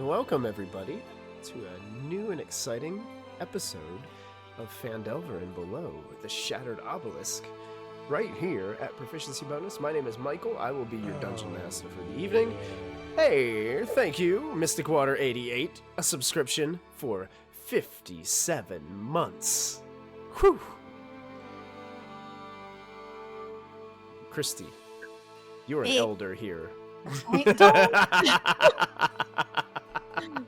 welcome everybody to a new and exciting episode of Phandelver and Below, the Shattered Obelisk, right here at Proficiency Bonus. My name is Michael. I will be your Dungeon Master for the evening. Hey, thank you, Mysticwater 88, a subscription for 57 months. Whew. Kristy, you're an elder here.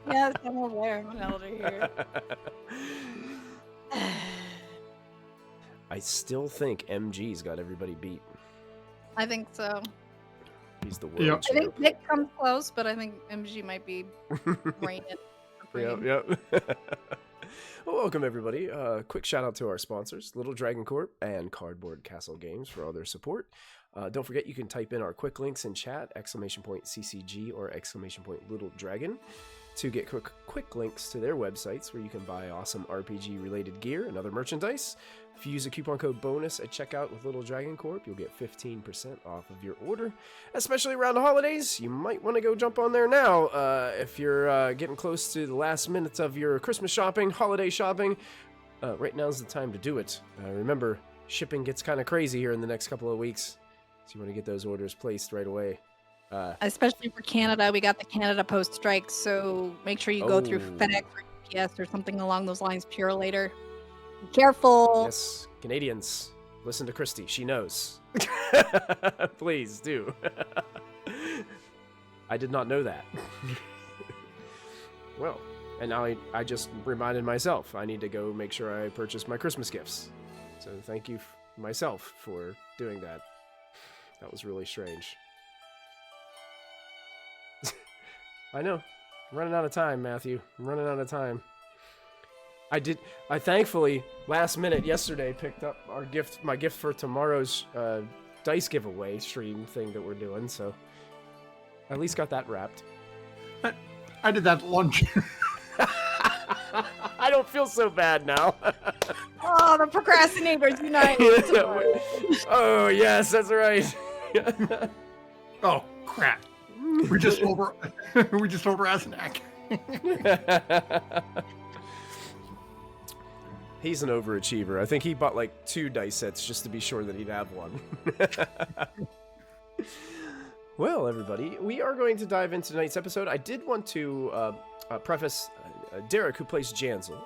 Yes, I'm aware I'm an elder here. I still think MG's got everybody beat. I think so. He's the world I think Nick comes close, but I think MG might be reigning. Yep. Well, welcome everybody. Quick shout out to our sponsors, Little Dragon Corp and Cardboard Castle Games, for all their support. Don't forget you can type in our quick links in chat, !CCG or !Little Dragon, to get quick links to their websites where you can buy awesome RPG related gear and other merchandise. If you use a coupon code bonus at checkout with Little Dragon Corp, you'll get 15% off of your order. Especially around the holidays, you might want to go jump on there now. If you're getting close to the last minutes of your Christmas shopping, holiday shopping, right now's the time to do it. Remember, shipping gets kind of crazy here in the next couple of weeks, so you want to get those orders placed right away. Especially for Canada, we got the Canada Post strike, so make sure you go through FedEx or UPS or something along those lines. Pure later. Be careful. Yes, Canadians, listen to Kristy. She knows. Please do. I did not know that. Well, and now I just reminded myself I need to go make sure I purchase my Christmas gifts. So thank you myself for doing that. That was really strange. I know. I'm running out of time, Matthew. I'm running out of time. I thankfully, last minute yesterday, picked up my gift for tomorrow's dice giveaway stream thing that we're doing, so at least got that wrapped. I did that at lunch. I don't feel so bad now. Oh, the procrastinators unite. Oh, yes, that's right. Oh, crap. We just over Asenac. He's an overachiever. I think he bought like 2 dice sets just to be sure that he'd have one. Well, everybody, we are going to dive into tonight's episode. I did want to preface Derek, who plays Jansel,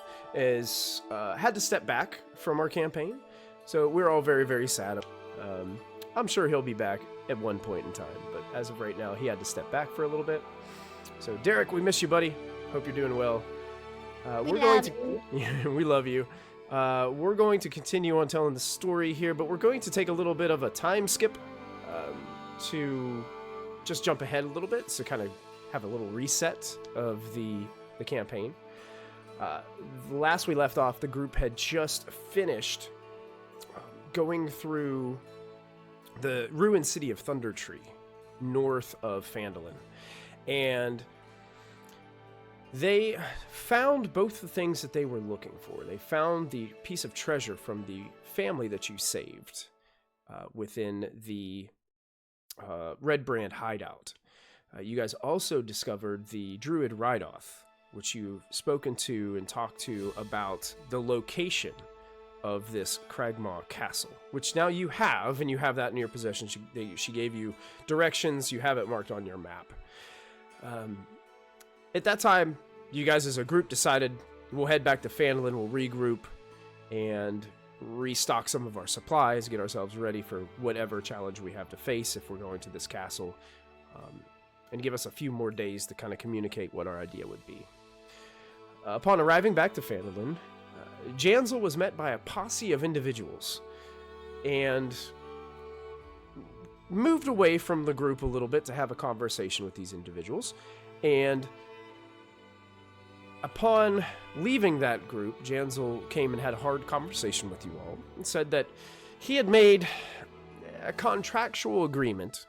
had to step back from our campaign, so we're all very, very sad. I'm sure he'll be back at one point in time, but as of right now, he had to step back for a little bit. So, Derek, we miss you, buddy. Hope you're doing well. We love you. We're going to continue on telling the story here, but we're going to take a little bit of a time skip to just jump ahead a little bit, so kind of have a little reset of the campaign. Last we left off, the group had just finished going through the ruined city of Thundertree, north of Phandelver, and they found both the things that they were looking for. They found the piece of treasure from the family that you saved within the Red Brand hideout. You guys also discovered the Druid Rydoth, which you've spoken to and talked to about the location of this Cragmaw Castle, which now you have, and you have that in your possession. She gave you directions. You have it marked on your map. At that time, you guys as a group decided we'll head back to Phandelver, we'll regroup, and restock some of our supplies, get ourselves ready for whatever challenge we have to face if we're going to this castle, and give us a few more days to kind of communicate what our idea would be. Upon arriving back to Phandelver, Jansel was met by a posse of individuals, and moved away from the group a little bit to have a conversation with these individuals, and upon leaving that group, Jansel came and had a hard conversation with you all and said that he had made a contractual agreement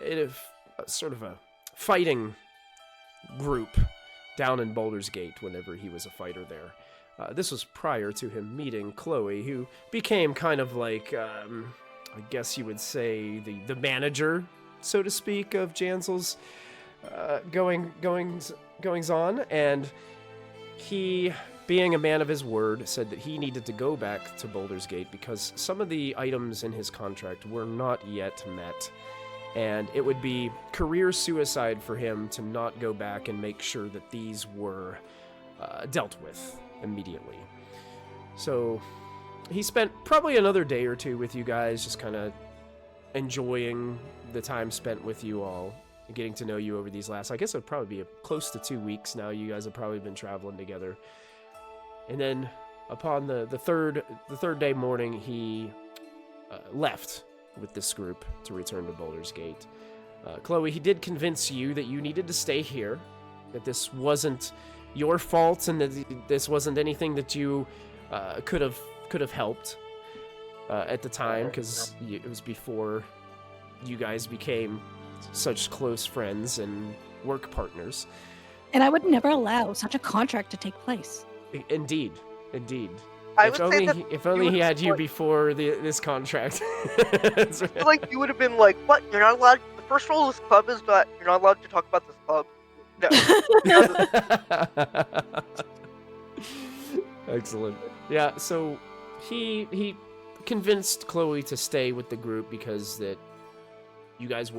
in a sort of a fighting group down in Baldur's Gate whenever he was a fighter there. This was prior to him meeting Chloe, who became kind of like, I guess you would say, the manager, so to speak, of Jansel's. goings on, and he, being a man of his word, said that he needed to go back to Baldur's Gate because some of the items in his contract were not yet met, and it would be career suicide for him to not go back and make sure that these were dealt with immediately. So he spent probably another day or two with you guys, just kind of enjoying the time spent with you all, getting to know you over these last, I guess it would probably be close to 2 weeks now. You guys have probably been traveling together. And then upon the third day morning, he left with this group to return to Baldur's Gate. Chloe, he did convince you that you needed to stay here, that this wasn't your fault, and that this wasn't anything that you could have helped at the time, because it was before you guys became such close friends and work partners. And I would never allow such a contract to take place. Indeed. If only he had you before this contract. I feel like you would have been like, "What? You're not allowed. The first rule of this club is that you're not allowed to talk about this club." No. Excellent. Yeah. So he convinced Chloe to stay with the group because that you guys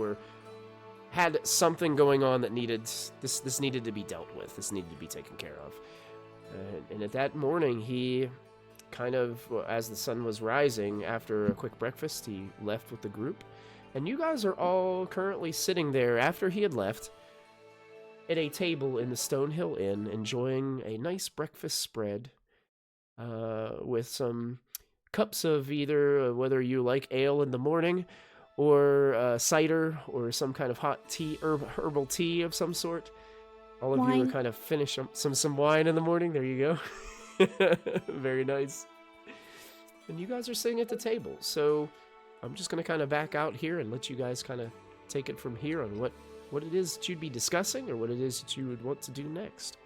had something going on that needed to be dealt with. This needed to be taken care of. And at that morning, he kind of, as the sun was rising, after a quick breakfast, he left with the group. And you guys are all currently sitting there after he had left at a table in the Stonehill Inn, enjoying a nice breakfast spread with some cups of either, whether you like ale in the morning, or cider, or some kind of hot tea, herbal tea of some sort. All of you are kind of finished some wine in the morning. There you go. Very nice. And you guys are sitting at the table. So I'm just going to kind of back out here and let you guys kind of take it from here on what it is that you'd be discussing, or what it is that you would want to do next.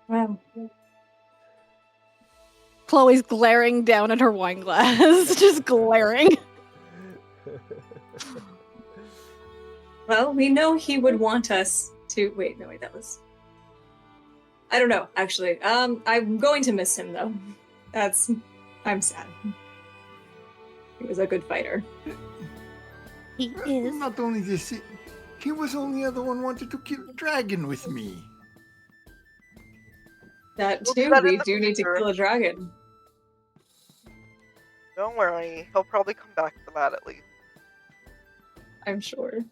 Wow. Chloe's glaring down at her wine glass, just glaring. Well, we know he would want us to... Wait, that was... I don't know, actually. I'm going to miss him, though. I'm sad. He was a good fighter. He is. Not only this, he was only the other one wanted to kill a dragon with me. That We'll too, do that in we the do need to future. kill a dragon. Don't worry, he'll probably come back for that at least. I'm sure.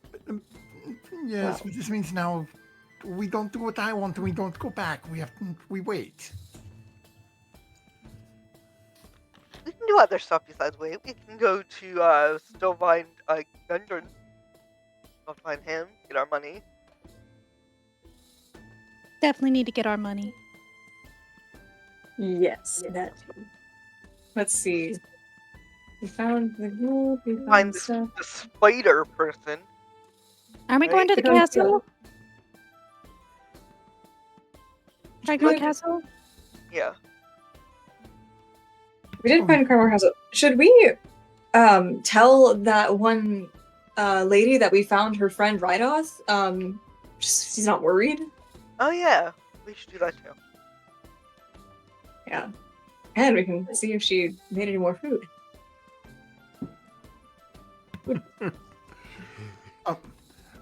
Yes, Wow. but this means now we don't do what I want and we don't go back. We wait. We can do other stuff besides wait. We can go to still find Gundren. Go find him, get our money. Definitely need to get our money. Yes, that too. Let's see. We found the gold, we Find found this, stuff. the spider person. Are we Right. going to the We're going to- castle? Cragmaw Good. Castle? Yeah. We did find a Cragmaw Castle. Should we tell that one lady that we found her friend Rydoth? Just she's not worried? Oh yeah, we should do that too. Yeah. And we can see if she made any more food.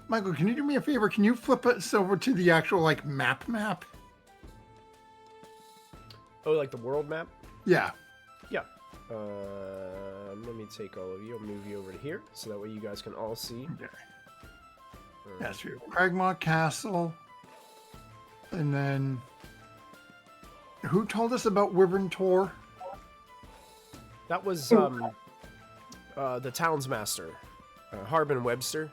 Michael, can you do me a favor? Can you flip us over to the actual map? Oh, like the world map? Yeah. Yeah. Let me take all of you. I'll move you over to here, so that way you guys can all see. Okay. Yes, we have Cragmaw Castle. And then who told us about Wyvern Tor? That was the townsmaster, Harbin Webster.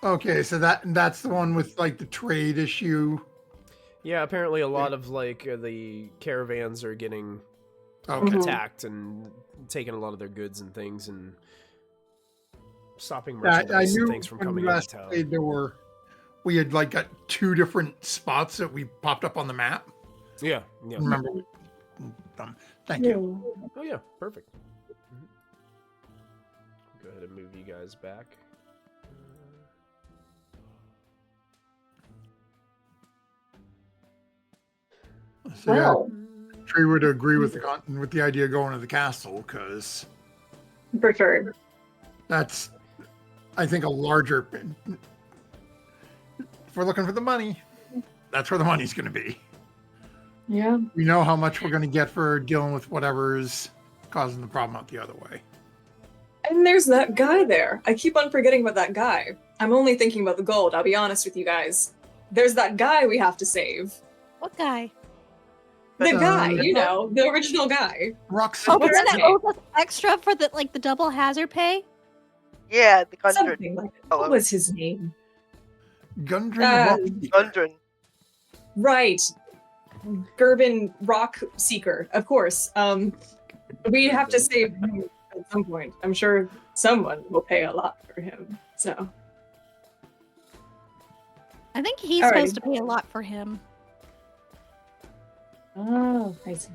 Okay, so that's the one with the trade issue. Yeah, apparently a lot of the caravans are getting Okay. attacked and taking a lot of their goods and things and stopping I merchandise knew and things from when coming we into last town. played, we had got two different spots that we popped up on the map. Yeah. Remember? Thank you. Oh yeah, perfect. Go ahead and move you guys back. So yeah, Well, Tree would agree with the idea of going to the castle, because for sure. that's, I think, a larger. If we're looking for the money, that's where the money's going to be. Yeah. We know how much we're going to get for dealing with whatever's causing the problem out the other way. And there's that guy there. I keep on forgetting about that guy. I'm only thinking about the gold, I'll be honest with you guys. There's that guy we have to save. What guy? The Uh, guy, you know, the original guy. Rockseeker. Oh, but What's then his it name? owes us extra for the double hazard pay. Yeah, the Gundren. Something like that. What was his name? Gundren Rockseeker. Gundren. Right. Gundren Rockseeker, of course. We have to save him at some point. I'm sure someone will pay a lot for him. So I think he's Alrighty. supposed to pay a lot for him. oh, I see.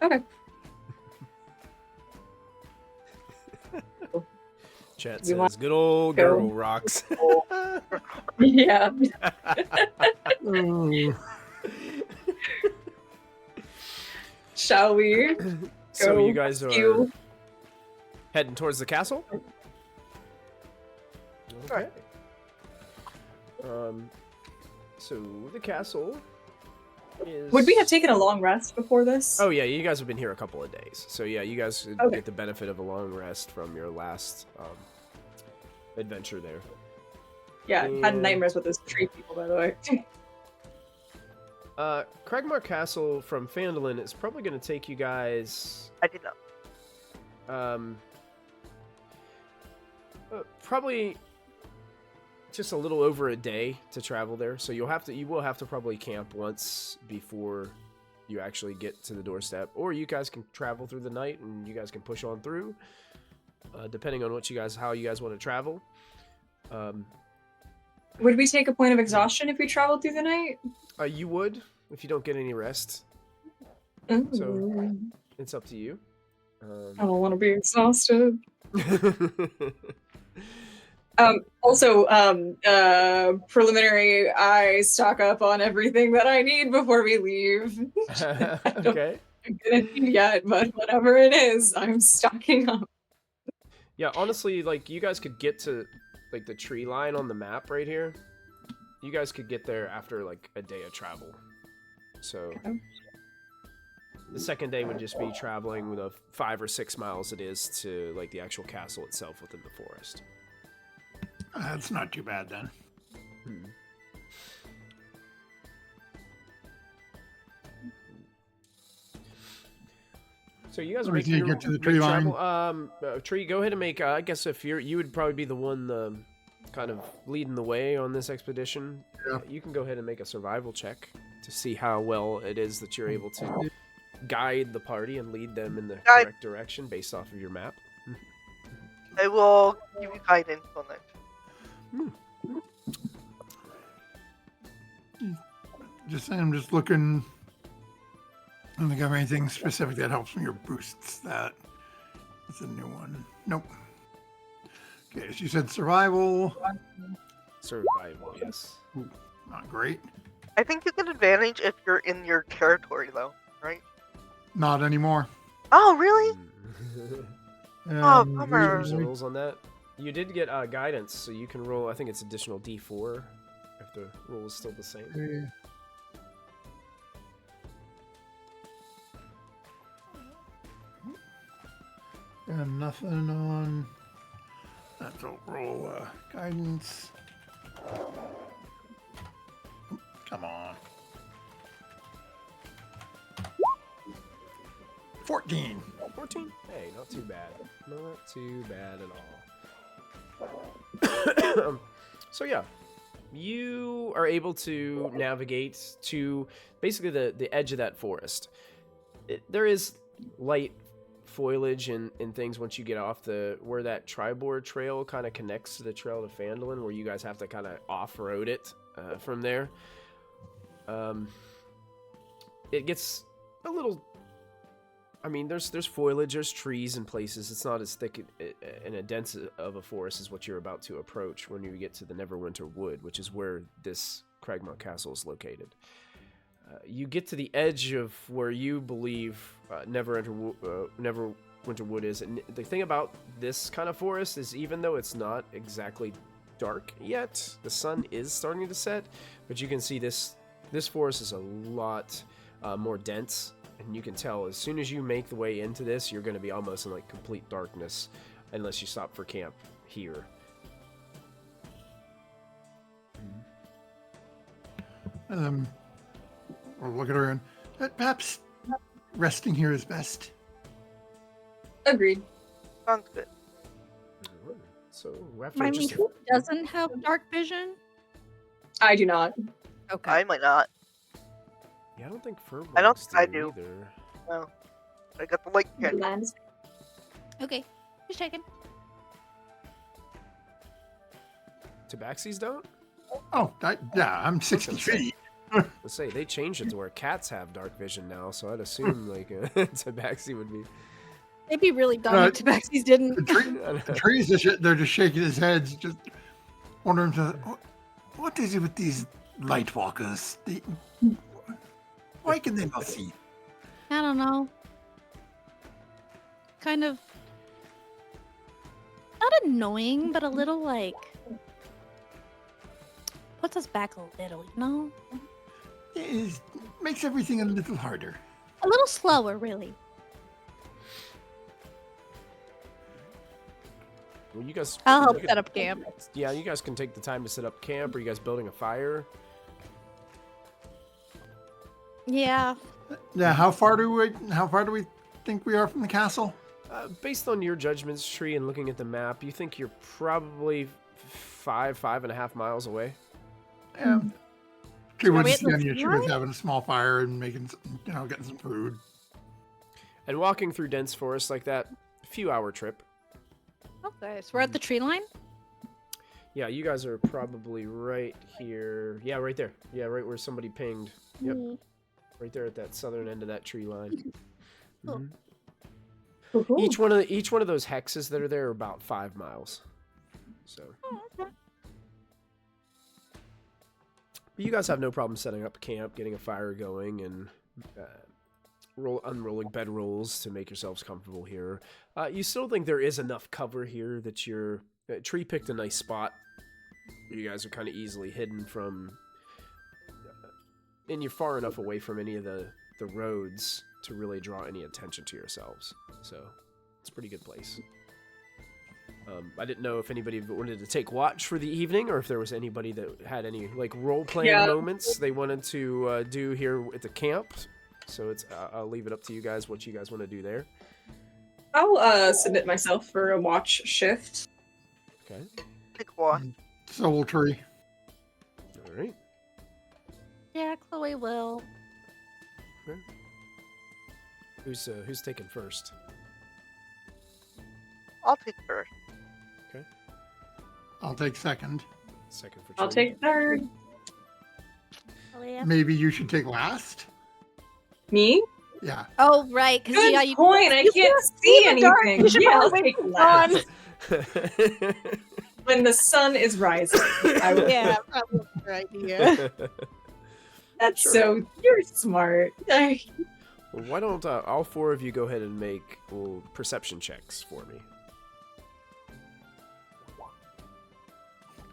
Okay. Chat You says, want good old go? girl rocks. Yeah. Ooh. Shall we? So Go you guys are you. heading towards the castle? Okay. So the castle is... Would we have taken a long rest before this? Oh yeah, you guys have been here a couple of days. So yeah, you guys would Okay. get the benefit of a long rest from your last adventure there. Yeah, I had and- nightmares with those tree people, by the way. Cragmaw Castle from Phandelver is probably going to take you guys I did not. probably just a little over a day to travel there. So you will have to probably camp once before you actually get to the doorstep, or you guys can travel through the night and you guys can push on through, depending on how you guys want to travel. Would we take a point of exhaustion if we traveled through the night? You would if you don't get any rest. Ooh. It's up to you. I don't want to be exhausted. Also, preliminary, I stock up on everything that I need before we leave. Okay. I'm gonna need yet, but whatever it is, I'm stocking up. Yeah, honestly, like, you guys could get to, like, the tree line on the map right here. You guys could get there after, like, a day of travel. So, Okay. the second day would just be traveling the 5 or 6 miles it is to, like, the actual castle itself within the forest. That's not too bad then. So you guys are Or making do you your get to the tree line? travel. Tree, go ahead and make. I guess if you would probably be the one kind of leading the way on this expedition. Yeah. You can go ahead and make a survival check to see how well it is that you're able to guide the party and lead them in the correct direction based off of your map. I will give you guidance on that. I'm just looking. I don't think I have anything specific that helps me or boosts that. It's a new one. Nope. Okay, so you said survival. Survival, yes. Not great. I think you get advantage if you're in your territory, though, right? Not anymore. Oh, really? Oh, Um, bummer. There's rules on that. You did get guidance, so you can roll. I think it's additional D4 if the rule is still the same. And nothing on. That's a roll guidance. Come on. 14. 14? Hey, not too bad. Not too bad at all. So yeah, you are able to navigate to basically the edge of that forest. There is light foliage and things once you get off where that Tribord trail kind of connects to the trail to Phandelver, where you guys have to kind of off-road it from there. It gets a little I mean, there's foliage, there's trees in places. It's not as thick and a dense of a forest as what you're about to approach when you get to the Neverwinter Wood, which is where this Cragmaw Castle is located. You get to the edge of where you believe Neverwinter Wood is, and the thing about this kind of forest is even though it's not exactly dark yet, the sun is starting to set, but you can see this forest is a lot more dense. And you can tell as soon as you make the way into this, you're going to be almost in like complete darkness unless you stop for camp here. I'll look at her and perhaps resting here is best. Agreed. Sounds good. So after I mean, just who doesn't have dark vision? I do not. Okay. I might not. yeah, I don't think fur I don't bugs think I do. either. No. I got the light catcher. Lands. Okay. Just checking. Tabaxis don't? Oh, yeah, I'm 60 gonna say. feet. Let's say they changed it to where cats have dark vision now, so I'd assume like Tabaxi would be. They'd be really dumb if Tabaxis didn't. The trees, they're just shaking his heads, just wondering, what is it with these light walkers? Why can they not see? I don't know. Kind of not annoying, but a little like puts us back a little, you know? It makes everything a little harder. A little slower, really. Well, you guys. I'll help you set up camp. Yeah, you guys can take the time to set up camp. Are you guys building a fire? Yeah. Yeah, how far do we think we are from the castle? Based on your judgments tree and looking at the map, you think you're probably 5.5 miles away. Yeah. She would we at the she was line? having a small fire and making, getting some food. And walking through dense forest like that, a few hour trip. Okay, so we're at the tree line? Yeah, you guys are probably right here. Yeah, right there. Yeah, right where somebody pinged. Yep. Right there at that southern end of that tree line. Cool. Mhm. Each one of those hexes that are there are about 5 miles. So. But you guys have no problem setting up camp, getting a fire going, and unrolling bedrolls to make yourselves comfortable here. You still think there is enough cover here that your tree picked a nice spot. You guys are kind of easily hidden from, and you're far enough away from any of the roads to really draw any attention to yourselves. So it's a pretty good place. I didn't know if anybody wanted to take watch for the evening, or if there was anybody that had any like role-playing moments they wanted to do here at the camp. So it's I'll leave it up to you guys what you guys want to do there. I'll submit myself for a watch shift. Okay. Pick one. Soul tree. All right. Yeah, Chloe will. Okay. Who's taking first? I'll take first. Okay. I'll take second. Second for. I'll Trini. take third. Oh, yeah. Maybe you should take last. Me? Yeah. Oh, right. Because Good yeah, you point. I you can't can't see in the dark. anything. You should Yeah, I'll probably take put last. on. When the sun is rising. I will. Yeah, probably a good idea. That's Sure. so you're smart. Well, why don't all four of you go ahead and make perception checks for me?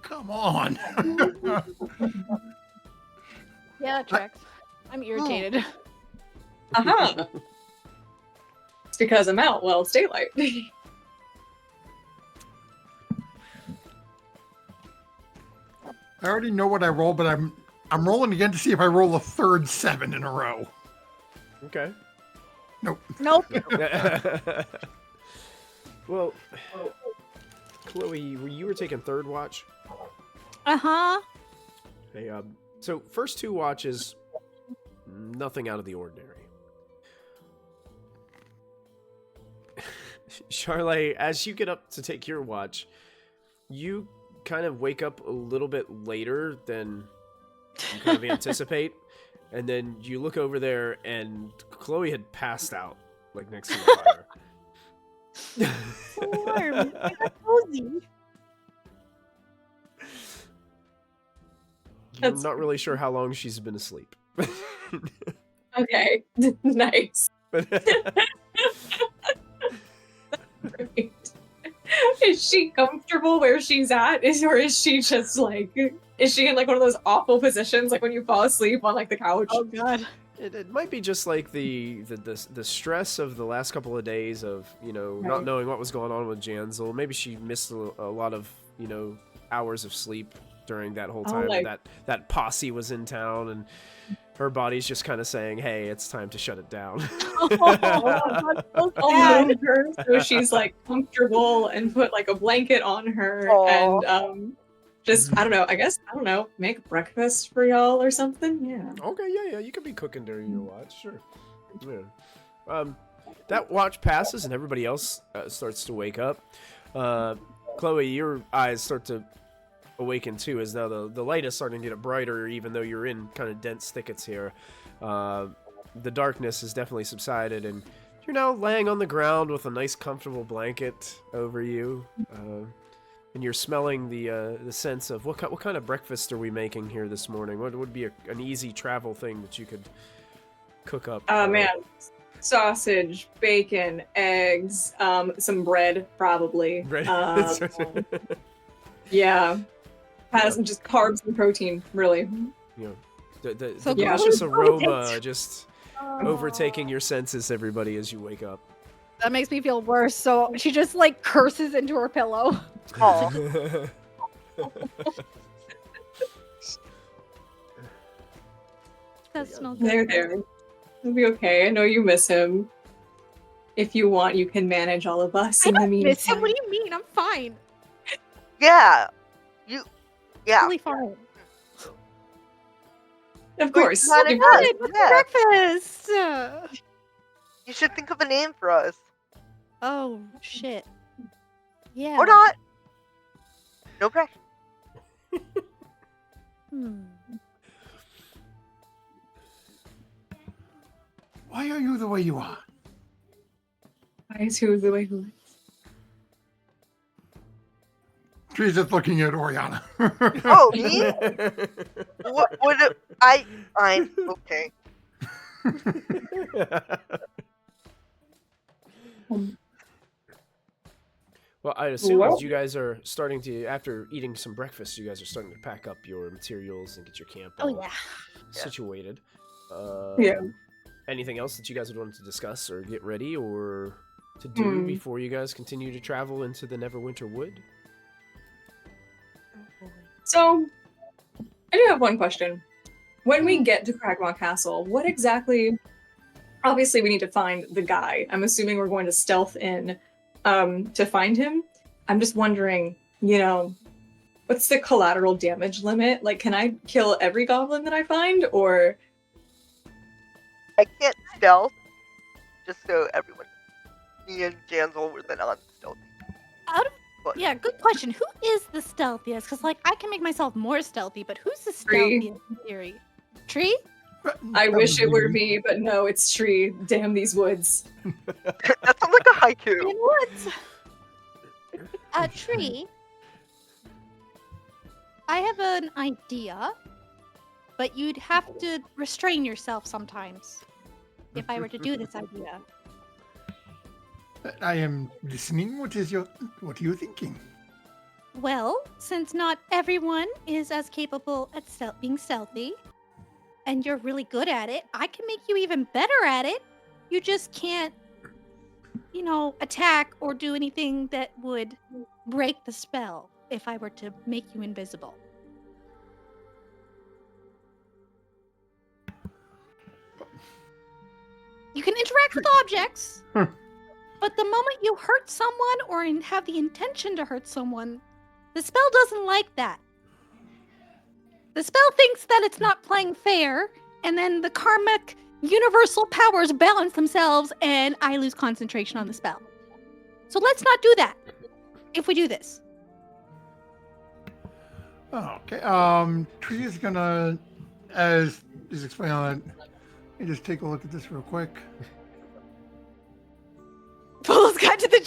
Come on. Yeah, that tracks. I'm irritated. Uh-huh. It's because I'm out while it's daylight. I already know what I roll, but I'm rolling again to see if I roll a third 7 in a row. Okay. Nope. Nope. Well, Chloe, you were taking third watch. Uh-huh. Hey, so first two watches, nothing out of the ordinary. Charlotte, as you get up to take your watch, you kind of wake up a little bit later than you kind of anticipate, and then you look over there, and Chloe had passed out. like next to the fire. So warm. It's cozy. I'm not really sure how long she's been asleep. Okay, nice. Great. Is she comfortable where she's at? Or is she just like, is she in like one of those awful positions, like when you fall asleep on like the couch? Oh god. It might be just like the stress of the last couple of days of, not knowing what was going on with Janzel. Maybe she missed a lot of, hours of sleep during that whole time that posse was in town, and her body's just kind of saying, hey, it's time to shut it down. I'll move her so she's like comfortable and put like a blanket on her. Aw. And just, I don't know, make breakfast for y'all or something. Yeah. Okay, yeah, you could be cooking during your watch, sure. Yeah. That watch passes and everybody else starts to wake up. Chloe, your eyes start to awaken too, as now the light is starting to get brighter, even though you're in kind of dense thickets here. The darkness has definitely subsided, and you're now laying on the ground with a nice comfortable blanket over you. And you're smelling the sense of what kind of breakfast are we making here this morning? What would be an easy travel thing that you could cook up? Oh man, sausage, bacon, eggs, some bread probably. Bread. Yeah, has just carbs and protein, really. The So delicious good. aroma just overtaking your senses, everybody, as you wake up. That makes me feel worse. So she just like curses into her pillow. Aw. That smells good. There. It'll be okay. I know you miss him. If you want, you can manage all of us I in the don't meantime. miss him. What do you mean? I'm fine. Yeah. Yeah. Really fine. Of course. Not of enough. course. What's Yeah. breakfast? You should think of a name for us. Oh shit. Yeah. Or not. No pressure. Hmm. Why are you the way you are? Why is who the way who? She's just looking at Oriana. Oh, me? What would it? I'm okay. Well, I assume Well- as you guys are starting to, after eating some breakfast, you guys are starting to pack up your materials and get your camp Oh all yeah. situated. Yeah. Anything else that you guys would want to discuss or get ready or to do before you guys continue to travel into the Neverwinter Wood? So, I do have one question. When we get to Cragmaw Castle, what exactly... Obviously, we need to find the guy. I'm assuming we're going to stealth in to find him. I'm just wondering, what's the collateral damage limit? Like, can I kill every goblin that I find, or... I can't stealth. Just so everyone. Me and Janzel were the non-stealthy. Yeah, good question. Who is the stealthiest? Because, like, I can make myself more stealthy, but who's the Tree. stealthiest in theory? Tree? I wish it were me, but no, it's Tree. Damn these woods. That sounds like a haiku. In what? Tree. I have an idea, but you'd have to restrain yourself sometimes if I were to do this idea. I am listening. What are you thinking? Well, since not everyone is as capable at being stealthy, and you're really good at it, I can make you even better at it. You just can't, attack or do anything that would break the spell if I were to make you invisible. You can interact with objects, but the moment you hurt someone or have the intention to hurt someone, the spell doesn't like that. The spell thinks that it's not playing fair, and then the karmic universal powers balance themselves, and I lose concentration on the spell. So let's not do that if we do this. Oh, okay. Tree is gonna, as is explained on it, let me just take a look at this real quick.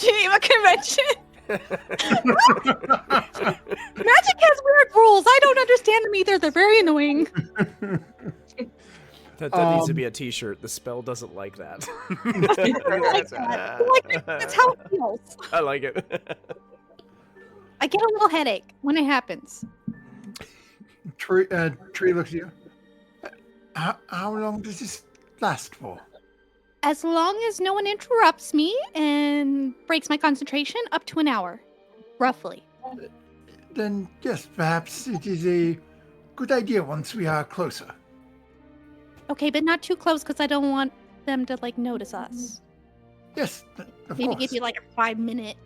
Geneva Convention. Magic has weird rules. I don't understand them either. They're very annoying. That needs to be a T-shirt. The spell doesn't like that. I like that. That's how it feels. I like it. I get a little headache when it happens. Tree looks at you. How long does this last for? As long as no one interrupts me and breaks my concentration, up to an hour, roughly. Then yes, perhaps it is a good idea once we are closer. Okay, but not too close because I don't want them to notice us. Yes, of Maybe course. give you a 5-minute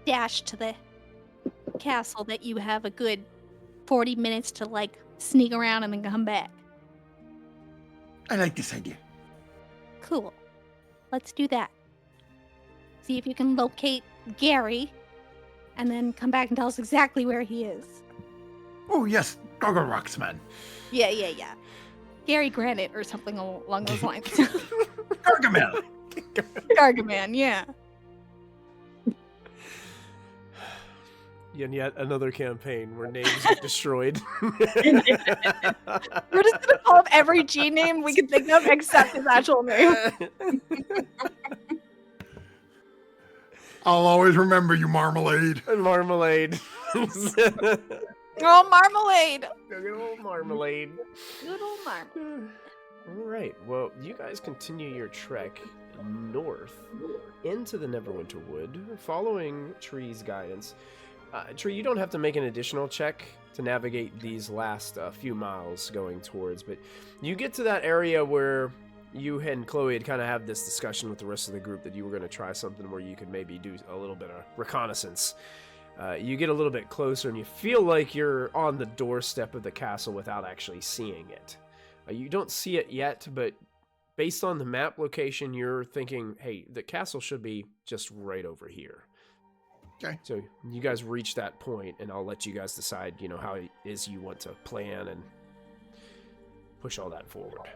dash to the castle that you have a good 40 minutes to sneak around and then come back. I like this idea. Cool. Let's do that. See if you can locate Gary and then come back and tell us exactly where he is. Oh yes, Goggle Rocks man. Yeah. Gary Granite or something along those lines. Gargamel. Gargaman, yeah. And yet another campaign where names get destroyed. We're just gonna call up every G name we can think of except his actual name. I'll always remember you, Marmalade. Marmalade. Oh, Marmalade! Good old Marmalade. Good old Marmalade. All right. Well, you guys continue your trek north into the Neverwinter Wood, following Tree's guidance. Tree, you don't have to make an additional check to navigate these last few miles going towards, but you get to that area where you and Chloe had kind of had this discussion with the rest of the group that you were going to try something where you could maybe do a little bit of reconnaissance. You get a little bit closer and you feel like you're on the doorstep of the castle without actually seeing it. You don't see it yet, but based on the map location, you're thinking, hey, the castle should be just right over here. Okay. So you guys reach that point, and I'll let you guys decide, how it is you want to plan and push all that forward.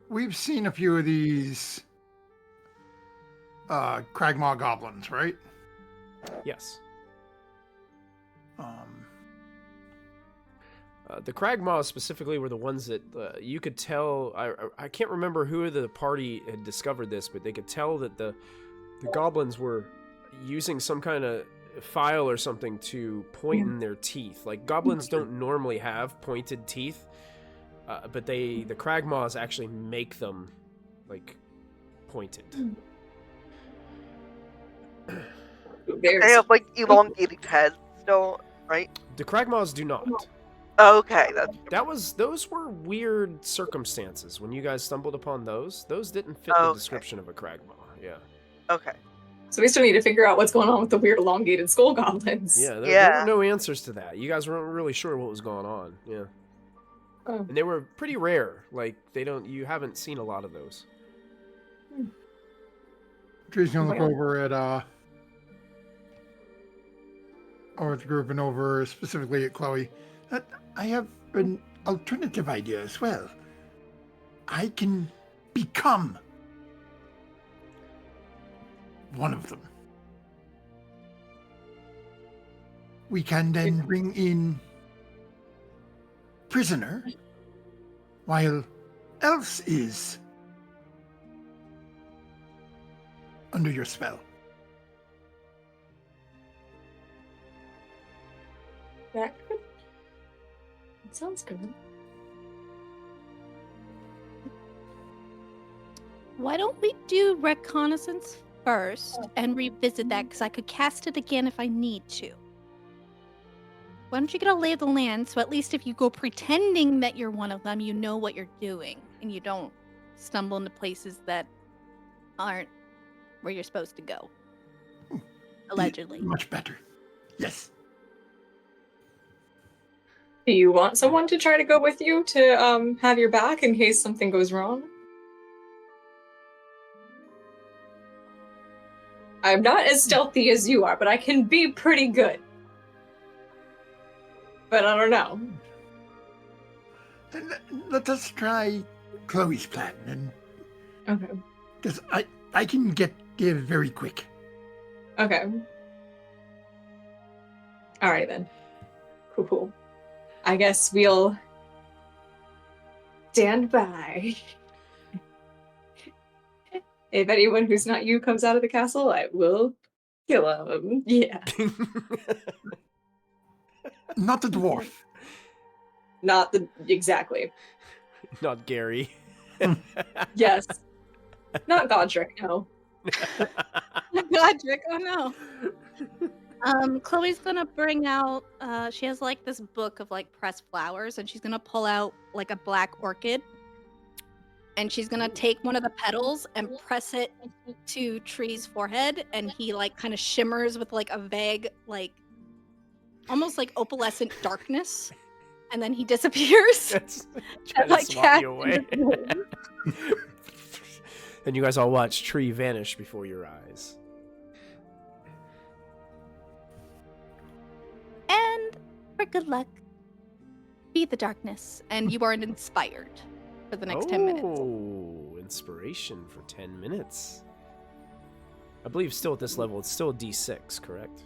We've seen a few of these Cragmaw goblins, right? Yes. The Cragmaws specifically were the ones that you could tell. I can't remember who of the party had discovered this, but they could tell that the goblins were using some kind of file or something to point in their teeth. Like, goblins don't normally have pointed teeth, but the Cragmaws actually make them pointed. They have elongated heads still, right? The Cragmaws do not. Okay, Those were weird circumstances when you guys stumbled upon those. Those didn't fit the description of a Cragmaw. Yeah. Okay. So we still need to figure out what's going on with the weird elongated skull goblins. Yeah, there were no answers to that. You guys weren't really sure what was going on. Yeah. Oh. And they were pretty rare. You haven't seen a lot of those. Tree's gonna look over at the group and over specifically at Chloe. I have an alternative idea as well. I can become one of them. We can then bring in prisoner while else is under your spell. That sounds good. Why don't we do reconnaissance first and revisit that, because I could cast it again if I need to. Why don't you get a lay of the land, so at least if you go pretending that you're one of them, you know what you're doing, and you don't stumble into places that aren't where you're supposed to go. Allegedly. Much better. Yes. Do you want someone to try to go with you to have your back in case something goes wrong? I'm not as stealthy as you are, but I can be pretty good. But I don't know. Let us try Chloe's plan, and Okay. because I can get there very quick. Okay. All right then. Cool. I guess we'll stand by. If anyone who's not you comes out of the castle, I will kill him. Yeah. Not the dwarf. Not the exactly. Not Gary. Yes. Not Godric, no. Godric, oh no. Chloe's gonna bring out, she has like this book of like pressed flowers, and she's gonna pull out like a black orchid, and she's gonna take one of the petals and press it to Tree's forehead, and he like kind of shimmers with like a vague, like almost like opalescent darkness, and then he disappears. That's And, trying to like, swat cast you away. into the And you guys all watch Tree vanish before your eyes. And for good luck, be the darkness, and you are inspired for the next 10 minutes. Oh, inspiration for 10 minutes. I believe still at this level, it's still a D6, correct?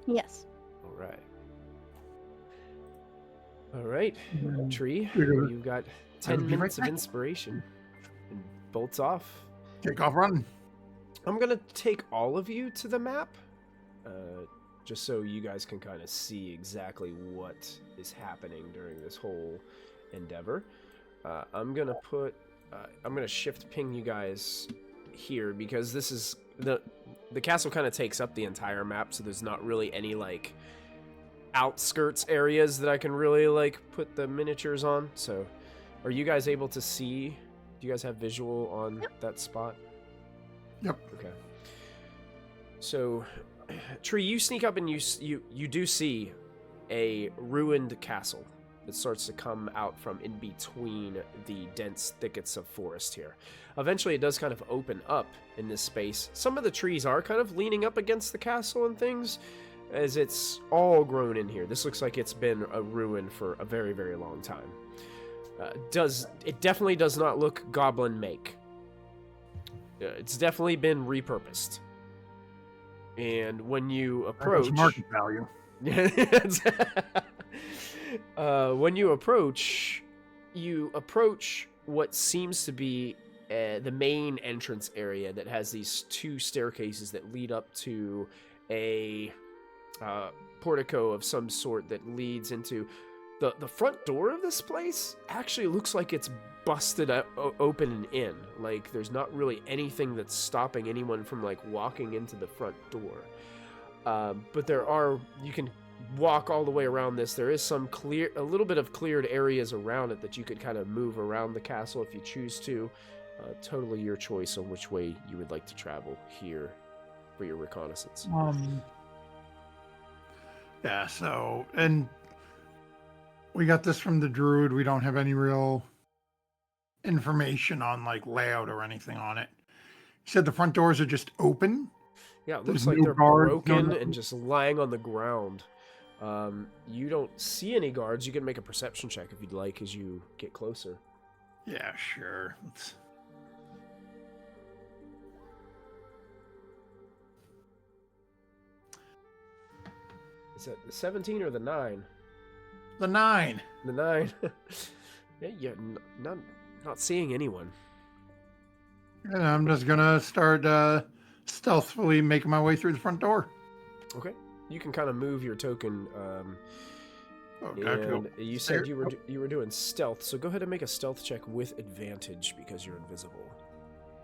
Yes. All right. All right, Tree, Sure. you've got I'll 10 be right minutes of back. inspiration. And bolts off. Take off running. I'm going to take all of you to the map, just so you guys can kind of see exactly what is happening during this whole endeavor. I'm going to shift ping you guys here, because this is, the castle kind of takes up the entire map, so there's not really any, like, outskirts areas that I can really, like, put the miniatures on. So, are you guys able to see? Do you guys have visual on that spot? Yep. Okay. So, Tree, you sneak up and you do see a ruined castle that starts to come out from in between the dense thickets of forest here. Eventually, it does kind of open up in this space. Some of the trees are kind of leaning up against the castle and things, as it's all grown in here. This looks like it's been a ruin for a very, very long time. It definitely does not look goblin make. It's definitely been repurposed. And when you approach, That's market value. when you approach what seems to be the main entrance area that has these two staircases that lead up to a portico of some sort that leads into the front door of this place. Actually looks like it's busted open and in. Like, there's not really anything that's stopping anyone from, like, walking into the front door. But you can walk all the way around this. There is a little bit of cleared areas around it that you could kind of move around the castle if you choose to. Totally your choice on which way you would like to travel here for your reconnaissance. Yeah, so, and we got this from the druid. We don't have any real information on, like, layout or anything on it. He said the front doors are just open. Yeah, it There's looks like no they're guards, broken no- and just lying on the ground. You don't see any guards. You can make a perception check if you'd like as you get closer. Yeah, sure. Let's... Is that the 17 or the 9? The 9. The 9. Yeah, not seeing anyone. And I'm just gonna start stealthily making my way through the front door. Okay. You can kind of move your token. Okay, cool. And you said you were doing stealth, so go ahead and make a stealth check with advantage because you're invisible.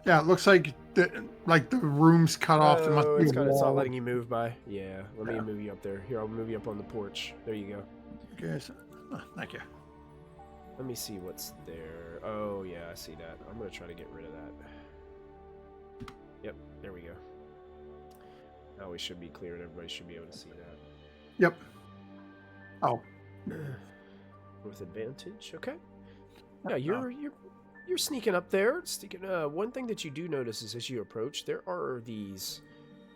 Yeah, it looks like the room's cut off. There must Oh, be it's a not wall. letting you move by. Yeah, let me Yeah. move you up there. Here, I'll move you up on the porch. There you go. Okay, so, thank you. Let me see what's there. Oh, yeah, I see that. I'm going to try to get rid of that. Yep, there we go. Now we should be clear and everybody should be able to see that. Yep. Oh, With advantage, okay. Yeah, you're sneaking up there. One thing that you do notice is as you approach, there are these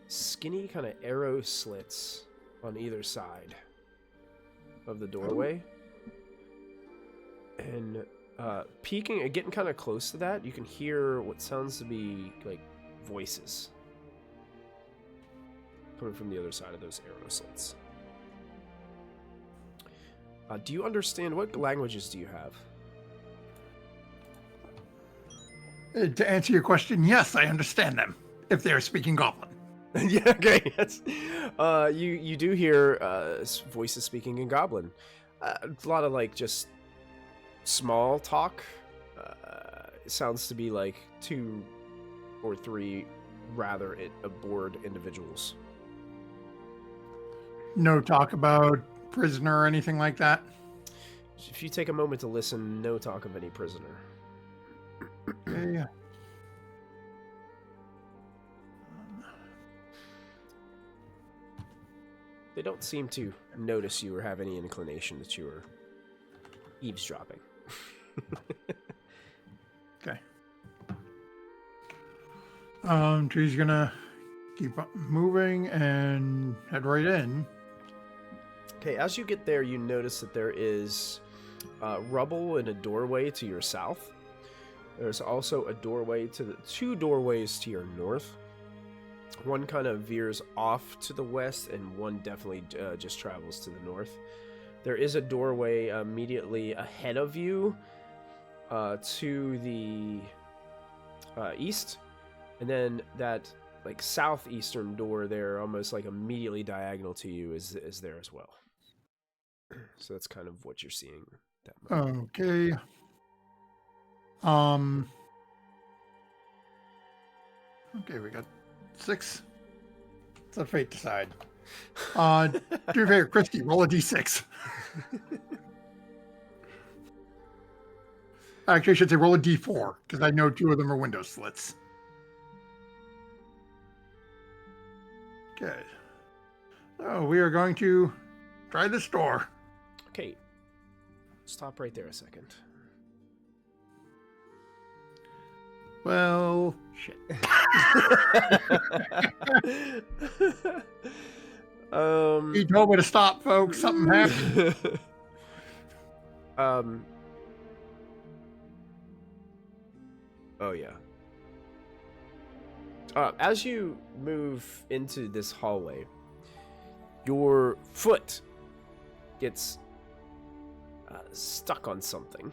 skinny kind of arrow slits on either side of the doorway. And peeking, getting kind of close to that, you can hear what sounds to be like voices coming from the other side of those arrow slits. Do you understand, what languages do you have? To answer your question, yes, I understand them. If they're speaking Goblin. Yeah, okay. Yes. You do hear voices speaking in Goblin. A lot of like just small talk. It sounds to be like 2 or 3 rather bored individuals. No talk about prisoner or anything like that. If you take a moment to listen, no talk of any prisoner. Okay. They don't seem to notice you or have any inclination that you are eavesdropping. Okay. Tree's gonna keep moving and head right in. Okay, as you get there, you notice that there is rubble in a doorway to your south. There's also a doorway to 2 doorways to your north. One kind of veers off to the west, and one definitely just travels to the north. There is a doorway immediately ahead of you to the east, and then that like southeastern door there, almost like immediately diagonal to you, is there as well. So that's kind of what you're seeing. That moment. Okay. Okay, we got 6. Let fate decide. Do your favor, Kristy, roll a d6. Actually, I should say roll a d4, because I know 2 of them are window slits. Okay. So we are going to try this door. Okay. Stop right there a second. Well, shit. He told me to stop, folks. Something happened. Oh yeah. As you move into this hallway, your foot gets stuck on something,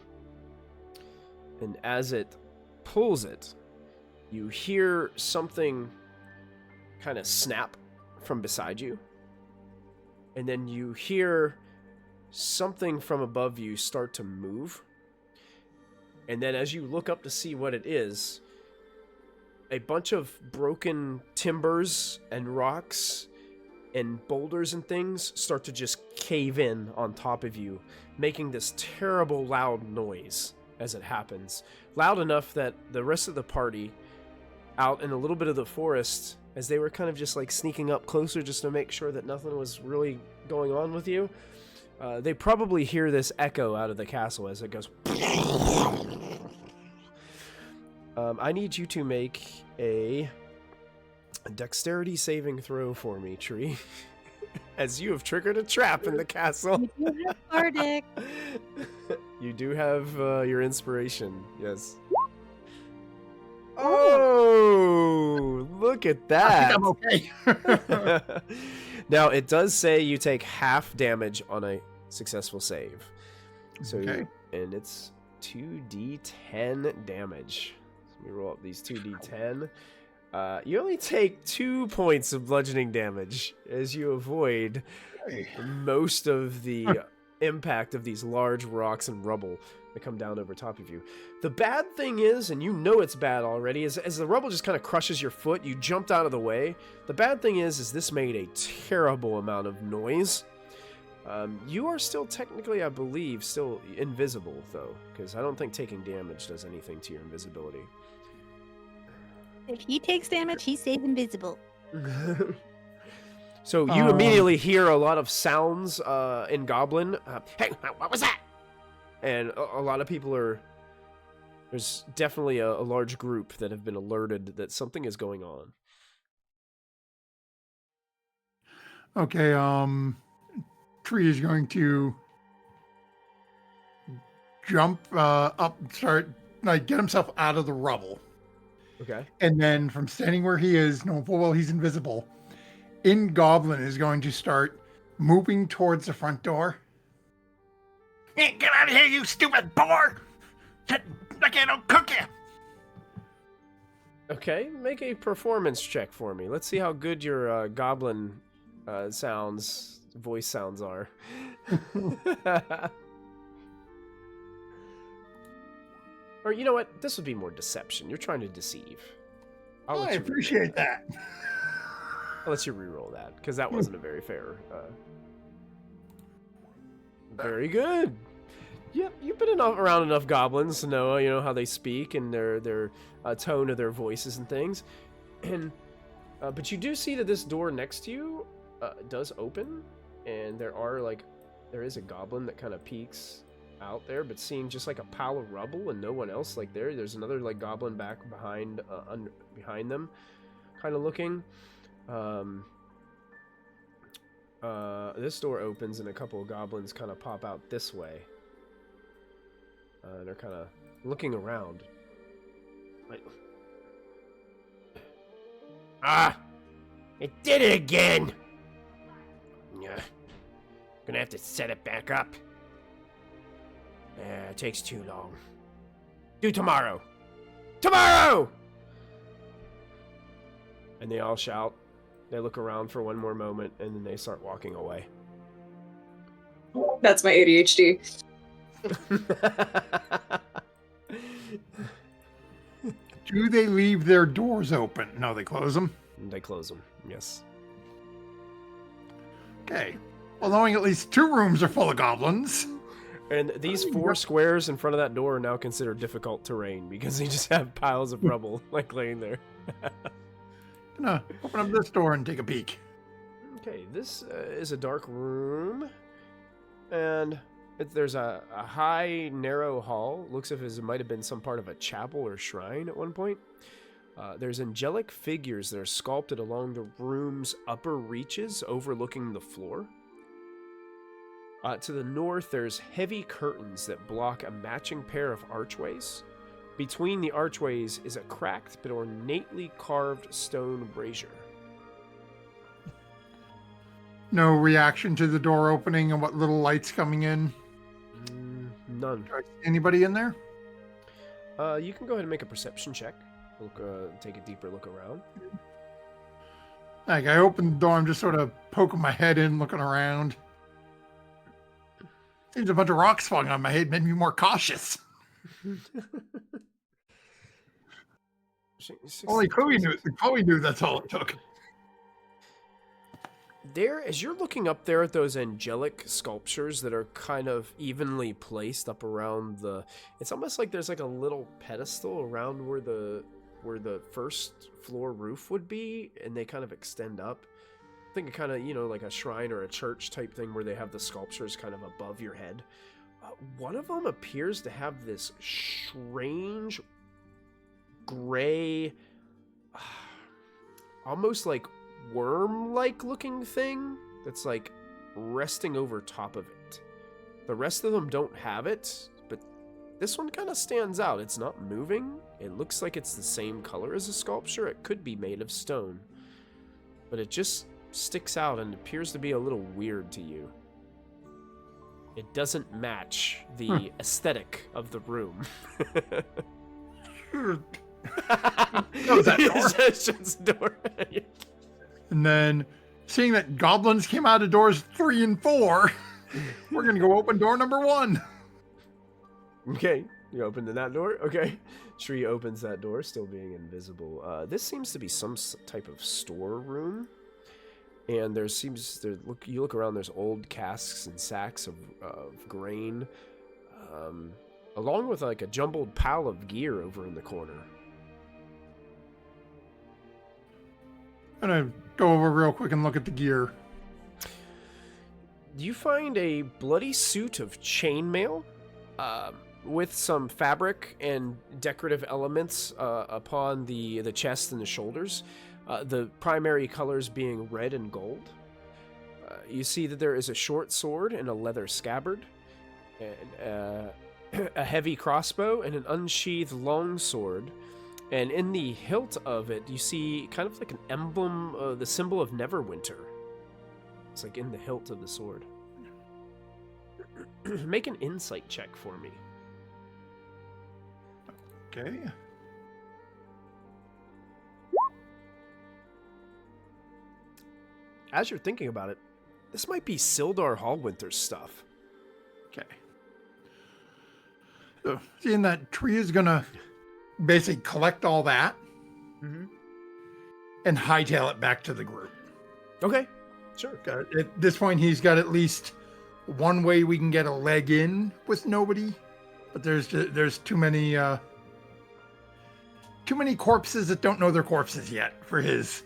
and as it pulls it, you hear something kind of snap from beside you, and then you hear something from above you start to move, and then as you look up to see what it is, a bunch of broken timbers and rocks and boulders and things start to just cave in on top of you, making this terrible loud noise as it happens. Loud enough that the rest of the party out in a little bit of the forest, as they were kind of just like sneaking up closer just to make sure that nothing was really going on with you, they probably hear this echo out of the castle as it goes. I need you to make a dexterity saving throw for me, Tree, as you have triggered a trap in the castle. You do have Bardic. You do have your inspiration, yes. Oh, look at that. I think I'm okay. Now, it does say you take half damage on a successful save. So, Okay. and it's 2d10 damage. So let me roll up these 2d10. You only take 2 points of bludgeoning damage as you avoid most of the impact of these large rocks and rubble that come down over top of you. The bad thing is, and you know it's bad already, is as the rubble just kind of crushes your foot, you jumped out of the way. The bad thing is this made a terrible amount of noise. You are still technically, I believe, still invisible, though, because I don't think taking damage does anything to your invisibility. If he takes damage, he stays invisible. So you immediately hear a lot of sounds in Goblin. Hey, what was that? And a lot of people are... There's definitely a large group that have been alerted that something is going on. Okay, Tree is going to jump up, start like get himself out of the rubble, Okay. and then from standing where he is, no full well he's invisible. Goblin is going to start moving towards the front door. Hey, get out of here, you stupid boar! Like I don't cook you. Okay, make a performance check for me. Let's see how good your goblin voice sounds are. Or you know what? This would be more deception. You're trying to deceive. I appreciate that. I'll let you reroll that, because that wasn't a very fair. Very good. Yep, you've been around enough goblins to know, how they speak and their tone of their voices and things. And but you do see that this door next to you does open, and there is a goblin that kind of peeks out there, but seeing just like a pile of rubble and no one else there's another like goblin back behind them, kind of looking. This door opens and a couple of goblins kind of pop out this way. They're kind of looking around. Like, it did it again! Yeah. Gonna have to set it back up. It takes too long. Do tomorrow! Tomorrow! And they all shout. They look around for one more moment, and then they start walking away. That's my ADHD. Do they leave their doors open? No, they close them. They close them, yes. Okay. Well, knowing at least 2 rooms are full of goblins. And these 4 squares in front of that door are now considered difficult terrain because they just have piles of rubble laying there. Gonna open up this door and take a peek. Okay, this is a dark room, and there's a high, narrow hall. Looks as if it might have been some part of a chapel or shrine at one point. There's angelic figures that are sculpted along the room's upper reaches, overlooking the floor. To the north, there's heavy curtains that block a matching pair of archways. Between the archways is a cracked but ornately carved stone brazier. No reaction to the door opening and what little lights coming in? None. Anybody in there? You can go ahead and make a perception check. Take a deeper look around. Like, I opened the door, I'm just sort of poking my head in, looking around. Seems a bunch of rocks falling on my head made me more cautious. Only Chloe knew that's all it took. There, as you're looking up there at those angelic sculptures that are kind of evenly placed up around it's almost like there's like a little pedestal around where the first floor roof would be, and they kind of extend up. I think it kind of, like a shrine or a church type thing where they have the sculptures kind of above your head. One of them appears to have this strange gray, almost like worm-like looking thing that's like resting over top of it. The rest of them don't have it, but this one kind of stands out. It's not moving. It looks like it's the same color as a sculpture. It could be made of stone, but it just sticks out and appears to be a little weird to you. It doesn't match the aesthetic of the room. Close that door. Shuts the door. And then, seeing that goblins came out of doors 3 and 4, we're gonna go open door number 1. Okay, you opened that door. Okay, Tree opens that door, still being invisible. This seems to be some type of storeroom. And you look around, there's old casks and sacks of grain, along with like a jumbled pile of gear over in the corner. I'm gonna go over real quick and look at the gear. You find a bloody suit of chainmail, with some fabric and decorative elements upon the chest and the shoulders. The primary colors being red and gold. You see that there is a short sword and a leather scabbard. And a heavy crossbow and an unsheathed longsword. And in the hilt of it, you see kind of like an emblem, the symbol of Neverwinter. It's like in the hilt of the sword. Make an insight check for me. Okay. As you're thinking about it, this might be Sildar Hallwinter's stuff. Okay. So, seeing that Tree is gonna basically collect all that and hightail it back to the group. Okay, sure. At this point, he's got at least one way we can get a leg in with nobody, but there's too many corpses that don't know they're corpses yet for his.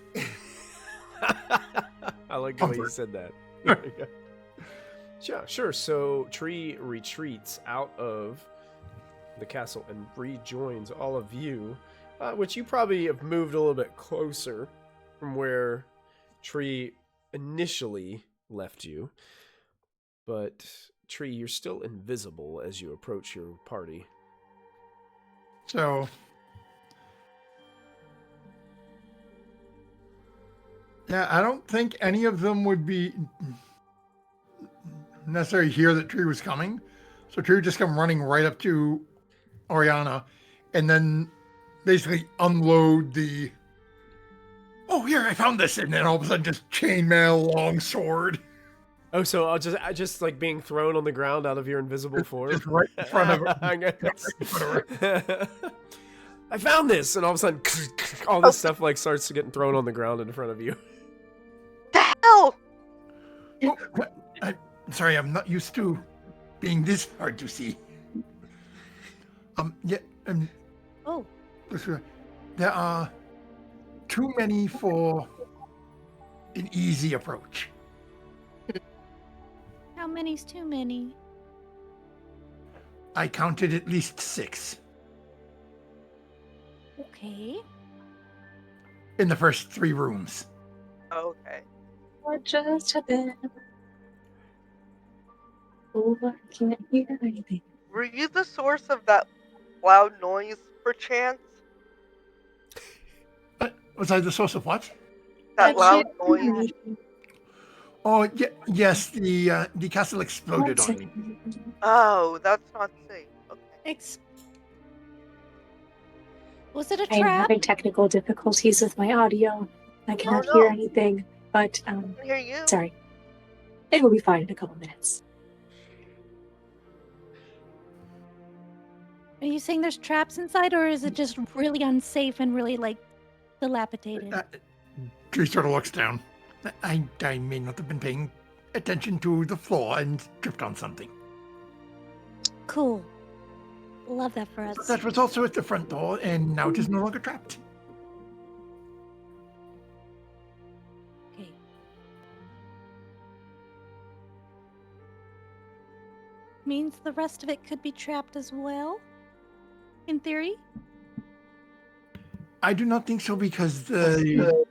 I like the way you said that. Yeah, sure. So Tree retreats out of the castle and rejoins all of you, which you probably have moved a little bit closer from where Tree initially left you. But Tree, you're still invisible as you approach your party. So, yeah, I don't think any of them would be necessarily hear that Tree was coming. So Tree would just come running right up to Oriana and then basically unload the, oh, here, I found this. And then all of a sudden just chainmail longsword. Oh, so I just like being thrown on the ground out of your invisible form? Just right in front of her. I found this, and all of a sudden, all this stuff like starts getting thrown on the ground in front of you. The hell? Oh, I'm sorry, I'm not used to being this hard to see. Oh. There are too many for an easy approach. How many's too many? I counted at least 6 Okay. in the first 3 rooms. Okay. What just happened? Oh, I can't hear anything. Were you the source of that loud noise, perchance? Was I the source of what? That loud noise? Oh, yes, the castle exploded on me. Oh, that's not safe. Okay. Was it a I am trap? having technical difficulties with my audio. I cannot no. hear anything, but I can hear you. sorry. It will be fine in a couple minutes. Are you saying there's traps inside, or is it just really unsafe and really, like, dilapidated? Tree sort of looks down. I may not have been paying attention to the floor and tripped on something. Cool. Love that for us. That was also at the front door, and now it is no longer trapped. Okay. Means the rest of it could be trapped as well? In theory? I do not think so, because the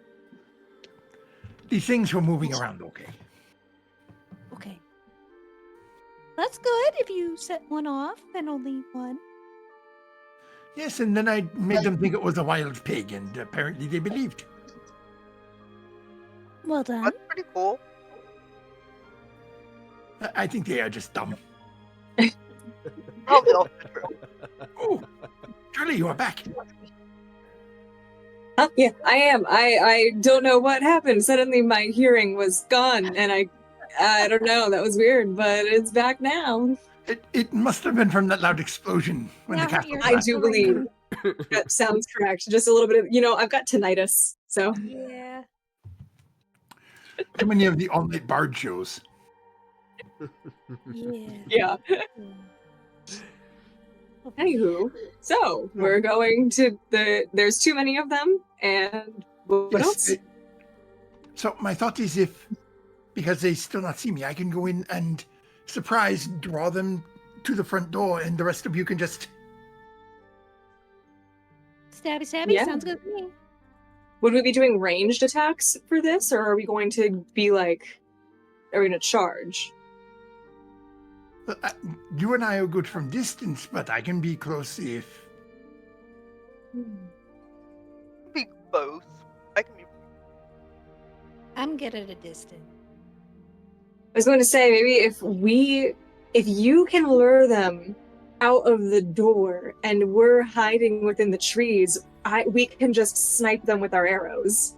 things were moving around okay. Okay. That's good if you set one off and only one. Yes, and then I made them think it was a wild pig, and apparently they believed. Well done. That's pretty cool. I think they are just dumb. Probably all true. Oh, Charlie, you are back. Oh, yeah, I am. I don't know what happened. Suddenly my hearing was gone, and I don't know. That was weird, but it's back now. It must have been from that loud explosion when Yeah, the castle you're- I collapsed. do believe that sounds correct. Just a little bit of, I've got tinnitus, so. Yeah. Too many of the all-night bard shows. Yeah. Yeah. Anywho, so we're going to there's too many of them, and what else? So my thought is, because they still not see me, I can go in and surprise draw them to the front door, and the rest of you can just. Stabby, Yeah. sounds good to me. Would we be doing ranged attacks for this, or are we going to be like, are we going to charge? You and I are good from distance, but I can be close if. Be both. I can be. I'm good at a distance. I was going to say, maybe if you can lure them out of the door and we're hiding within the trees, we can just snipe them with our arrows.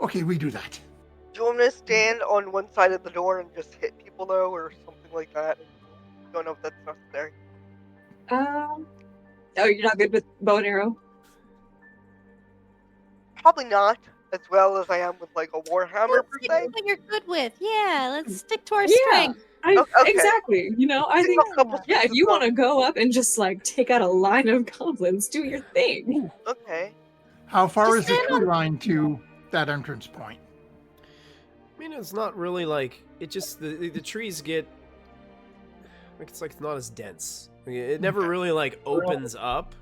Okay, we do that. Do you want me to stand on one side of the door and just hit people though, or something like that? Don't know if that's necessary. Oh, you're not good with bow and arrow? Probably not as well as I am with like a warhammer per Let's se. see what you're good with. Yeah, let's stick to our Yeah. strength. Okay. Exactly. You know, I think, A couple yeah, if you pieces want to go up and just like take out a line of goblins, do your thing. Okay. How far Just is the stand tree on- line to that entrance point? I mean, it's not really like it. Just the trees get like it's not as dense. Like, it never really like opens up.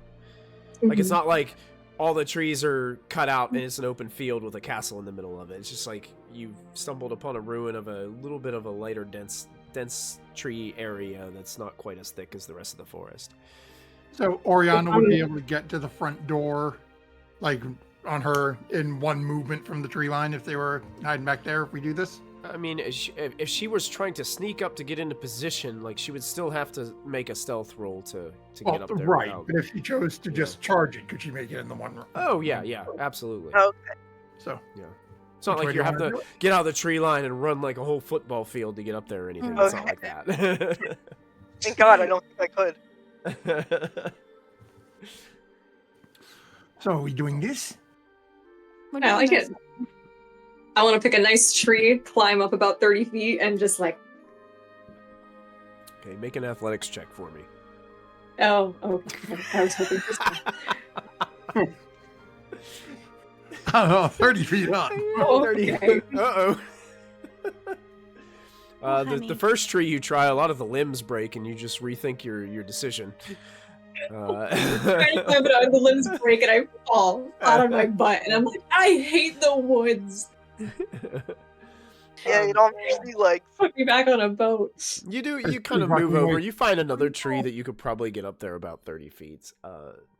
Like it's not like all the trees are cut out and it's an open field with a castle in the middle of it. It's just like you've stumbled upon a ruin of a little bit of a lighter dense tree area that's not quite as thick as the rest of the forest. So Oriana would be able to get to the front door, like on her in one movement from the tree line if they were hiding back there. If we do this, I mean, if she was trying to sneak up to get into position, like she would still have to make a stealth roll to get up there. right. without- But if she chose to just charge it, could she make it in the one room? Oh yeah, absolutely. Okay. So Yeah. It's not Which way like do you you have wanna to do it? get out of the tree line and run like a whole football field to get up there or anything. It's not like that. Thank God, I don't think I could. So are we doing this? We're I like doing it. I want to pick a nice tree, climb up about 30 feet, and just like, Okay, make an athletics check for me. oh, I was hoping for I don't know, 30 feet up. Okay. Uh-oh. Oh, The honey. first tree you try, a lot of the limbs break, and you just rethink your decision. Trying to climb it out, and the limbs break, and I fall out of my butt, and I'm like, I hate the woods. Yeah, you don't actually like. Put me back on a boat. You It's kind of pretty move fucking over. wide. You find another tree that you could probably get up there about 30 feet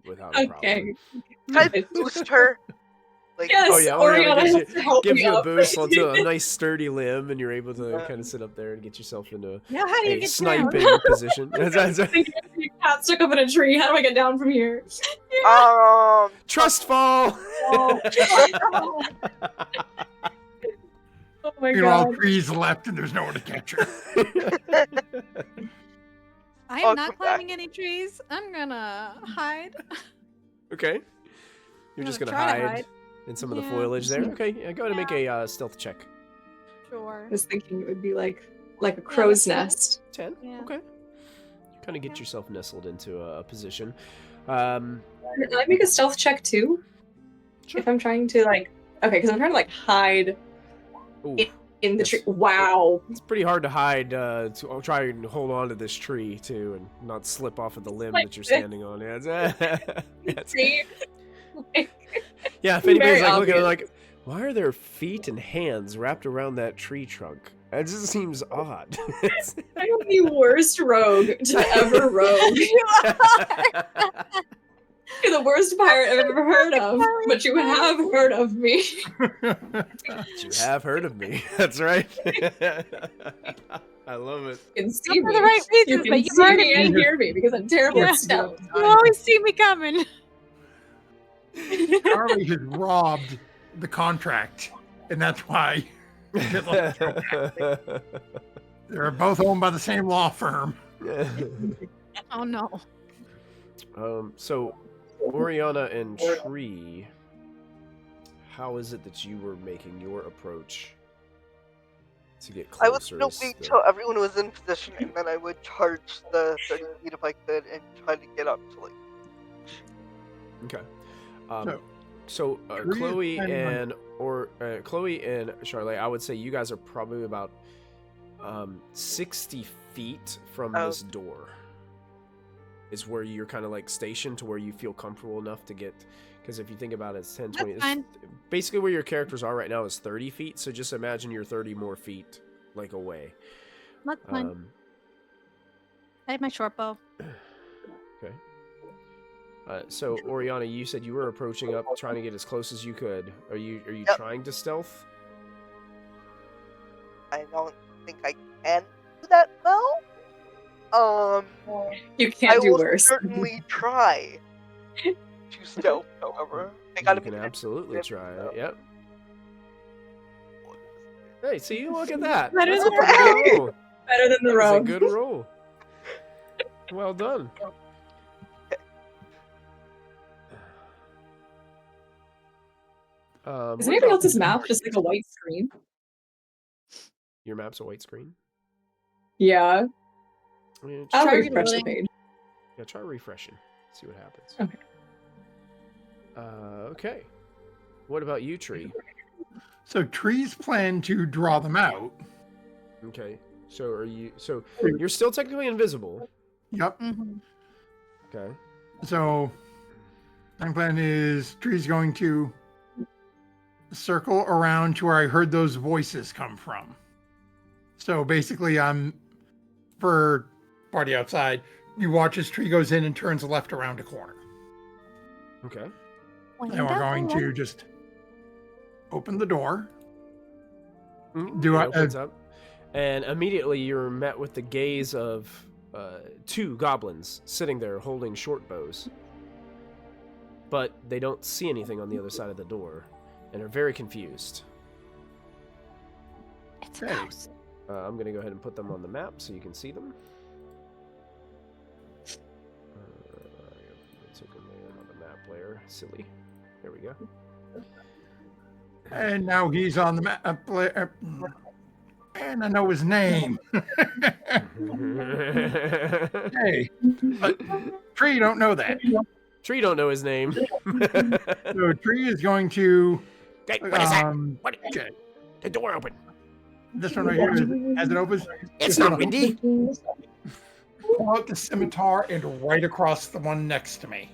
without a problem. Okay. Can I boost her? Like, Yes, Oh, yeah, Oriana Oriana gives has to help Gives me you a up. boost onto a nice sturdy limb, and you're able to kind of sit up there and get yourself into Now how do you a get sniping down? position. Cat stuck up in a tree. How do I get down from here? Trust fall. Oh, oh my You know, all god. trees left and there's nowhere to catch her. I I'll am not come back. climbing any trees. I'm gonna hide. Okay. You're just gonna gonna try to hide hide. in some of the Yeah. foliage there. Okay, yeah, go ahead and make a stealth check. Sure. I was thinking it would be like a crow's that's fine. nest. 10. Yeah. Okay. Kind of get yourself nestled into a position. Can I make a stealth check too? Sure. If I'm trying to okay, because I'm trying to hide Ooh, in the Yes. tree. Wow. it's pretty hard to hide. To try and hold on to this tree too, and not slip off of the limb Like that you're this. standing on. Yeah, it's- See? yeah. If anybody's Very looking obvious. like, why are there feet and hands wrapped around that tree trunk? It just seems odd. I'm the worst rogue to ever rogue. You're the worst pirate I've ever heard of, but you have heard of me. You have heard of me. That's right. I love it. You can see for me. the right You reasons, can but you see heard me of and me. hear me because I'm terrible Yeah. at stealth. You always see me coming. Charlie has robbed the contract, and that's why they're both owned by the same law firm. Oh no. So, Oriana and Tree, how is it that you were making your approach to get I would closer? wait till everyone was in position, and then I would charge the 30 feet if I could, and try to get up to like. Okay. So, Tree is Chloe planning and Chloe and Charlotte, I would say you guys are probably about 60 feet from Oh. this door. Is where you're kind of stationed to where you feel comfortable enough to get, because if you think about it, it's 10, 20. That's fine. Basically, where your characters are right now is 30 feet. So just imagine you're 30 more feet away. That's fine. I have my short bow. Okay. So Oriana, you said you were approaching up, trying to get as close as you could. Are you Yep. trying to stealth? I don't think I can do that well. You I can't do will worse. certainly try to stealth, however. I gotta You be can good. absolutely try it. Yep. Hey, see, look at that. Better That's a than pretty good roll. Better than the That was a rogue. good roll. Well done. Is what anybody about- else's map just like a white screen? Your map's a white screen? Yeah. I mean, I'll Try refresh the reloading. page. yeah, try refreshing. See what happens. Okay. Okay. What about you, Tree? So trees plan to draw them out. Okay. So are you? So you're still technically invisible. Yep. Mm-hmm. Okay. So my plan is trees going to circle around to where I heard those voices come from. So basically, I'm for party outside. You watch as tree goes in and turns left around a corner. Okay. And we're going to just open the door. Mhm. Do It I- opens up, and immediately you're met with the gaze of two goblins sitting there holding short bows. But they don't see anything on the other side of the door, and are very confused. It's a Okay. mouse. I'm going to go ahead and put them on the map so you can see them. I took them there on the map layer. Silly. There we go. And now he's on the map. And I know his name. Hey, but Tree don't know that. Tree don't know his name. So Tree is going to. Hey, what is that? What? Okay. The door open. This one right here, as it opens, It's not windy. pull out the scimitar and right across the one next to me.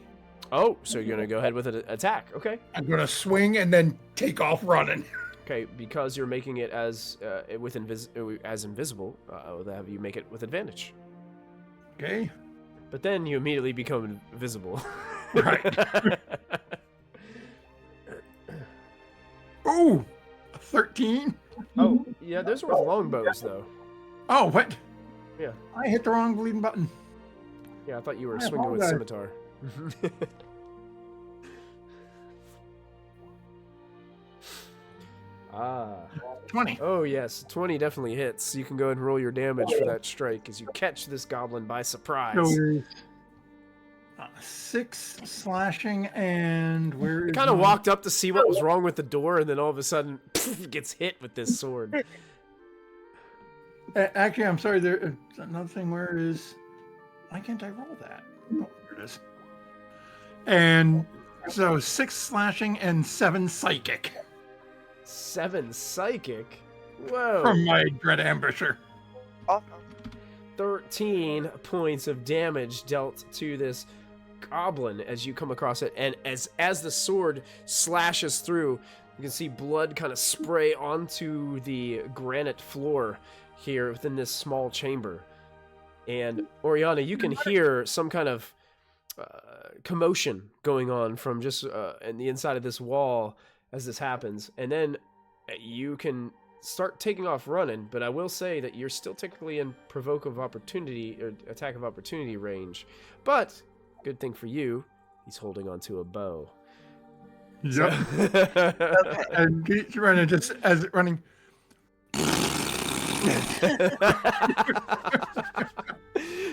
Oh, so you're gonna go ahead with an attack? Okay. I'm gonna swing and then take off running. Okay, because you're making it as as invisible, I'll have you make it with advantage. Okay. But then you immediately become invisible. Right. Ooh, a 13. Oh, yeah, those were longbows, though. Oh, what? Yeah. I hit the wrong bleeding button. Yeah, I thought you were I swinging with apologize. scimitar. Ah. 20. Oh, yes. 20 definitely hits. You can go ahead and roll your damage for that strike as you catch this goblin by surprise. So 6 slashing and where is Kind of my- walked up to see what was wrong with the door, and then all of a sudden gets hit with this sword. Actually, I'm sorry. There's another thing. Where is? Why can't I roll that? Oh, here it is. And so 6 slashing and 7 psychic 7 psychic? Whoa. from my dread ambusher. Awesome. 13 points of damage dealt to this goblin as you come across it, and as the sword slashes through, you can see blood kind of spray onto the granite floor here within this small chamber. And Oriana, you can hear some kind of commotion going on from just in the inside of this wall as this happens, and then you can start taking off running, but I will say that you're still technically in provoke of opportunity or attack of opportunity range. But good thing for you, he's holding onto a bow. Yep. Okay. And he's running just as it running.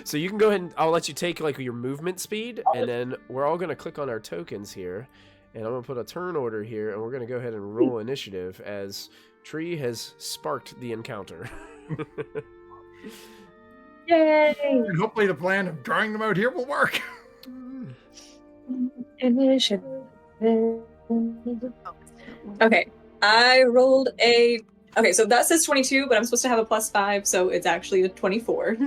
So you can go ahead and I'll let you take like your movement speed, and then we're all going to click on our tokens here, and I'm going to put a turn order here, and we're going to go ahead and roll initiative as Tree has sparked the encounter. Yay! And hopefully the plan of drawing them out here will work. Initiative. Okay, I rolled a. Okay, so that says 22, but I'm supposed to have a +5, so it's actually a 24.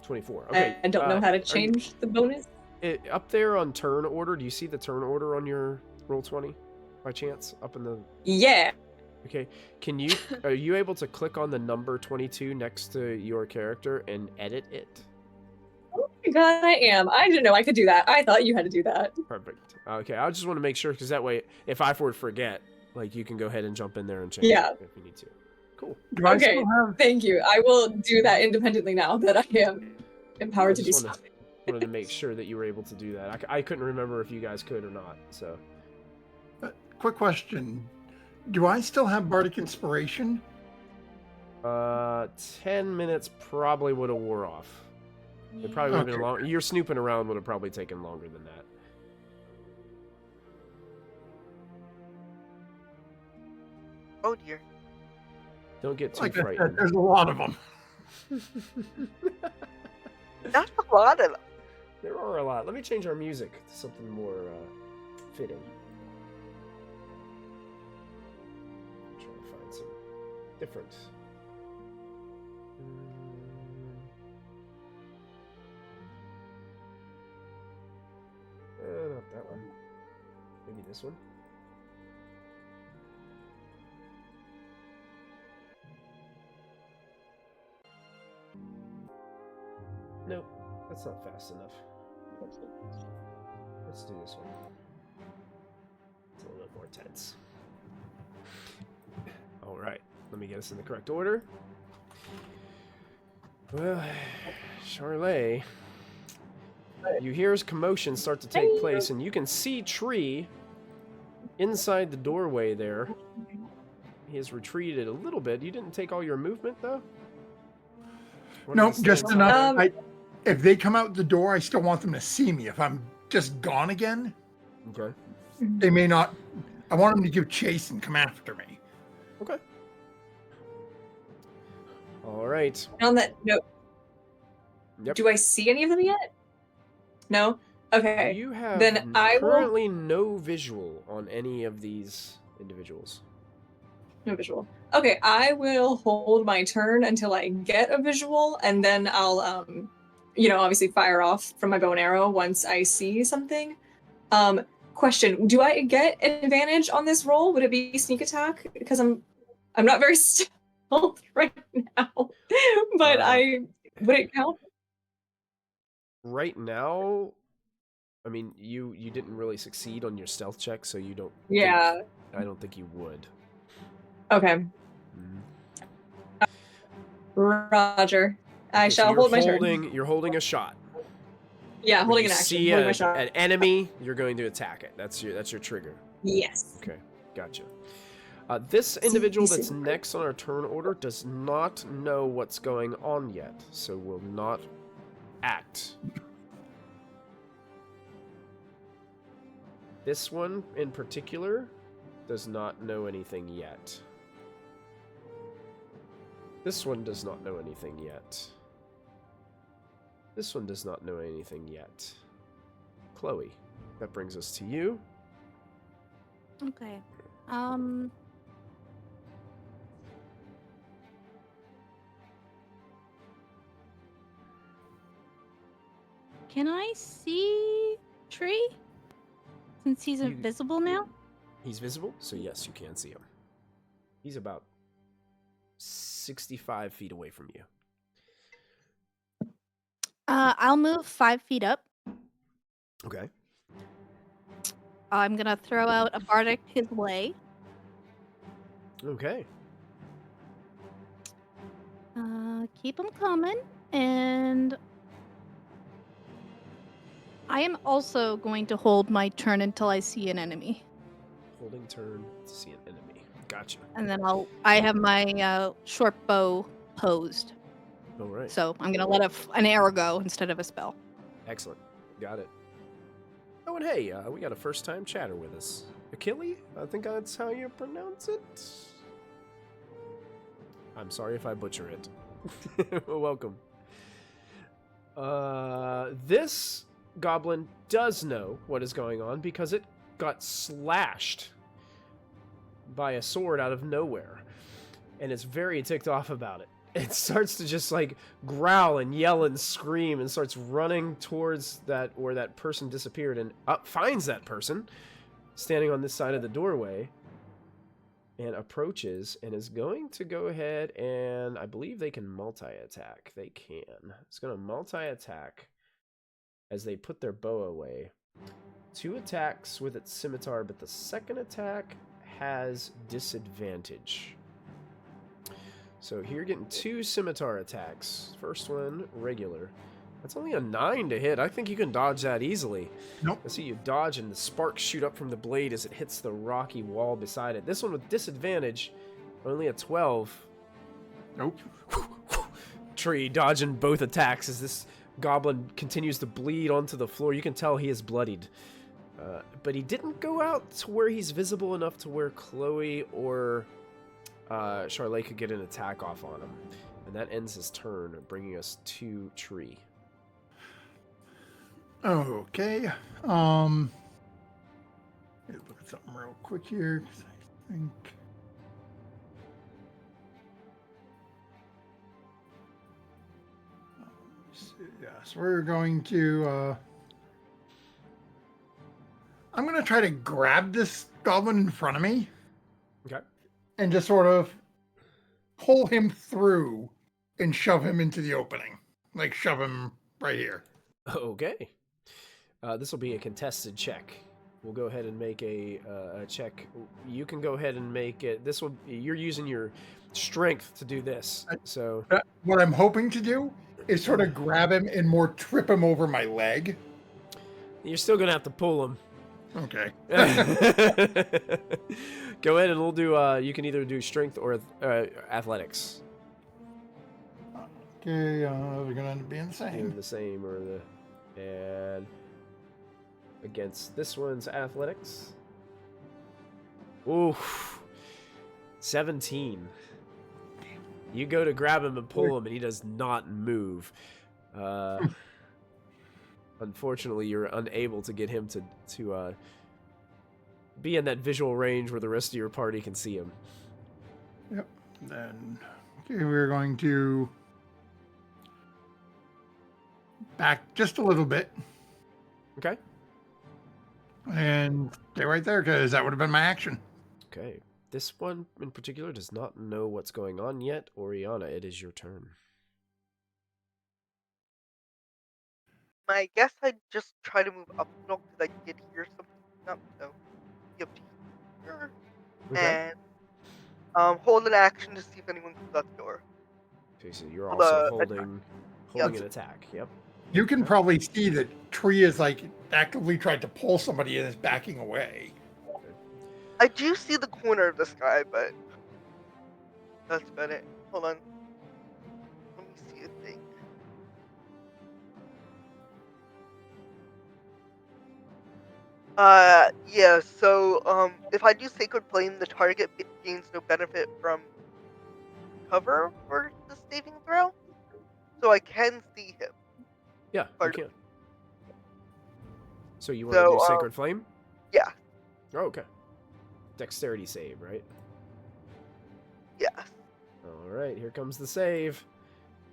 24. Okay. I don't know how to are you- change the bonus. Up there on turn order, do you see the turn order on your roll 20 by chance? Up in the Yeah. Okay. Are you able to click on the number 22 next to your character and edit it? Oh my god, I am. I didn't know I could do that. I thought you had to do that. Perfect. Okay, I just want to make sure, because that way, if I forget, like, you can go ahead and jump in there and change Yeah. it if you need to. Cool. Do I Okay, still have? thank you. I will do that independently now that I am empowered to do so. Wanted to make sure that you were able to do that. I couldn't remember if you guys could or not, so. Quick question. Do I still have Bardic Inspiration? 10 minutes probably would have wore off. It probably would have been long. Your snooping around would have probably taken longer than that. Oh dear. Don't get too Like I said, frightened. there's a lot of them. That's a lot of them. There are a lot. Let me change our music to something more fitting. Try to find some different. Not that one. Maybe this one. Nope, that's not fast enough. Let's do this one. It's a little bit more tense. Alright, let me get us in the correct order. Well, Charlet, you hear his commotion start to take place, and you can see Tree inside the doorway there. He has retreated a little bit. You didn't take all your movement, though? No, just enough. If they come out the door, I still want them to see me. If I'm just gone again, Okay. they may not. I want them to give chase and come after me. Okay. All right. On that note, Yep. do I see any of them yet? No? Okay. You have Then I will- currently no visual on any of these individuals. No visual. Okay, I will hold my turn until I get a visual, and then I'll, obviously fire off from my bow and arrow once I see something. Question: do I get an advantage on this roll? Would it be sneak attack? Because I'm not very stealth right now, but would it count? Right now, I mean, you didn't really succeed on your stealth check, so you don't. Yeah. I don't think you would. Okay. Roger. I shall hold my turn. You're holding a shot. Yeah, When holding you an action. see Holding my shot. an enemy, you're going to attack it. That's your trigger. Yes. Okay, gotcha. This individual that's super. next on our turn order does not know what's going on yet, so will not act. This one in particular does not know anything yet. This one does not know anything yet. This one does not know anything yet. Chloe, that brings us to you. Okay. Can I see Tree? Since he's invisible now? He's visible, so yes, you can see him. He's about 65 feet away from you. I'll move 5 feet up. Okay. I'm gonna throw out a bardic his way. Okay. Keep him coming, and I am also going to hold my turn until I see an enemy, Holding turn to see an enemy. Gotcha. and then I have my short bow posed, All right. so I'm gonna let an arrow go instead of a spell. Excellent. Got it. Oh, and hey, we got a first-time chatter with us. Achille? I think that's how you pronounce it. I'm sorry if I butcher it. Welcome. This goblin does know what is going on because it got slashed by a sword out of nowhere. And it's very ticked off about it. It starts to just like growl and yell and scream and starts running towards where that person disappeared and finds that person standing on this side of the doorway and approaches and is going to go ahead and I believe they can multi-attack. They can. It's going to multi-attack as they put their bow away. 2 attacks with its scimitar, but the second attack has disadvantage. So here you're getting 2 scimitar attacks. First one, regular. That's only a 9 to hit. I think you can dodge that easily. Nope. I see you dodge and the sparks shoot up from the blade as it hits the rocky wall beside it. This one with disadvantage, only a 12. Nope. Tree dodging both attacks as this goblin continues to bleed onto the floor. You can tell he is bloodied. But he didn't go out to where he's visible enough to where Chloe or Charlotte could get an attack off on him. And that ends his turn, bringing us to Tree. Okay. Let me look at something real quick here, 'cause I think. Yeah, so we're going to. I'm going to try to grab this goblin in front of me. Okay. And just sort of pull him through and shove him into the opening. Like, shove him right here. Okay. This will be a contested check. We'll go ahead and make a check. You can go ahead and make it. You're using your strength to do this. So What I'm hoping to do is sort of grab him and more trip him over my leg. you're still gonna have to pull him. Okay. Go ahead and we'll do. You can either do strength or athletics. Okay, they're gonna end up being the Either same. the same or the and against this one's athletics. Ooh, 17. You go to grab him and pull him, and he does not move. Unfortunately, you're unable to get him to be in that visual range where the rest of your party can see him. Yep. Then, okay, we're going to back just a little bit Okay. and stay right there because that would have been my action. Okay. This one in particular does not know what's going on yet. Oriana, it is your turn. I guess I'd just try to move up a little because I did hear something up, so be up to here. Okay. And hold an action to see if anyone comes out the door. Okay, so you're Hold also a- holding Yeah. an attack. Yep. You can probably see that Tree is like actively tried to pull somebody and is backing away. I do see the corner of this guy, but that's about it. Hold on. Let me see a thing. Yeah, so, if I do Sacred Flame, the target gains no benefit from cover for the saving throw. So I can see him. Yeah, you Pardon? can. So you want to So, do Sacred Flame? Yeah, Oh, okay. Dexterity save, right? yes. All right, here comes the save.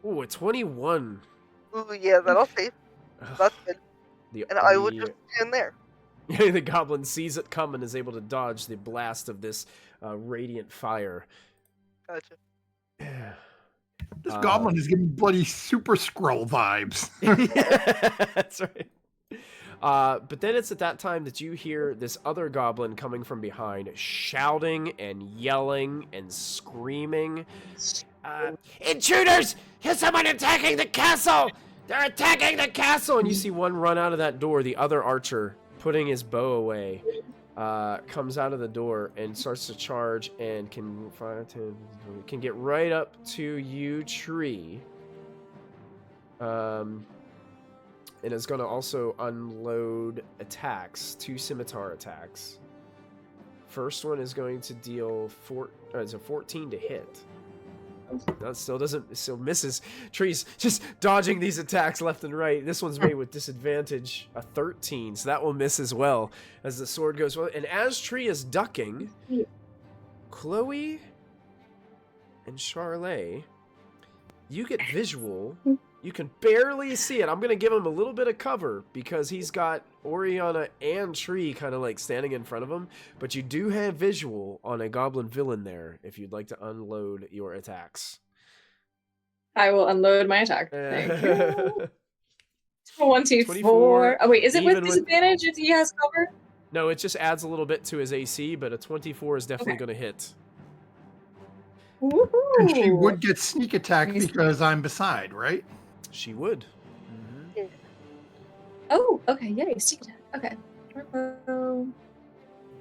Ooh, a 21. Ooh, yeah, that'll save. That's good. The, And I will just stand there. the goblin sees it come and is able to dodge the blast of this radiant fire. Gotcha. This goblin is giving bloody Super Scroll vibes. That's right. But then it's at that time that you hear this other goblin coming from behind, shouting and yelling and screaming. Intruders! Here's someone attacking the castle! They're attacking the castle! And you see one run out of that door. The other archer, putting his bow away, comes out of the door and starts to charge and can get right up to you, Tree. And is going to also unload attacks, 2 scimitar attacks. First one is going to deal it's a 14 to hit. That still misses. Tree's just dodging these attacks left and right. This one's made with disadvantage, a 13, so that will miss as well as the sword goes well. And as Tree is ducking, Chloe and Charlet, you get visual. You can barely see it. I'm going to give him a little bit of cover because he's got Oriana and Tree kind of like standing in front of him. But you do have visual on a goblin villain there if you'd like to unload your attacks. I will unload my attack. Thank you. 24. Oh, wait, is it with disadvantage if he has cover? No, it just adds a little bit to his AC, but a 24 is definitely going to hit. Woohoo! And she would get sneak attack because I'm beside, right? She would. Mm-hmm. Oh, okay. Yay, sneak attack. Okay.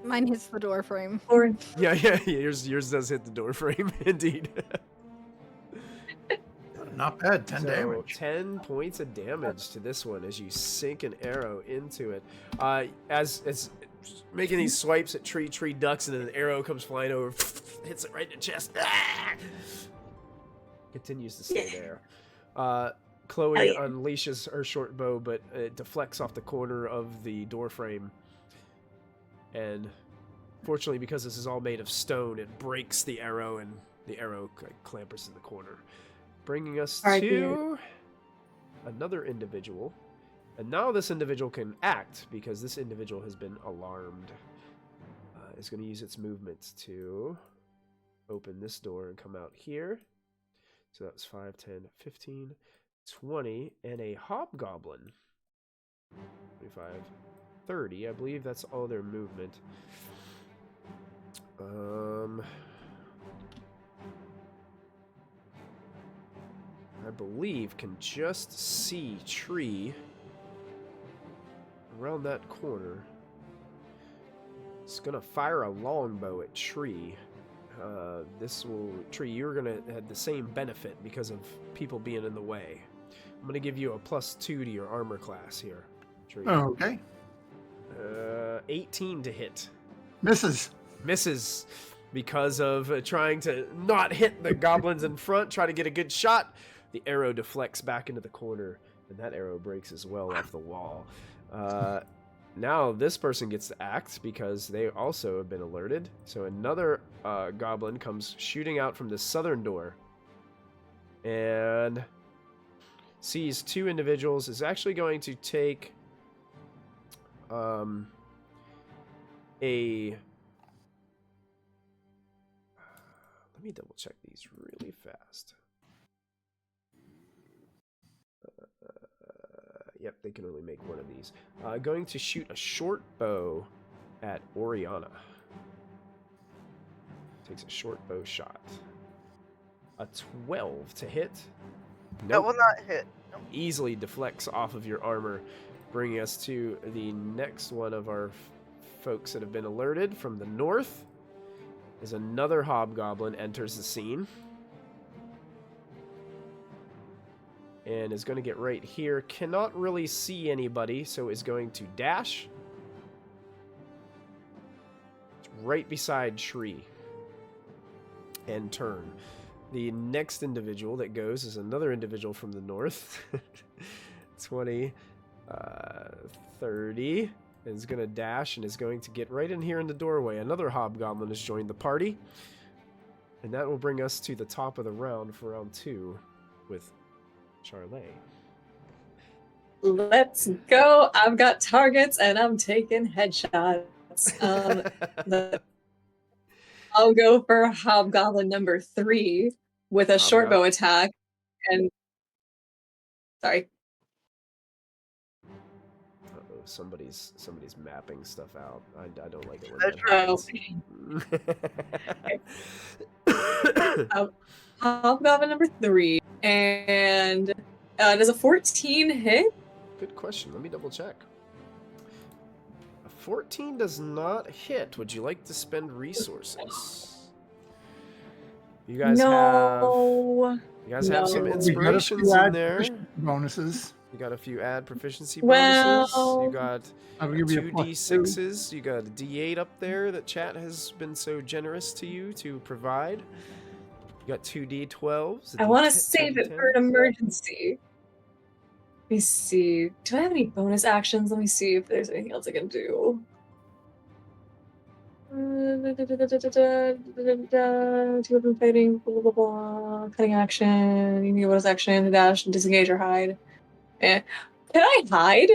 Mine hits the door frame. Yeah. Yours does hit the door frame, indeed. Not bad. 10 damage. 10 points of damage to this one as you sink an arrow into it. As it's making these swipes at Tree ducks, and then an arrow comes flying over, hits it right in the chest. Continues to stay there. Chloe unleashes her short bow, but it deflects off the corner of the door frame. And fortunately, because this is all made of stone, it breaks the arrow, and the arrow clampers in the corner. Bringing us to another individual. And now this individual can act, because this individual has been alarmed. It's going to use its movement to open this door and come out here. So that's 5, 10, 15, 20, and a hobgoblin. 25, 30. I believe that's all their movement. I believe can just see Tree around that corner. It's gonna fire a longbow at Tree. Tree, you're gonna have the same benefit because of people being in the way. I'm gonna give you a +2 to your armor class here, Tree. Oh, okay. 18 to hit. Misses. Because of trying to not hit the goblins in front, try to get a good shot. The arrow deflects back into the corner, and that arrow breaks as well off the wall. Now this person gets to act because they also have been alerted. So another goblin comes shooting out from the southern door and sees two individuals. Is actually going to take let me double check these really fast. Yep, they can only make one of these. Going to shoot a short bow at Oriana. Takes a short bow shot. A 12 to hit. Nope. That will not hit. Nope. Easily deflects off of your armor, bringing us to the next one of our folks that have been alerted from the north. Is another hobgoblin enters the scene. And is going to get right here. Cannot really see anybody, so is going to dash. It's right beside Tree. And turn. The next individual that goes is another individual from the north. 20, 30. And is going to dash and is going to get right in here in the doorway. Another hobgoblin has joined the party. And that will bring us to the top of the round for round 2 with Charlet. Let's go. I've got targets and I'm taking headshots. I'll go for Hobgoblin number 3 with a short bow attack. And sorry. Uh-oh, somebody's mapping stuff out. I don't like it when that happens. Hobgoblin number 3. And does a 14 hit? Good question. Let me double check. A 14 does not hit. Would you like to spend resources? You guys have some inspirations in there. Bonuses. You got a few add proficiency bonuses. You got I'll give you 2 D6s. You got a D8 up there that chat has been so generous to you to provide. You got 2 D12s. I want to save it for an emergency. Let me see. Do I have any bonus actions? Let me see if there's anything else I can do. Two of them fighting, blah, blah, blah. Cutting action, you can get bonus action, dash, disengage or hide. Can I hide?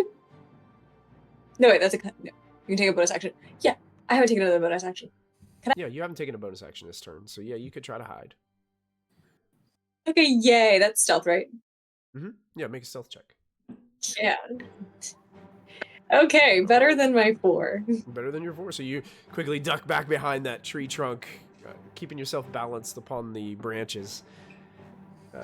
No, wait, that's a cut. No. You can take a bonus action. Yeah, I haven't taken another bonus action. Yeah, you haven't taken a bonus action this turn, so yeah, you could try to hide. Okay, yay, that's stealth, right? Yeah, make a stealth check. Yeah. Okay, better than my 4. Better than your 4, so you quickly duck back behind that tree trunk, keeping yourself balanced upon the branches.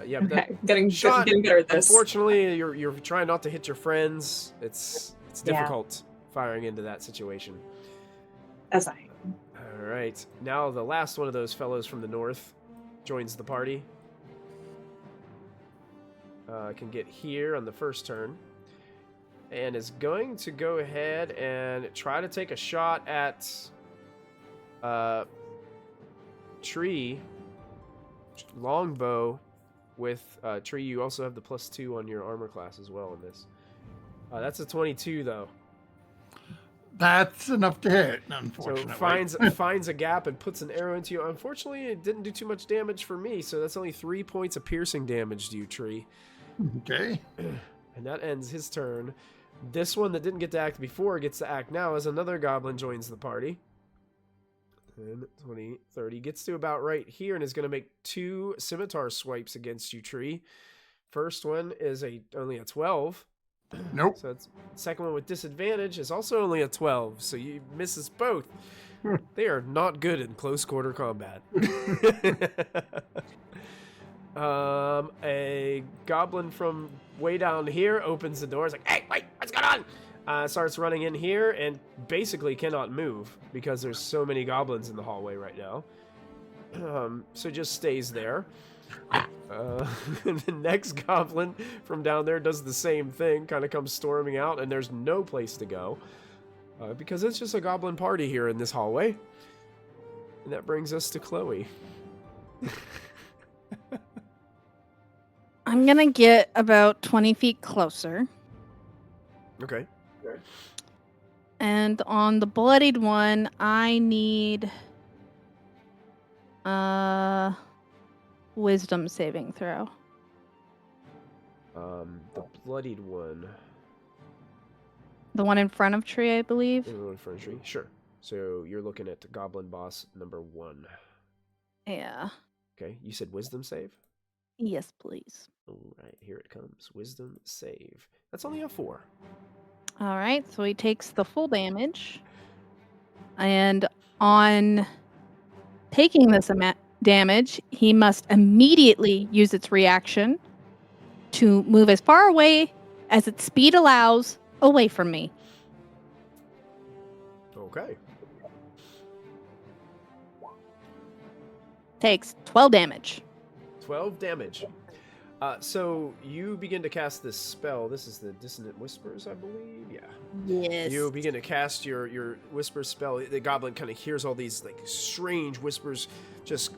Yeah, but Okay, getting shot, better at this. unfortunately, you're trying not to hit your friends. It's difficult firing into that situation. That's fine. All right, now the last one of those fellows from the north joins the party. Can get here on the first turn, and is going to go ahead and try to take a shot at Tree longbow with Tree. You also have the +2 on your armor class as well in this. That's a 22 though. That's enough to hit, So unfortunately. finds a gap and puts an arrow into you. Unfortunately, it didn't do too much damage for me, so that's only 3 points of piercing damage to you, Tree. Okay. And that ends his turn. This one that didn't get to act before gets to act now as another goblin joins the party. 10, 20, 30. Gets to about right here and is going to make 2 scimitar swipes against you, Tree. First one is only a 12. Nope. So it's second one with disadvantage is also only a 12. So you misses both. They are not good in close quarter combat. A goblin from way down here opens the door. It's like, hey, wait, what's going on? Starts running in here and basically cannot move because there's so many goblins in the hallway right now. So just stays there. And the next goblin from down there does the same thing, kind of comes storming out, and there's no place to go because it's just a goblin party here in this hallway. And that brings us to Chloe. I'm gonna get about 20 feet closer. Okay. And on the bloodied one, I need wisdom saving throw. The bloodied one. The one in front of Tree, I believe. Infantry. Sure. So you're looking at Goblin Boss number 1. Yeah. Okay. You said wisdom save? Yes, please. All right. Here it comes. Wisdom save. That's only a 4. All right, so he takes the full damage. And on taking this damage, he must immediately use its reaction to move as far away as its speed allows away from me. Okay. Takes 12 damage. 12 damage. So you begin to cast this spell. This is the Dissonant Whispers, I believe. Yeah. Yes. You begin to cast your whisper spell. The goblin kind of hears all these like strange whispers just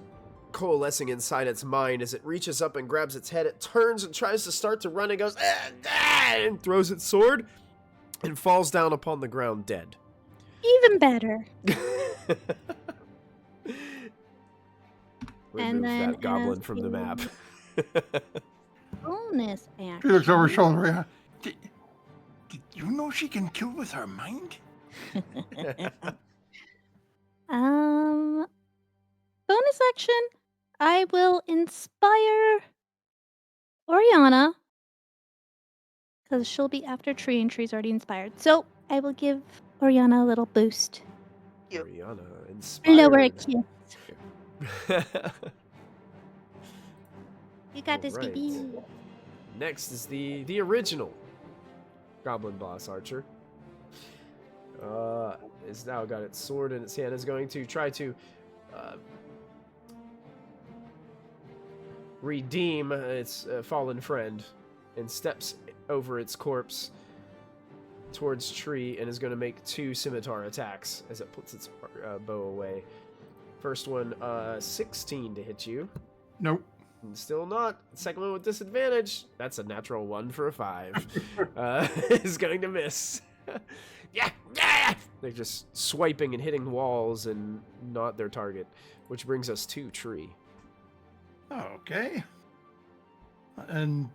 coalescing inside its mind. As it reaches up and grabs its head, it turns and tries to start to run and goes and throws its sword and falls down upon the ground dead. Even better. Remove And then that goblin as from the map. Bonus She action. looks over her shoulder. Yeah. Did you know she can kill with her mind? Bonus action. I will inspire Oriana because she'll be after Tree and Tree's already inspired. So I will give Oriana a little boost. Ariana, Blow her a inspired. kiss. You got this, Alright. baby. Next is the original Goblin Boss Archer. It's now got its sword in its hand. Is going to try to redeem its fallen friend, and steps over its corpse towards Tree, and is going to make 2 scimitar attacks as it puts its bow away. First one, 16 to hit you. Nope. Still not. Second one with disadvantage. That's a natural 1 for a 5. Is going to miss. Yeah. They're just swiping and hitting walls and not their target, which brings us to Tree. Okay. And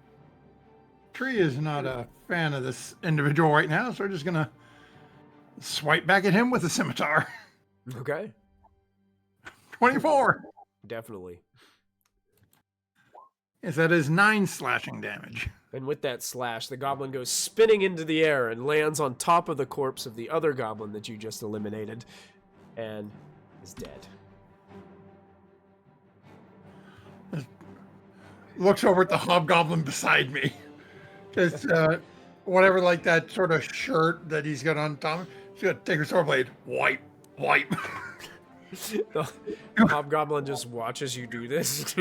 Tree is not a fan of this individual right now, so we're just gonna swipe back at him with a scimitar. Okay. 24. Definitely. Yes, that is 9 slashing damage. And with that slash, the goblin goes spinning into the air and lands on top of the corpse of the other goblin that you just eliminated and is dead. Looks over at the hobgoblin beside me. Just whatever, like that sort of shirt that he's got on top. She's gonna take her sword blade, wipe. The hobgoblin just watches you do this.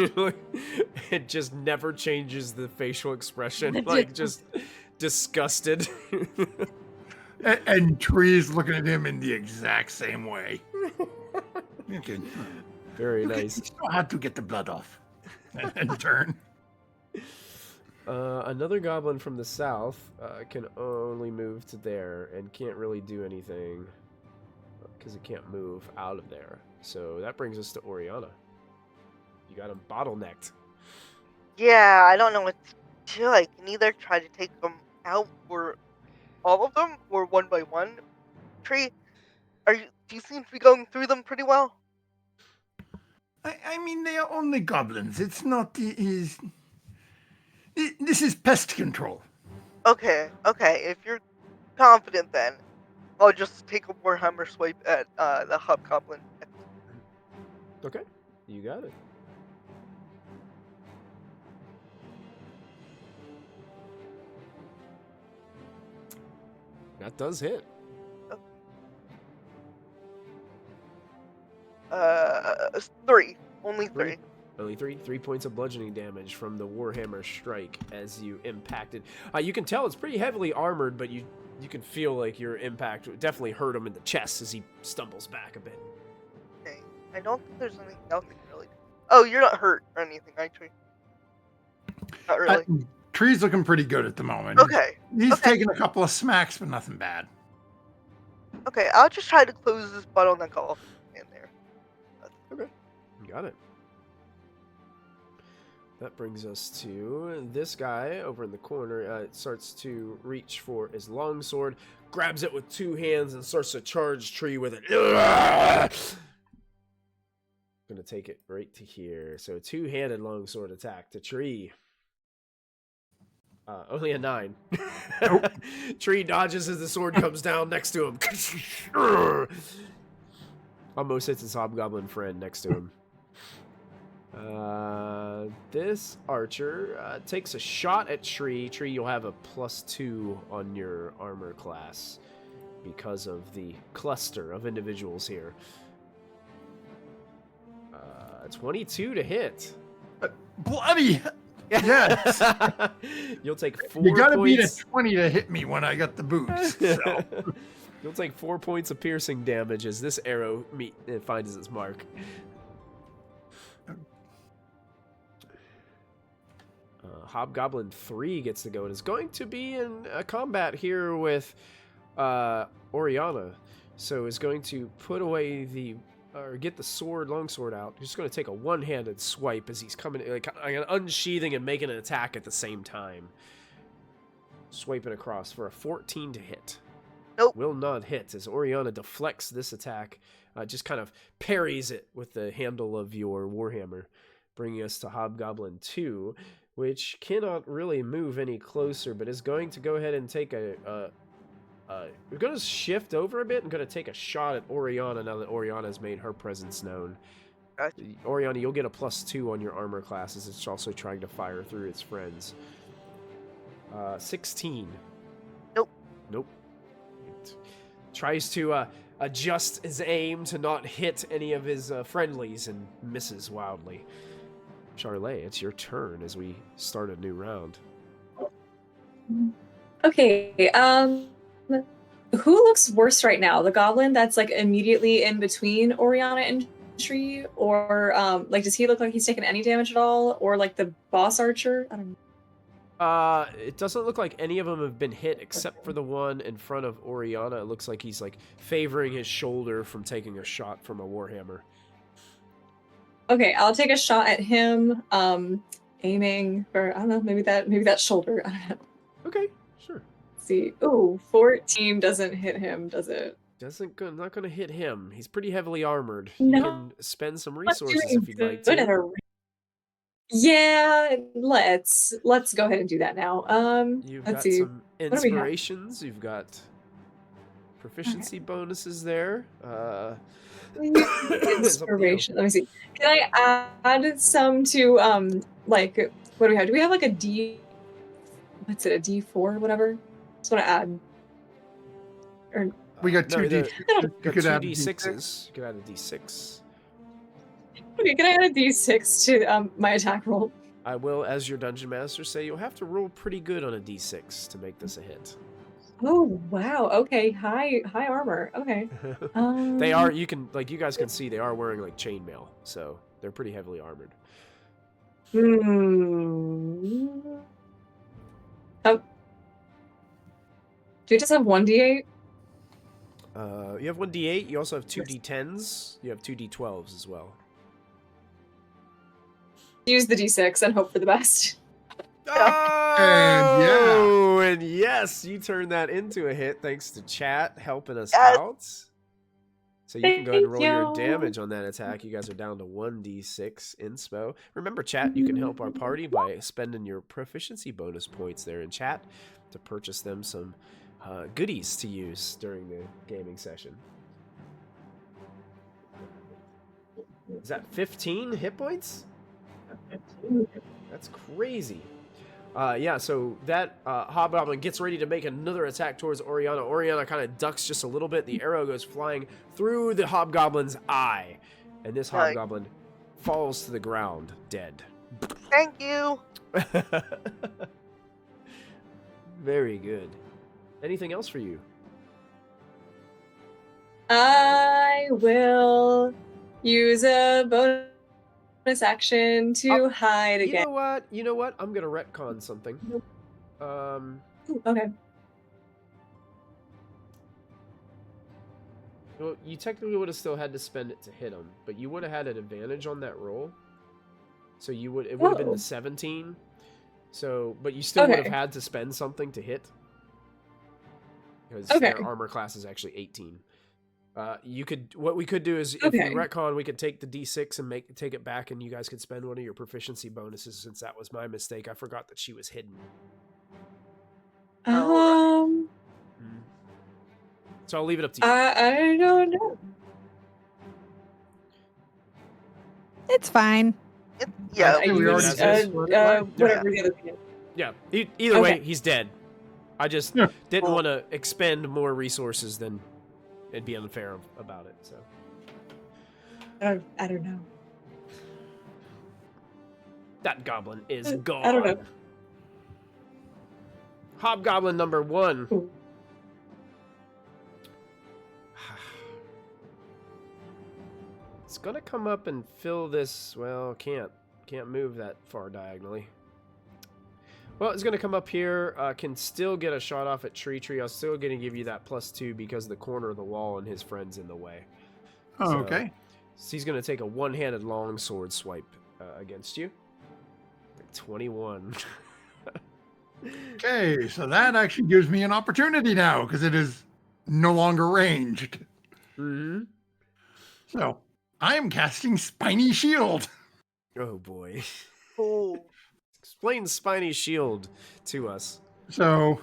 It just never changes the facial expression, like just disgusted. And Tree's looking at him in the exact same way. Okay. Very nice. You still have to get the blood off and turn. Another goblin from the south can only move to there and can't really do anything because it can't move out of there. So that brings us to Oriana. You got him bottlenecked. Yeah, I don't know what to do. I can either try to take them out for all of them or one by one. Tree, do you seem to be going through them pretty well? I mean, they are only goblins. It's not this is pest control. Okay. If you're confident, then I'll just take a warhammer swipe at the hobgoblin. Okay, you got it. That does hit. 3. Only 3. Only 3 points of bludgeoning damage from the warhammer strike as you impacted. You can tell it's pretty heavily armored, but you can feel like your impact definitely hurt him in the chest as he stumbles back a bit. Okay. I don't think there's anything else I can really do. Oh, you're not hurt or anything, right, Tree? Not really. Tree's looking pretty good at the moment. Okay. He's taking a couple of smacks, but nothing bad. Okay, I'll just try to close this bottleneck off in there. Okay, got it. That brings us to this guy over in the corner. Starts to reach for his longsword, grabs it with 2 hands, and starts to charge Tree with it. Gonna take it right to here. So 2-handed longsword attack to Tree. Only a 9. Nope. Tree dodges as the sword comes down next to him. Almost hits his hobgoblin friend next to him. This archer takes a shot at Tree. Tree, you'll have a +2 on your armor class because of the cluster of individuals here. 22 to hit. Bloody yes! You'll take 4 You gotta points. beat a 20 to hit me when I got the boost. So. You'll take 4 points of piercing damage as this arrow finds its mark. Hobgoblin 3 gets to go and is going to be in a combat here with Oriana. So is going to put away or get the longsword out. He's just going to take a one-handed swipe as he's coming, like unsheathing and making an attack at the same time. Swiping across for a 14 to hit. Nope. Will not hit as Oriana deflects this attack, just kind of parries it with the handle of your warhammer, bringing us to Hobgoblin 2, which cannot really move any closer, but is going to go ahead and take we're going to shift over a bit and going to take a shot at Oriana now that Oriana has made her presence known. Gotcha. Oriana, you'll get a +2 on your armor classes. It's also trying to fire through its friends. 16. Nope. It tries to adjust his aim to not hit any of his friendlies and misses wildly. Charlotte, it's your turn as we start a new round. Okay, who looks worse right now? The goblin that's like immediately in between Oriana and Tree, or like does he look like he's taken any damage at all, or like the boss archer? I don't know. It doesn't look like any of them have been hit except for the one in front of Oriana. It looks like he's like favoring his shoulder from taking a shot from a warhammer. Okay, I'll take a shot at him, aiming for, I don't know, maybe that shoulder. I don't know. Okay, sure. Let's see. Ooh, 14 doesn't hit him, does it? Not going to hit him. He's pretty heavily armored. No. You can spend some resources if you'd like to. Yeah, let's go ahead and do that now. You've let's got see. some inspirations. You've got proficiency bonuses there. Inspiration. Let me see. Can I add some to like what do we have? Do we have like a D? What's it? A D4 or whatever? Just want to add. Or We got two D. You could add D6s. You could add a D6. okay, can I add a D6 to my attack roll? I will, as your dungeon master, say you'll have to roll pretty good on a D6 to make this a hit. Oh wow! Okay, high armor. Okay. They are. You guys can see they are wearing like chainmail, so they're pretty heavily armored. Oh. Do you just have 1d8? You have 1d8. You also have 2 d10s. You have 2 d12s as well. Use the d6 and hope for the best. Oh, and yes, you turned that into a hit thanks to chat helping us out. So you can go ahead and roll your damage on that attack. You guys are down to 1d6 inspo. Remember, chat, you can help our party by spending your proficiency bonus points there in chat to purchase them some goodies to use during the gaming session. Is that 15 hit points? That's crazy. Yeah, so that hobgoblin gets ready to make another attack towards Oriana. Oriana kind of ducks just a little bit. The arrow goes flying through the hobgoblin's eye. And this hobgoblin falls to the ground, dead. Thank you. Very good. Anything else for you? I will use a bonus action to hide again. You know what? I'm gonna retcon something. Okay. Well, you technically would have still had to spend it to hit him, but you would have had an advantage on that roll. So it would have been the 17. So, but you still would have had to spend something to hit. Because their armor class is actually 18. What we could do is if we retcon, we could take the D6 and take it back, and you guys could spend one of your proficiency bonuses. Since that was my mistake, I forgot that she was hidden. So I'll leave it up to you. I don't know. It's fine. Whatever the other thing is. Yeah. Either way, he's dead. I just didn't want to expend more resources than it'd be unfair about it. So I don't know. That goblin is gone. I don't know. Hobgoblin number 1. Ooh. It's gonna come up and fill this. Well, can't move that far diagonally. Well, it's gonna come up here. Can still get a shot off at Tree. I'm still gonna give you that +2 because the corner of the wall and his friend's in the way. Oh, okay. So he's gonna take a one-handed longsword swipe against you. 21. Okay, so that actually gives me an opportunity now because it is no longer ranged. Mm-hmm. So I am casting Spiny Shield. Oh boy. Cool. Explain Spiny Shield to us. So,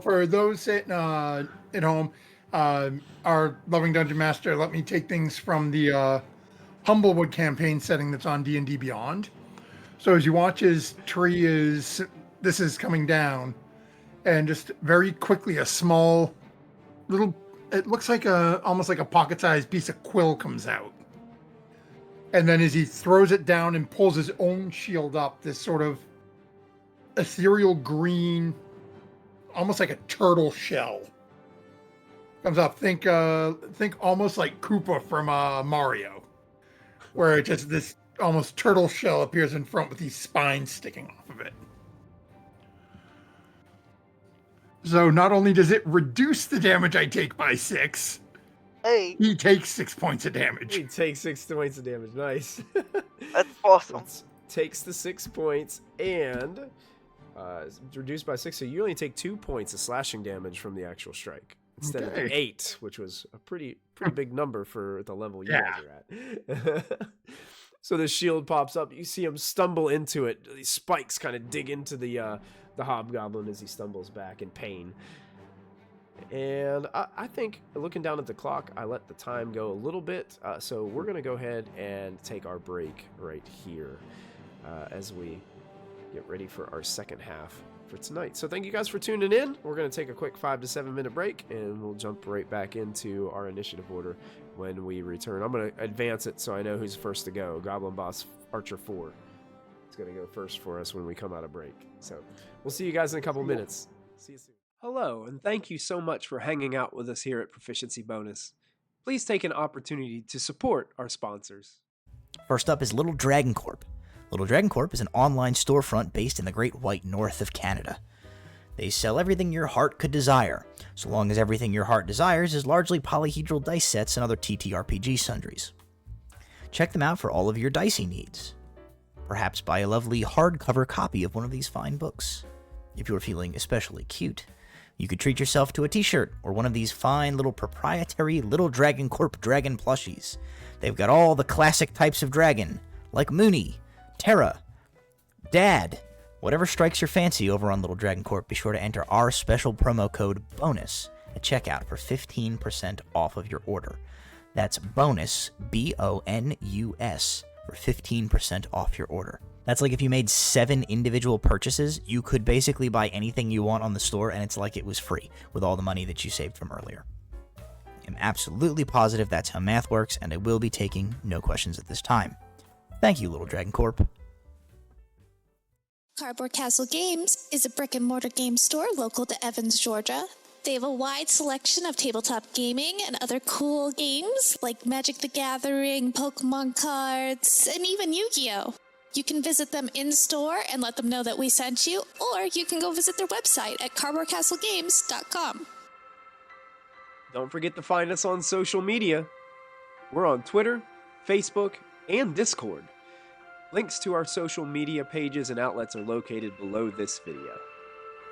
for those at home, our loving dungeon master let me take things from the Humblewood campaign setting that's on D&D Beyond. So as you watch as this is coming down, and just very quickly a small little, it looks like almost like a pocket-sized piece of quill comes out. And then as he throws it down and pulls his own shield up, this sort of ethereal green, almost like a turtle shell comes up. Think almost like Koopa from Mario, where it just this almost turtle shell appears in front with these spines sticking off of it. So not only does it reduce the damage I take by 6, Hey, he takes 6 points of damage. He takes 6 points of damage. Nice. that's awesome. Takes the 6 points and it's reduced by 6, so you only take 2 points of slashing damage from the actual strike instead of Okay. 8, which was a pretty big number for the level you guys are at. So the shield pops up. You see him stumble into it. These spikes kind of dig into the hobgoblin as he stumbles back in pain. And I think, looking down at the clock, I let the time go a little bit. So we're going to go ahead and take our break right here as we get ready for our second half for tonight. So thank you guys for tuning in. We're going to take a quick 5 to 7 minute break, and we'll jump right back into our initiative order when we return. I'm going to advance it so I know who's first to go. Goblin Boss Archer 4 is going to go first for us when we come out of break. So we'll see you guys in a couple minutes. See you soon. Hello, and thank you so much for hanging out with us here at Proficiency Bonus. Please take an opportunity to support our sponsors. First up is Little Dragon Corp. Little Dragon Corp is an online storefront based in the Great White North of Canada. They sell everything your heart could desire, so long as everything your heart desires is largely polyhedral dice sets and other TTRPG sundries. Check them out for all of your dicey needs. Perhaps buy a lovely hardcover copy of one of these fine books. If you're feeling especially cute, you could treat yourself to a t-shirt or one of these fine little proprietary Little Dragon Corp dragon plushies. They've got all the classic types of dragon, like Mooney, Terra, Dad. Whatever strikes your fancy over on Little Dragon Corp, be sure to enter our special promo code BONUS at checkout for 15% off of your order. That's BONUS, B-O-N-U-S, for 15% off your order. That's like if you made 7 individual purchases, you could basically buy anything you want on the store, and it's like it was free with all the money that you saved from earlier. I'm absolutely positive that's how math works, and I will be taking no questions at this time. Thank you, Little Dragon Corp. Cardboard Castle Games is a brick-and-mortar game store local to Evans, Georgia. They have a wide selection of tabletop gaming and other cool games like Magic the Gathering, Pokemon cards, and even Yu-Gi-Oh! You can visit them in-store and let them know that we sent you, or you can go visit their website at cardboardcastlegames.com. Don't forget to find us on social media. We're on Twitter, Facebook, and Discord. Links to our social media pages and outlets are located below this video.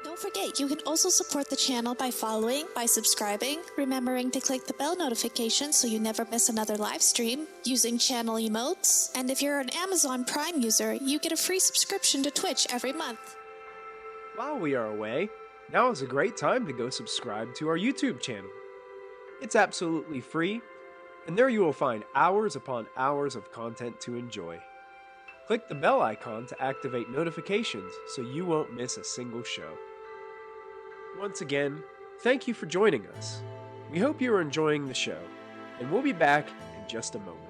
Don't forget, you can also support the channel by following, by subscribing, remembering to click the bell notification so you never miss another live stream, using channel emotes, and if you're an Amazon Prime user, you get a free subscription to Twitch every month. While we are away, now is a great time to go subscribe to our YouTube channel. It's absolutely free, and there you will find hours upon hours of content to enjoy. Click the bell icon to activate notifications so you won't miss a single show. Once again, thank you for joining us. We hope you are enjoying the show, and we'll be back in just a moment.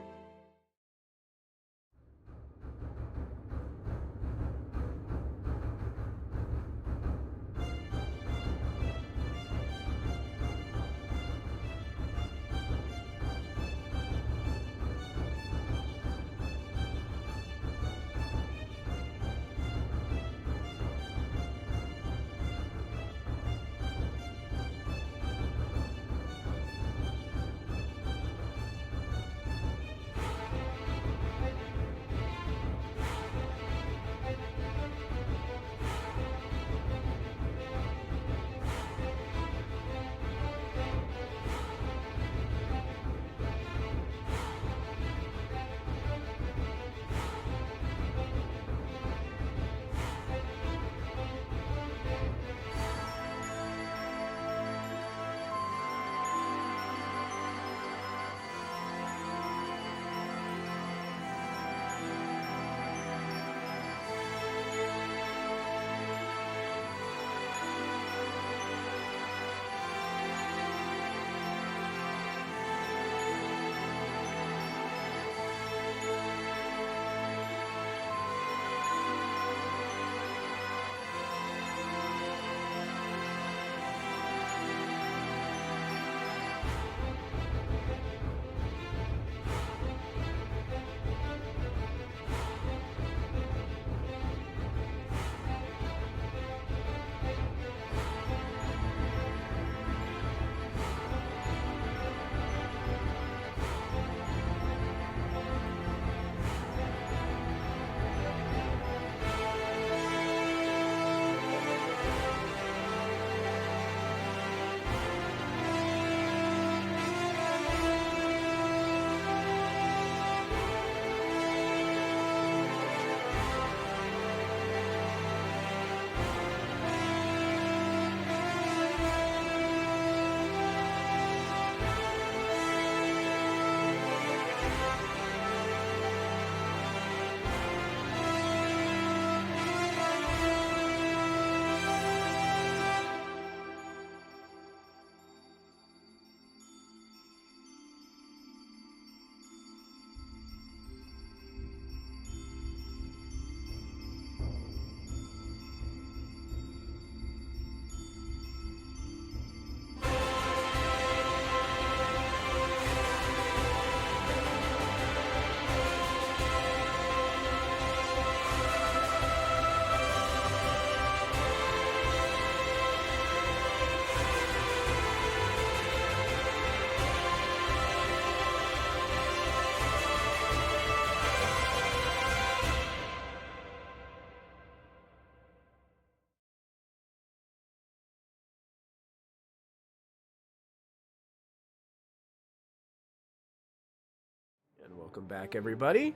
Welcome back, everybody.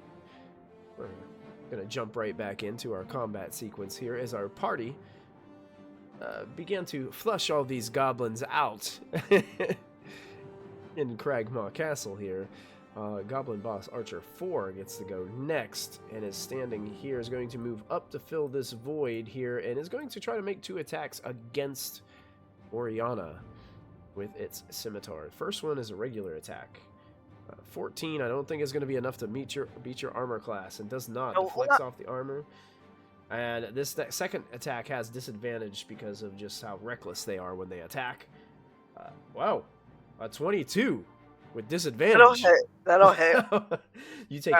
We're going to jump right back into our combat sequence here as our party began to flush all these goblins out in Cragmaw Castle here. Goblin Boss Archer 4 gets to go next, and is standing here, is going to move up to fill this void here, and is going to try to make 2 attacks against Oriana with its scimitar. First one is a regular attack. 14, I don't think is going to be enough to beat your armor class, and does not. Deflects off the armor. And this second attack has disadvantage because of just how reckless they are when they attack. Wow, a 22 with disadvantage. That'll hit. You take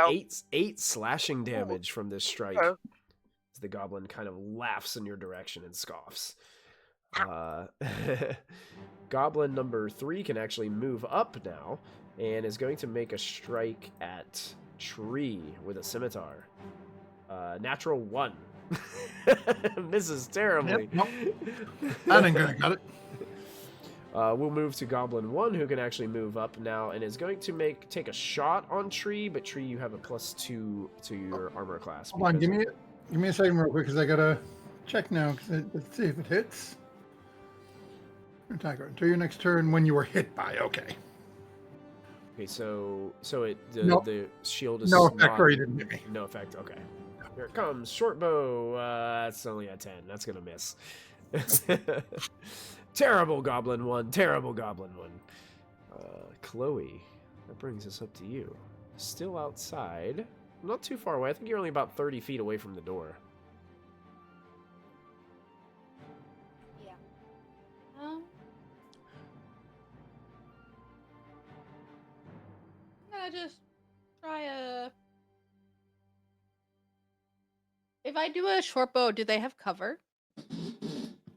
8 slashing damage from this strike. The goblin kind of laughs in your direction and scoffs. Goblin number 3 can actually move up now, and is going to make a strike at Tree with a scimitar. Natural 1. Misses terribly. Yep, nope. I think I got it. We'll move to Goblin 1, who can actually move up now, and is going to take a shot on Tree, but Tree, you have a +2 to your armor class. Hold on, give me a second real quick, because I gotta check now. Let's see if it hits. Attack until your next turn when you were hit by. Okay, so Nope. the shield is no not, effect, or you didn't hit me. no effect. Okay, here it comes. Short bow. That's only a 10. That's gonna miss. Terrible Goblin 1. Terrible Goblin 1. Chloe, that brings us up to you. Still outside. Not too far away. I think you're only about 30 feet away from the door. Yeah. I'm gonna just try If I do a short bow, do they have cover?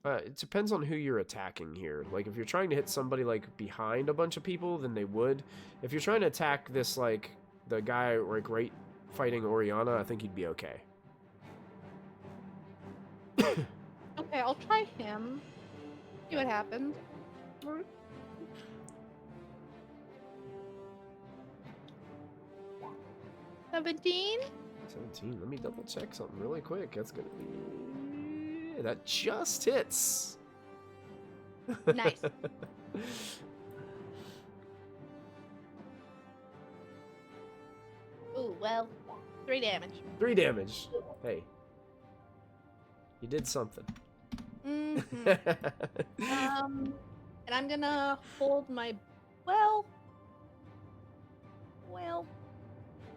It depends on who you're attacking here. Like, if you're trying to hit somebody, like, behind a bunch of people, then they would. If you're trying to attack this, like, the guy, like, right fighting Oriana, I think he'd be okay. Okay, I'll try him. See what happens. Alright. 17? 17. Let me double check something really quick. That's gonna be... That just hits. Nice. Ooh, well, 3 damage. 3 damage. Hey. You did something. Mm-hmm. And I'm gonna hold my... Well...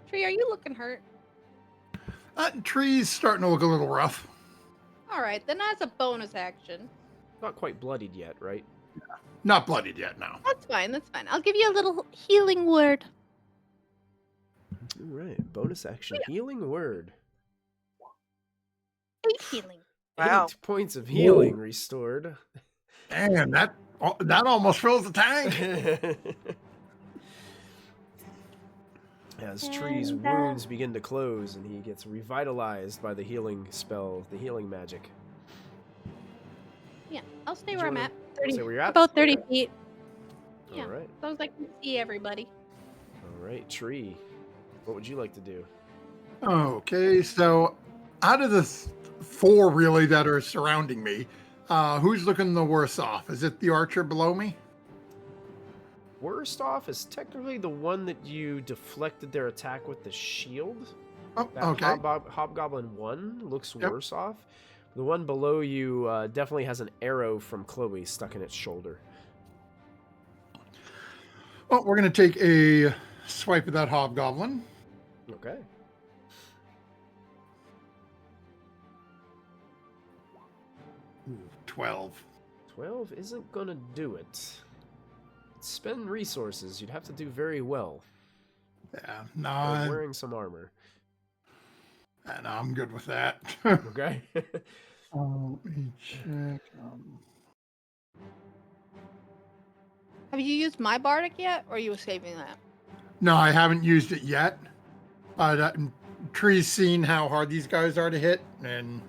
Tree, are you looking hurt? Tree's starting to look a little rough. Alright, then as a bonus action. Not quite bloodied yet, right? Not bloodied yet, no. That's fine, that's fine. I'll give you a little healing word. Alright, bonus action. Healing word. 8 healing. Wow. 8 points of healing restored. Damn, that almost fills the tank. As Tree's wounds begin to close and he gets revitalized by the healing spell, the healing magic. Yeah, I'll stay Did where you I'm wanna at. 30, stay where you're at? about 30 Okay. feet. Yeah. Alright. So as I can see everybody. Alright, Tree. What would you like to do? Okay, so out of the 4 really that are surrounding me, who's looking the worse off? Is it the archer below me? Worst off is technically the one that you deflected their attack with the shield. Oh, That okay. Hobgoblin 1 looks Yep. worse off. The one below you definitely has an arrow from Chloe stuck in its shoulder. Well, we're going to take a swipe at that hobgoblin. Okay. Ooh, 12. 12 isn't going to do it. Spend resources. You'd have to do very well. Yeah, By no, wearing some armor. I'm good with that. Okay. Let me check. Have you used my bardic yet, or are you saving that? No, I haven't used it yet. Tree's seen how hard these guys are to hit, and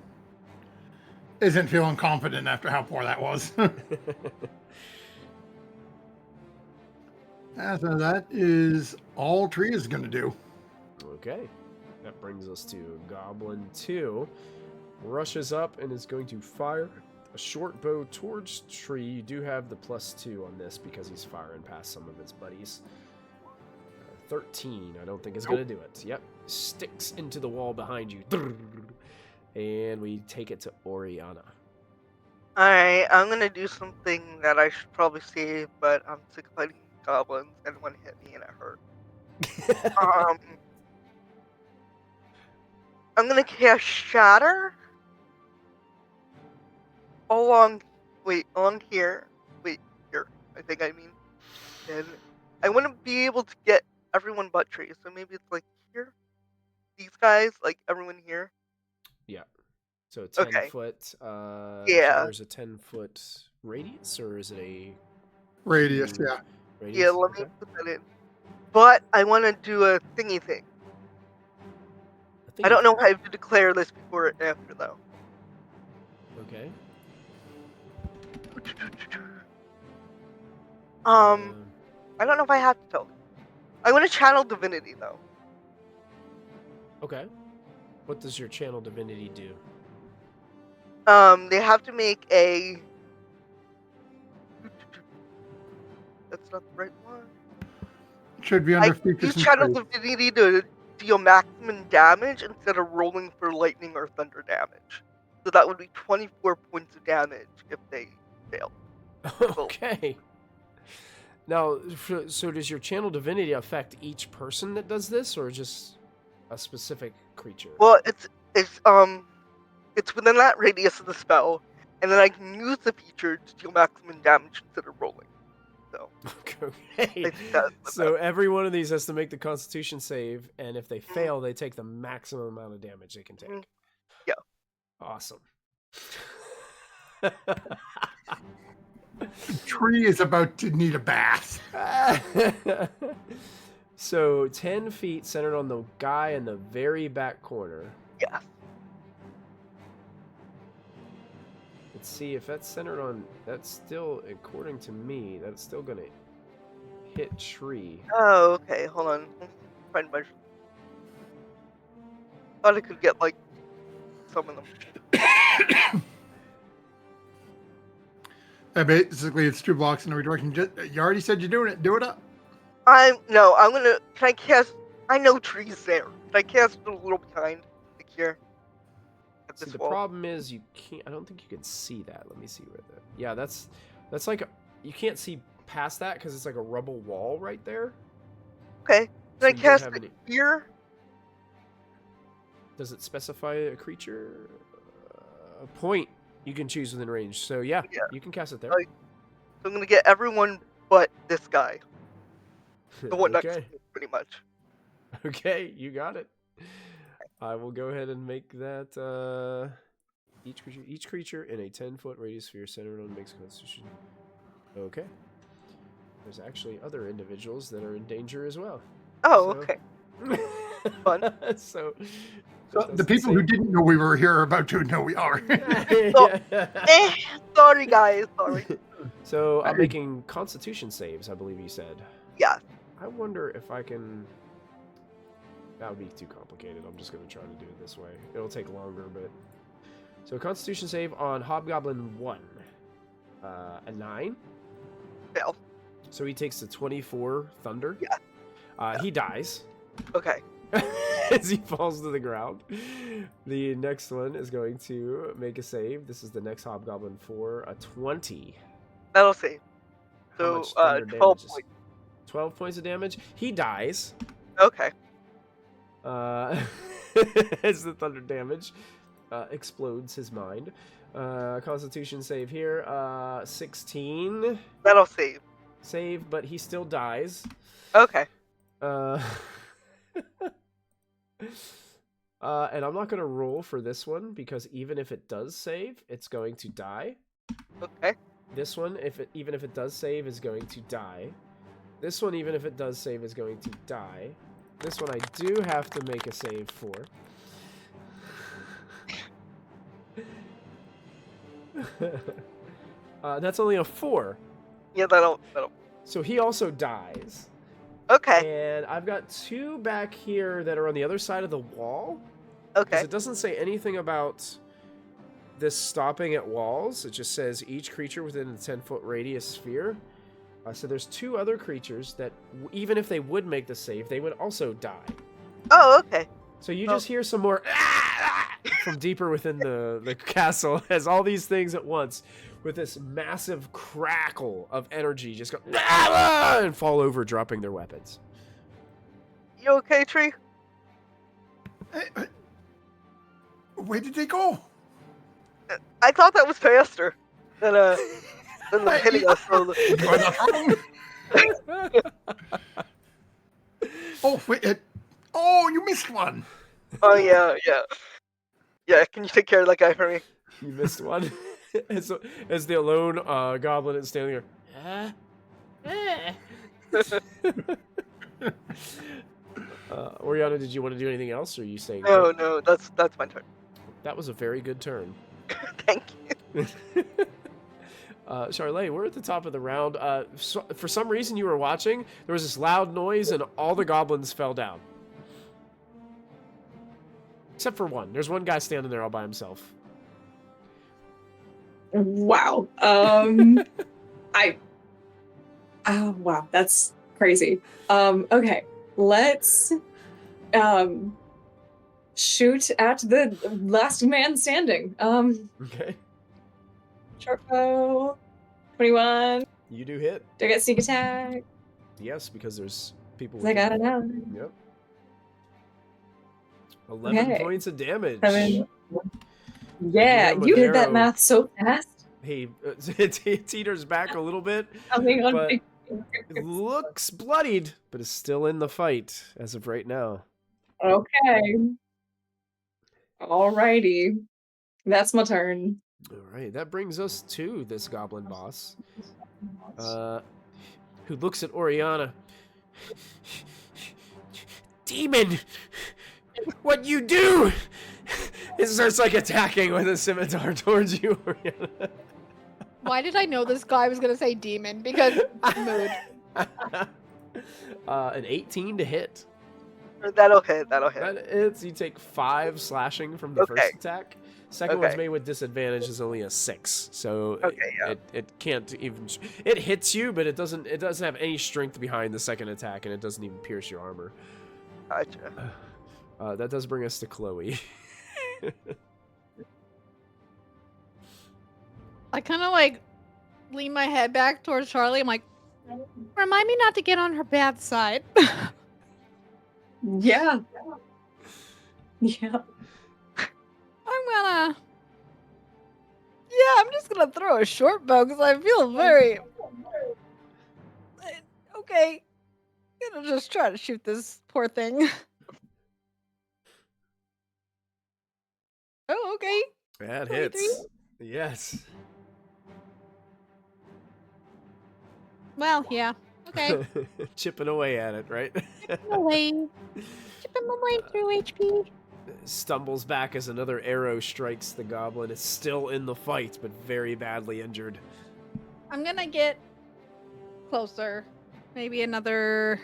isn't feeling confident after how poor that was. So that is all Tree is going to do. Okay. That brings us to Goblin 2. Rushes up and is going to fire a short bow towards tree. You do have the +2 on this because he's firing past some of his buddies. 13. I don't think it's going to do it. Yep. Sticks into the wall behind you. And we take it to Oriana. Alright, I'm gonna do something that I should probably save, but I'm sick of fighting goblins and one hit me and it hurt. I'm gonna cast Shatter along here. Wait, here. I think I mean. And I want to be able to get everyone but Tree, so maybe it's like here. These guys, like everyone here. Yeah. So 10 Okay. foot. Yeah. There's a 10-foot radius, or is it a Radius, yeah. radius? Yeah, let me Okay. put that in. But I want to do a thingy thing. I don't know how I have to declare this before or after, though. Okay. I don't know if I have to tell them. I want to channel divinity, though. Okay. What does your channel divinity do? They have to make a... That's not the right one. Should be under I features use and channel traits. divinity to deal maximum damage instead of rolling for lightning or thunder damage. So that would be 24 points of damage if they fail. Okay. Now, so does your channel divinity affect each person that does this, or just a specific creature? Well, it's within that radius of the spell, and then I can use the feature to deal maximum damage instead of rolling. So, Okay. So every one of these has to make the Constitution save, and if they fail, they take the maximum amount of damage they can take. Yeah. Awesome. Tree is about to need a bath. So 10 feet centered on the guy in the very back corner. Yeah. Let's see if that's centered on. That's still, according to me, that's still gonna hit tree. Oh, okay. Hold on. Find my. Thought I could get like some of them. Basically, it's 2 blocks in every direction. You already said you're doing it. Do it up. I'm gonna. Can I cast? I know trees there. Can I cast it a little behind, like here? At See, this the wall? problem is you can't. I don't think you can see that. Let me see where that. Yeah, that's like you can't see past that because it's like a rubble wall right there. Okay. So Can I you don't cast have it any- here? Does it specify a creature? A point you can choose within range. So yeah, you can cast it there. Like, so I'm gonna get everyone but this guy. The one next to Okay. me, pretty much. Okay, you got it. I will go ahead and make that each creature in a 10-foot radius sphere centered on makes Constitution. Okay. There's actually other individuals that are in danger as well. Oh, So- okay. Fun. So The people who didn't know we were here are about to know we are. Sorry, guys. Sorry. So I'm making Constitution saves, I believe you said. Yeah. I wonder if I can. That would be too complicated. I'm just going to try to do it this way. It'll take longer, but. So Constitution save on Hobgoblin 1. A 9. Fail. So he takes the 24 thunder. Yeah. He dies. Okay. As he falls to the ground. The next one is going to make a save. This is the next Hobgoblin 4. A 20. That'll save. How So, much thunder 12 damage is- points. 12 points of damage. He dies. Okay. As the thunder damage explodes his mind. Constitution save here. 16. That'll save. Save, but he still dies. Okay. And I'm not going to roll for this one because even if it does save, it's going to die. Okay. This one, even if it does save, is going to die. This one, even if it does save, is going to die. This one I do have to make a save for. That's only a 4. Yeah, that'll. So he also dies. Okay. And I've got 2 back here that are on the other side of the wall. Okay. Because it doesn't say anything about this stopping at walls. It just says each creature within the 10-foot radius sphere. So there's 2 other creatures that, even if they would make the save, they would also die. Oh, okay. So you just hear some more from deeper within the castle as all these things at once, with this massive crackle of energy, just go and fall over, dropping their weapons. You okay, Tree? Where did they go? I thought that was faster than hitting us. So Oh, wait. Oh, you missed one. oh yeah. Yeah, can you take care of that guy for me? You missed one. as the alone goblin is standing there. Oriana, did you want to do anything else, or are you saying? No, that's my turn. That was a very good turn. Thank you. Charlotte, we're at the top of the round. For some reason, you were watching. There was this loud noise, and all the goblins fell down. Except for one. There's one guy standing there all by himself. Wow. Wow, that's crazy. Okay, let's shoot at the last man standing. Okay. Short bow, 21. You do hit. Do I get sneak attack? Yes, because there's people. I got it now. Yep. 11 Okay. points of damage. 7. Yeah, him with you an did that arrow. math so fast. He it teeters back a little bit. Coming on But- big- It looks bloodied, but is still in the fight as of right now. Okay. Alrighty. That's my turn. All right, that brings us to this goblin boss, who looks at Oriana. Demon, what you do? It starts like attacking with a scimitar towards you, Oriana. Why did I know this guy was gonna say demon? Because mood. An 18 to hit. That'll hit. That hits. You take 5 slashing from the Okay. first attack. Second Okay. one's made with disadvantage is only a 6, so Okay, yeah. it can't even. It hits you, but it doesn't have any strength behind the second attack, and it doesn't even pierce your armor. Gotcha. That does bring us to Chloe. I kind of like lean my head back towards Charlie. I'm like, remind me not to get on her bad side. Yeah. Yeah. I'm just gonna throw a short bow because I feel very. Okay. I'm gonna just try to shoot this poor thing. Oh, okay. That 23? hits. Yes. Well, yeah. Okay. Chipping away at it, right? Chipping away through HP. Stumbles back as another arrow strikes the goblin. It's still in the fight, but very badly injured. I'm gonna get closer. Maybe another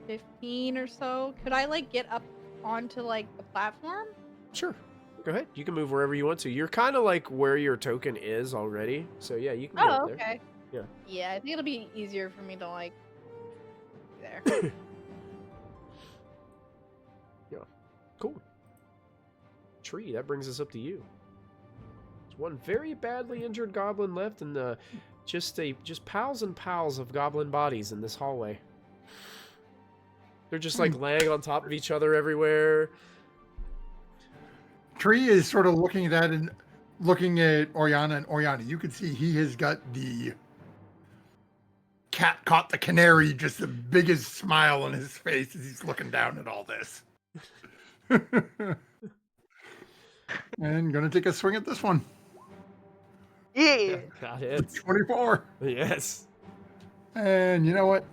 15 or so. Could I like get up onto like the platform? Sure. Go ahead. You can move wherever you want to. You're kind of like where your token is already. So yeah, you can go Oh, up there. okay. Yeah. Yeah, I think it'll be easier for me to like there. Cool. Tree, that brings us up to you. There's one very badly injured goblin left, and just piles and piles of goblin bodies in this hallway. They're just like laying on top of each other everywhere. Tree is sort of looking at that and looking at Oriana, and Oriana, you can see he has got the cat caught the canary, just the biggest smile on his face as he's looking down at all this. And gonna take a swing at this one. Yeah. Got it. 24. Yes. And you know what?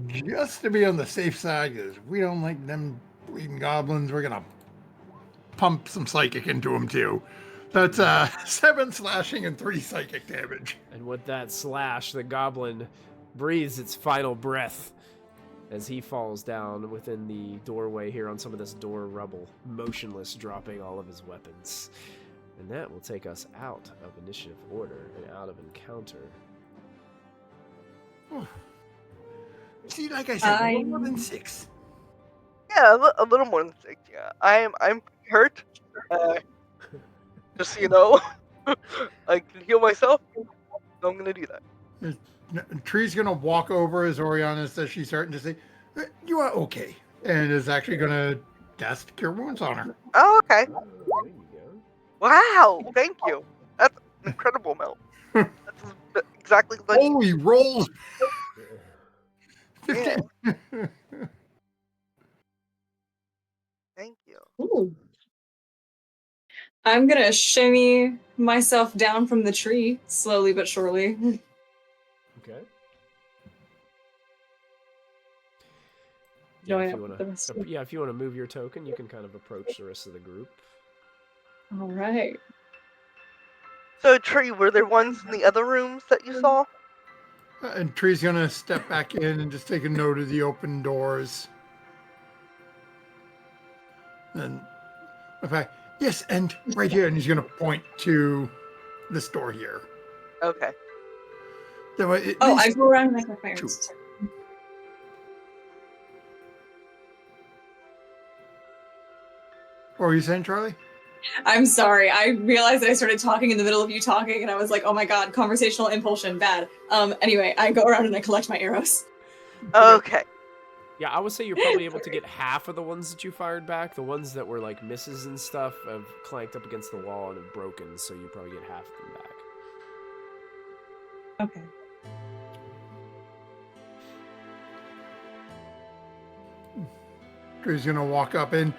Just to be on the safe side, because we don't like them bleeding goblins, we're gonna pump some psychic into them too. That's 7 slashing and 3 psychic damage. And with that slash, the goblin breathes its final breath as he falls down within the doorway here on some of this door rubble, motionless, dropping all of his weapons. And that will take us out of initiative order and out of encounter. See, like I said, a little more than 6. Yeah, a little more than 6. Yeah, I'm hurt. Just so you know, I can heal myself. So I'm gonna do that. Tree's gonna walk over as Oriana says she's starting to say, "You are okay," and is actually gonna cast Cure Wounds on her. Oh, okay. There you go. Wow, thank you. That's an incredible amount. That's exactly what I need. Oh, he rolled. Yeah. 15. Thank you. Ooh. I'm gonna shimmy myself down from the tree, slowly but surely. Okay. Join if up you with the rest of wanna, if you want to move your token, you can kind of approach the rest of the group. All right. So, Tree, were there ones in the other rooms that you saw? And Tree's gonna step back in and just take a note of the open doors. And okay, yes, and right here, and he's gonna point to this door here. Okay. That way, at Oh, I least- go around and make my fire. Two. What were you saying, Charlie? I'm sorry. I realized that I started talking in the middle of you talking, and I was like, "Oh my god, conversational impulsion, bad." Anyway, I go around and I collect my arrows. Okay. Yeah, I would say you're probably able to get half of the ones that you fired back. The ones that were like misses and stuff have clanked up against the wall and have broken, so you probably get half of them back. Okay. Tree's gonna walk up in.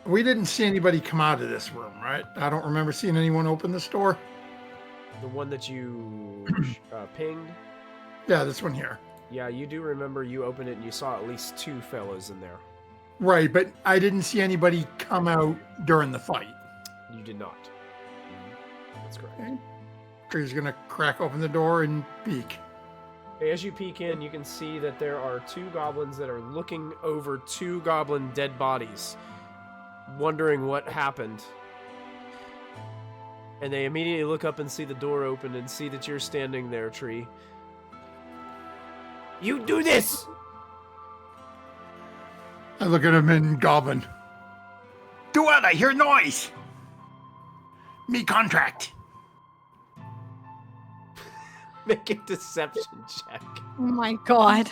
We didn't see anybody come out of this room, right? I don't remember seeing anyone open this door. The one that you pinged, Yeah, this one here. yeah, you do remember you opened it and you saw at least 2 fellows in there. Right, but I didn't see anybody come out during the fight. You did not. That's correct. Okay. Tree's gonna crack open the door and peek. As you peek in, you can see that there are 2 goblins that are looking over 2 goblin dead bodies, wondering what happened. And they immediately look up and see the door open and see that you're standing there, Tree. You do this! I look at him in Goblin. Do what? I hear noise. Me contract. Make a deception check. Oh my god.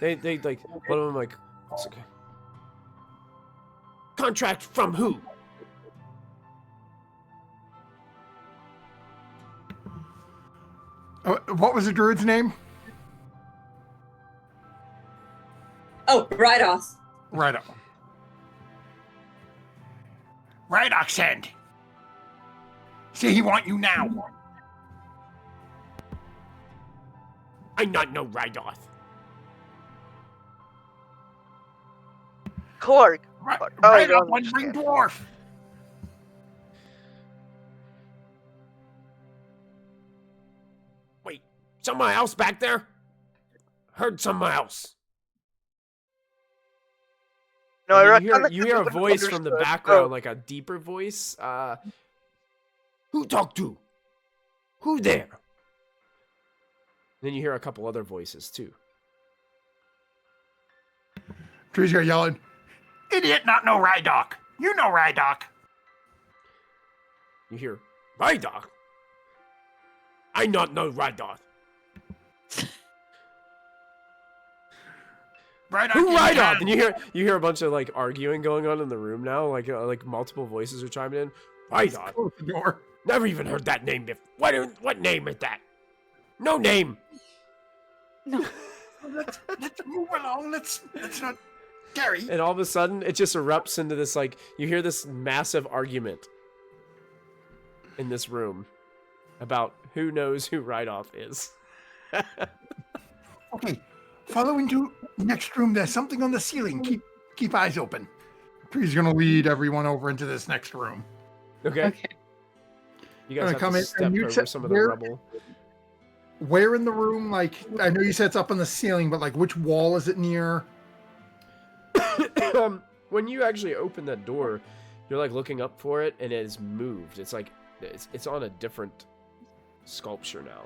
They like, one of them like, it's okay. Contract from who? What was the druid's name? Oh, right off. Right up. Right, Oxend. Say he want you now. I not know Rydoth. Clark. Right, Oh, right no, up, one ring dwarf. Wait, someone else back there? Heard someone else. No, And I then reckon you hear a voice from the background, like a deeper voice. Who talked to? Who there? Then you hear a couple other voices too. Tree's gonna yelling, idiot, not no Rydock. You know Rydock. You hear Rydoth. I not know Rydoth. Rydock. Who Rydoth? And you hear a bunch of like arguing going on in the room now. Like multiple voices are chiming in. Rydoth. Close the door. Never even heard that name before. What name is that? No name. No. Let's move along. Let's not Gary. And all of a sudden, it just erupts into this, like, you hear this massive argument in this room about who knows who Right Off is. Okay, follow into next room. There's something on the ceiling. Keep eyes open. Tree's gonna lead everyone over into this next room. Okay. Okay. You guys Gonna have come to in, step and you over said some of the where- rubble. Where in the room? Like, I know you said it's up on the ceiling, but like, which wall is it near? When you actually open that door, you're like looking up for it, and it has moved. It's like it's on a different sculpture now.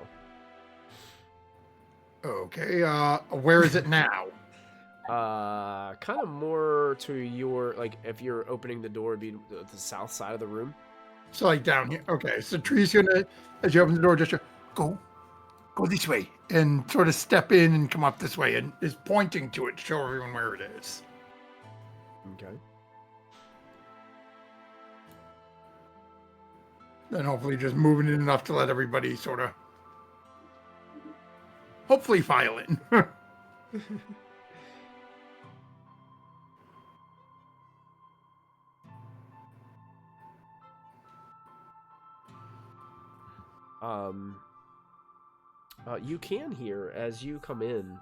Okay, where is it now? Kind of more to your, like, if you're opening the door, it'd be the south side of the room. So like down here. Okay, so Tree's gonna, as you open the door, just go this way, and sort of step in and come up this way, and is pointing to it to show everyone where it is. Okay. Then hopefully just moving it enough to let everybody sort of, hopefully file in. You can hear as you come in,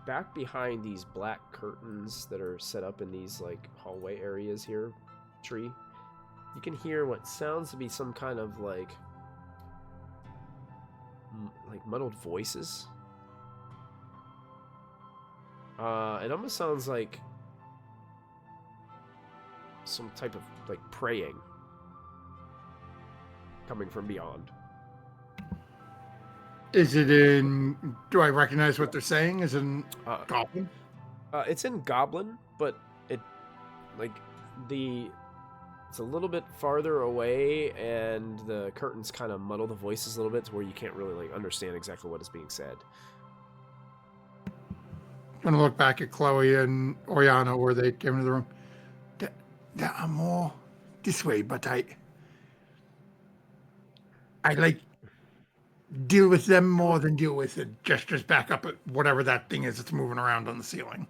back behind these black curtains that are set up in these like hallway areas here, Tree. You can hear what sounds to be some kind of like muddled voices. It almost sounds like some type of like praying coming from beyond. Is it in, do I recognize what they're saying? Is it in Goblin? It's in Goblin, but it's a little bit farther away, and the curtains kind of muddle the voices a little bit to where you can't really like understand exactly what is being said. I'm gonna look back at Chloe and Oriana where they came into the room. There are more this way, but I like deal with them more than deal with it. Gestures back up at whatever that thing is that's moving around on the ceiling.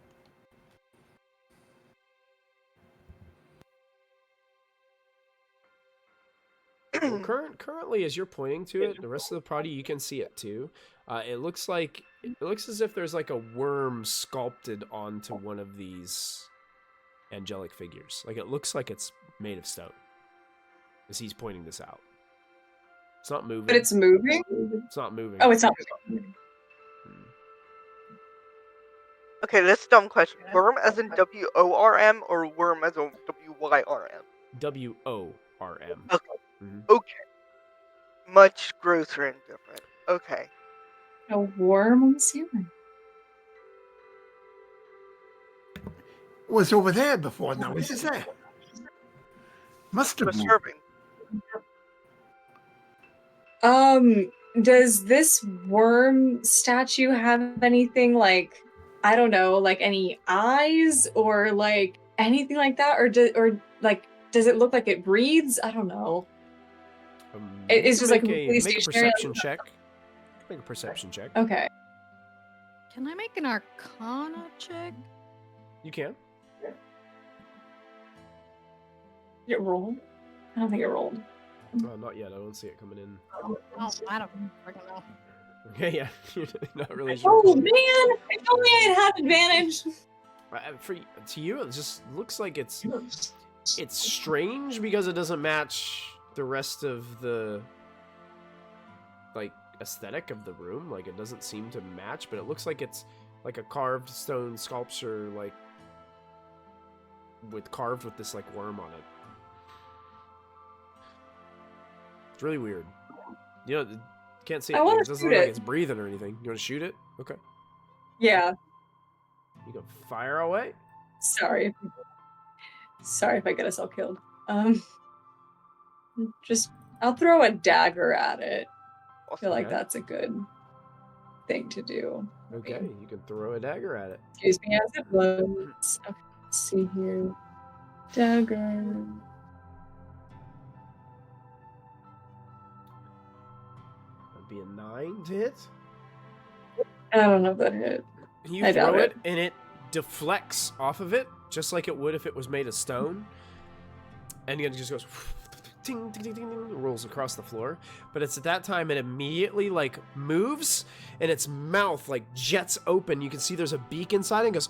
Well, currently, as you're pointing to it, the rest of the party, you can see it too. It looks as if there's like a worm sculpted onto one of these angelic figures. Like it looks like it's made of stone. As he's pointing this out, it's not moving. But it's moving? It's not moving. Oh, it's not moving. Okay, this dumb question. Worm as in W-O-R-M or worm as in W-Y-R-M? W-O-R-M. Okay. Mm-hmm. Okay. Much grosser and different. Okay. A worm on the ceiling. Was over there before. Now is it there? Must have moved. Disturbing. Does this worm statue have anything like, I don't know, like any eyes or like anything like that, or does it look like it breathes? I don't know. It's just like make a perception check. Make a perception check. Okay. Can I make an Arcana check? You can. Did it roll? I don't think it rolled. Not yet. I don't see it coming in. Oh, I don't freaking know. Okay, yeah. You're not really sure. Oh man! I only had half advantage. To you, it just looks like it's strange because it doesn't match the rest of the like aesthetic of the room. Like it doesn't seem to match, but it looks like it's like a carved stone sculpture, like carved with this like worm on it. It's really weird. You know, can't see it. I wanna It doesn't shoot look like it. it's breathing or anything. You want to shoot it? Okay. Yeah. You can fire away. Sorry if I get us all killed. I'll throw a dagger at it. I feel like Okay. that's a good thing to do. Okay, you can throw a dagger at it. Excuse me as it blows. Okay, let's see here. Dagger. That'd be a 9 to hit. I don't know if that hit. You I throw doubt it, it. and it deflects off of it, just like it would if it was made of stone. And it just goes ting, ting, ting, ting, ting, rolls across the floor. But it's at that time it immediately like moves, and its mouth like jets open. You can see there's a beak inside, and goes.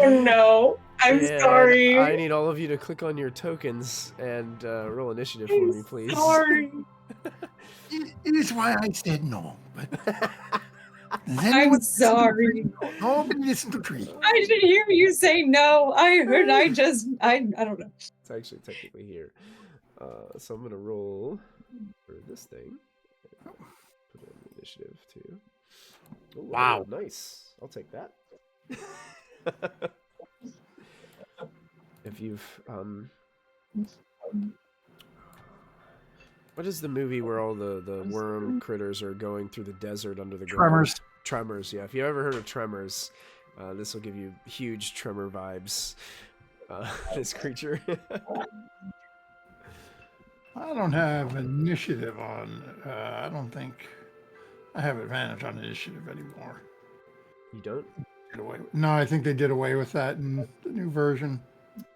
Oh no! I'm And sorry. I need all of you to click on your tokens and roll initiative for me, please. Sorry. It is why I said no. But I'm sorry. nobody listen to Tree. I didn't hear you say no. I don't know. It's actually technically here. So I'm going to roll for this thing. Put it in initiative too. Ooh, Wow. Nice. I'll take that. If you've what is the movie where all the worm critters are going through the desert under the ground? Tremors, yeah. If you ever heard of Tremors, this will give you huge Tremor vibes. This creature. I don't have initiative on. I don't think I have advantage on initiative anymore. You don't? No, I think they did away with that in the new version.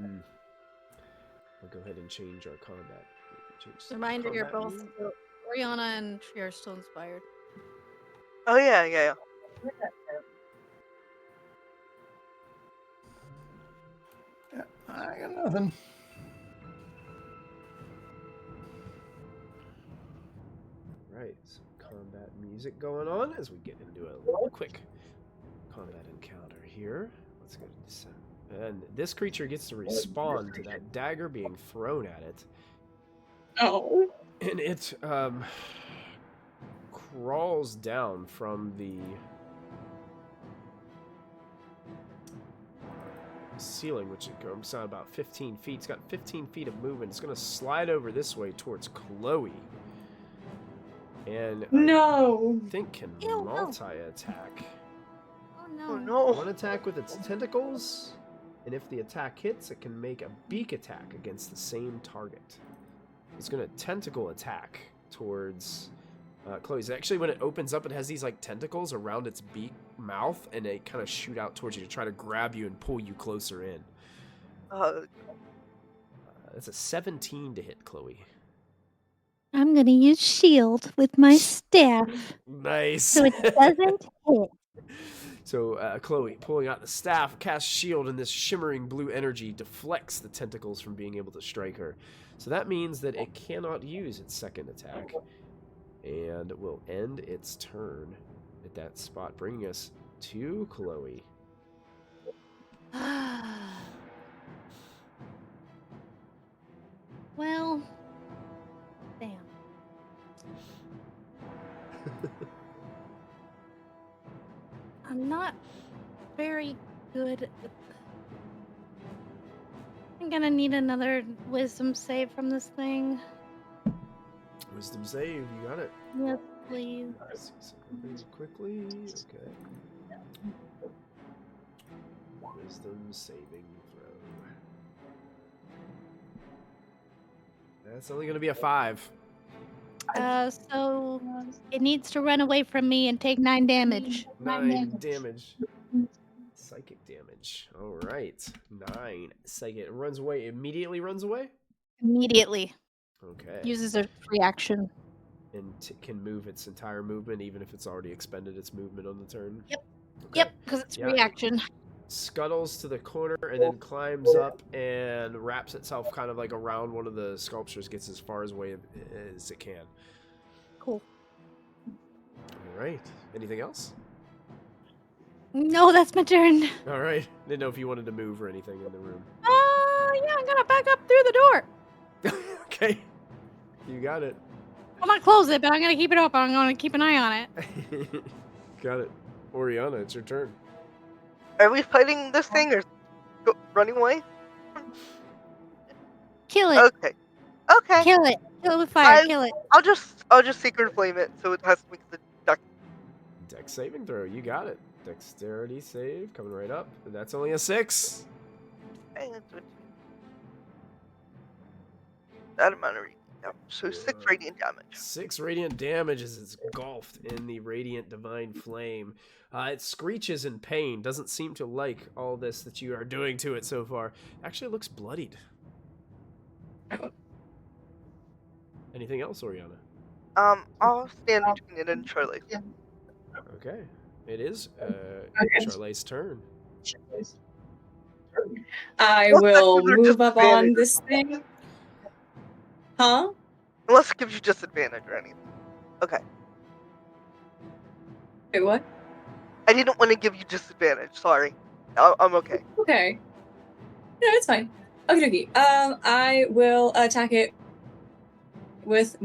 I'll go ahead and change our combat. Reminder, you're combat both move. Oriana and Tree are still inspired. Oh yeah. Yeah, I got nothing. Right, some combat music going on as we get into a little quick combat encounter here. Let's go to descent. And this creature gets to respond to that dagger being thrown at it. Oh. And it crawls down from the ceiling, which it comes out about 15 feet. It's got 15 feet of movement. It's going to slide over this way towards Chloe. And No. I think can Ew, no. multi-attack. Oh Oh no. no. One attack with its tentacles, and if the attack hits, it can make a beak attack against the same target. It's going to tentacle attack towards Chloe's. Actually, when it opens up, it has these like tentacles around its beak mouth, and they kind of shoot out towards you to try to grab you and pull you closer in. That's a 17 to hit, Chloe. I'm gonna use shield with my staff Nice. so it doesn't hit. So Chloe, pulling out the staff, casts shield, and this shimmering blue energy deflects the tentacles from being able to strike her. So that means that it cannot use its second attack, and will end its turn at that spot, bringing us to Chloe. Well, damn. I'm not very good at... I'm gonna need another wisdom save from this thing. Wisdom save, you got it. Yes, please. Let's see something really quickly. Okay. Wisdom saving throw. That's only going to be a 5. So it needs to run away from me and take 9 damage. 9 damage. Psychic damage. All right. 9 psychic. It runs away. Immediately runs away? Immediately. Okay. Uses a reaction. And can move its entire movement, even if it's already expended its movement on the turn? Yep. Okay. Yep, because it's Yeah. reaction. Scuttles to the corner and then climbs up and wraps itself kind of like around one of the sculptures, gets as far away as it can. Cool. All right. Anything else? No, that's my turn. All right. Didn't know if you wanted to move or anything in the room. Yeah, I'm gonna back up through the door. Okay. You got it. I'm gonna close it, but I'm gonna keep it open. I'm gonna keep an eye on it. Got it. Oriana, it's your turn. Are we fighting this thing or running away? Kill it. Okay. Okay. Kill it. Kill it with fire. I- Kill it. I'll just secret flame it so it has to make the duck. Dex saving throw. You got it. Dexterity save coming right up. That's only a 6. That amount of radiant damage. So 6 radiant damage. 6 radiant damage as it's engulfed in the radiant divine flame. It screeches in pain. Doesn't seem to like all this that you are doing to it so far. Actually looks bloodied. Anything else, Oriana? I'll stand between it and Charlie. Okay. It is Okay. Charlie's turn. I Unless that will gives her move up on disadvantage. this thing. Huh? Unless it gives you disadvantage or anything. Okay. Wait, what? I didn't want to give you disadvantage. Sorry. I'm okay. Okay. No, it's fine. Okay, okay. I will attack it with.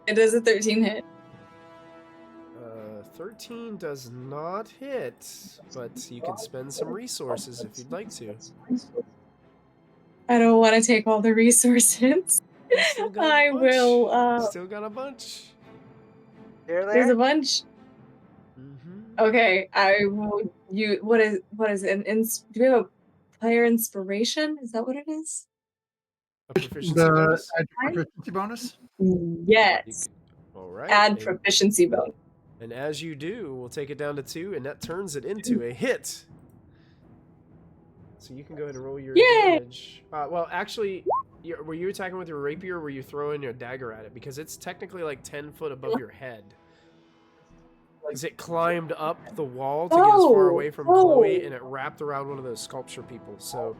It is a 13 hit. 13 does not hit, but you can spend some resources if you'd like to. I don't want to take all the resources. You still got a I bunch. will. Still got a bunch. There's a bunch. Mm-hmm. Okay, I will. What is it? Do we have a player inspiration? Is that what it is? A proficiency The bonus? proficiency bonus? Yes. All right. Add and, proficiency bonus. and as you do, we'll take it down to 2, and that turns it into a hit. So you can go ahead and roll your Yay! damage. Well, actually, were you attacking with your rapier, or were you throwing your dagger at it? Because it's technically like 10 foot above your head. Because it climbed up the wall to get as far away from Chloe, and it wrapped around one of those sculpture people. So,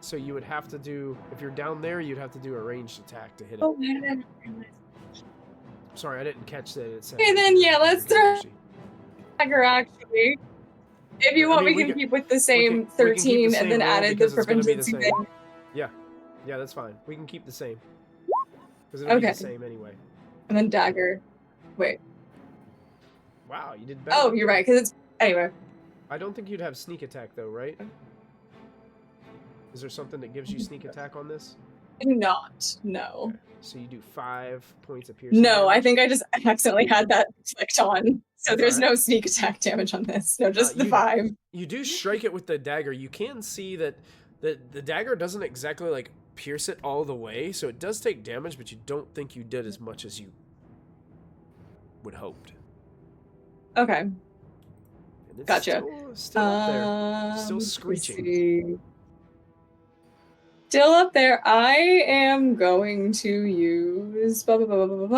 so you would have to do, if you're down there, you'd have to do a ranged attack to hit it. Oh, I didn't realize. Sorry, I didn't catch that. It said Okay, then, yeah, let's throw Actually. dagger, actually. If you I want, mean, we can keep with the same 13 and then added the proficiency thing. Yeah, that's fine. We can keep the same. Because it'll be Okay. the same anyway. And then dagger. Wait. Wow, you did better. Oh, you're right, because it's... Anyway. I don't think you'd have sneak attack, though, right? Is there something that gives you sneak attack on this? Not. No. Okay. So you do 5 points of piercing No, I damage? think I just accidentally had that clicked on. So That's there's alright. no sneak attack damage on this. No, just the 5. You do strike it with the dagger. You can see that the dagger doesn't exactly, like, pierce it all the way, so it does take damage, but you don't think you did as much as you would hoped. Okay. And it's Gotcha. Still up there. Still let's screeching. see. Still up there. I am going to use bonus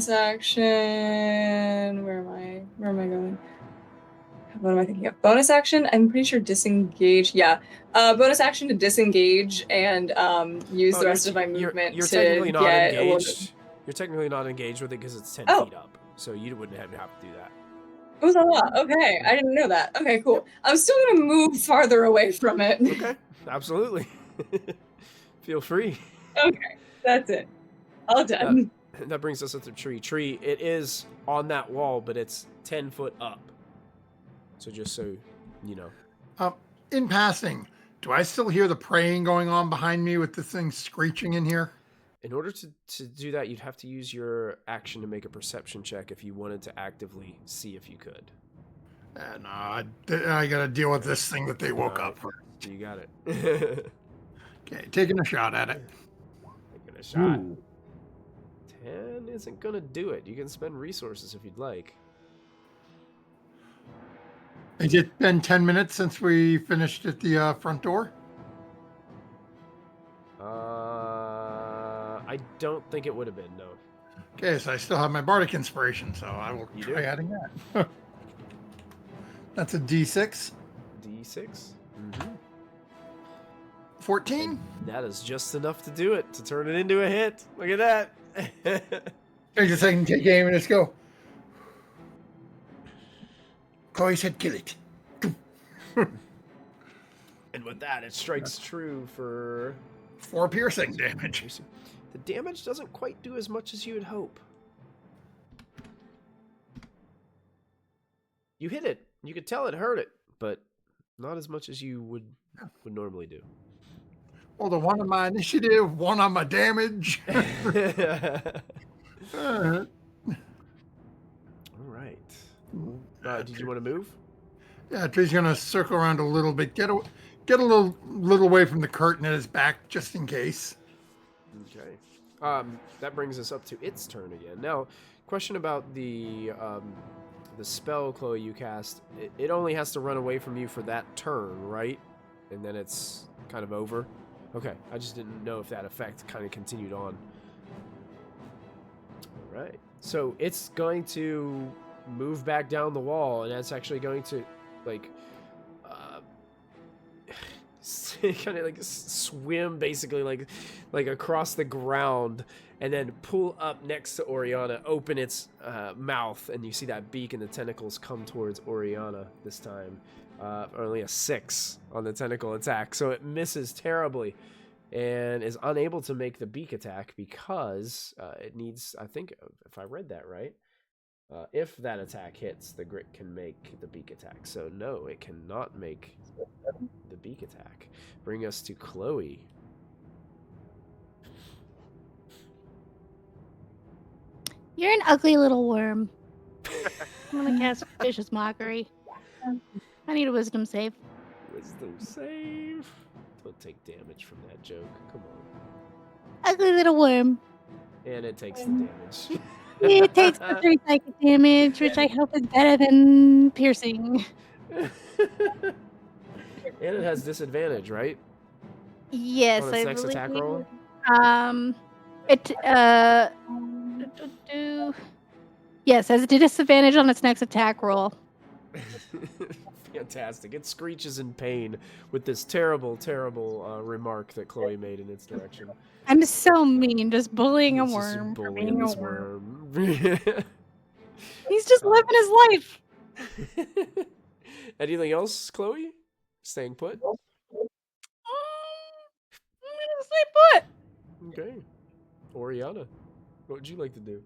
action. Where am I going? What am I thinking of? Bonus action? I'm pretty sure disengage. Yeah. Bonus action to disengage and use the rest of my movement you're to technically not get a little engaged. bit. You're technically not engaged with it because it's 10 Oh. feet up. So you wouldn't have to do that. It was a lot. Okay, I didn't know that. Okay, cool. Yep. I'm still gonna move farther away from it. Okay, absolutely. Feel free. Okay, that's it. All done. That brings us up to the tree. It is on that wall, but it's 10 foot up. So just so you know. In passing, do I still hear the praying going on behind me with this thing screeching in here? In order to do that, you'd have to use your action to make a perception check if you wanted to actively see if you could. No, I got to deal with this thing that they woke up for. You got it. Okay, taking a shot at it. Taking a shot. 10 isn't going to do it. You can spend resources if you'd like. Has it been 10 minutes since we finished at the front door? I don't think it would have been, no. Okay, so I still have my Bardic Inspiration, so I will You try do? adding that. That's a D6. D6? Mm-hmm. 14? That is just enough to do it, to turn it into a hit. Look at that. Take a second, take aim, and let's go. Chloe said kill it. And with that, it strikes true for 4 piercing damage. The damage doesn't quite do as much as you would hope. You hit it. You could tell it hurt it, but not as much as you would normally do. Well, the 1 on my initiative, 1 on my damage. All Alright. right. Did you want to move? Yeah, Tree's gonna circle around a little bit, get a little away from the curtain at his back, just in case. Okay. That brings us up to its turn again. Now, question about the spell, Chloe, you cast. It only has to run away from you for that turn, right? And then it's kind of over. Okay, I just didn't know if that effect kind of continued on. All right, so it's going to move back down the wall, and that's actually going to, like, kind of like swim basically like across the ground, and then pull up next to Oriana, open its mouth, and you see that beak and the tentacles come towards Oriana this time. Only a 6 on the tentacle attack, so it misses terribly and is unable to make the beak attack because it needs, I think, if I read that right, if that attack hits, the grit can make the beak attack. So no, it cannot make the beak attack. Bring us to Chloe. You're an ugly little worm. I'm gonna cast Vicious Mockery. I need a wisdom save. Wisdom save. Don't take damage from that joke. Come on. Ugly little worm. And it takes the damage. It takes the 3 psychic damage, which I hope is better than piercing. And it has disadvantage, right? Yes, On its I next believe. attack roll? Yes, has a disadvantage on its next attack roll. Fantastic. It screeches in pain with this terrible, terrible remark that Chloe made in its direction. I'm so mean, just bullying a It's just worm. for bullying being a this worm. worm. He's just living his life. Anything else, Chloe? Staying put? I'm gonna stay put. Okay. Oriana, what would you like to do?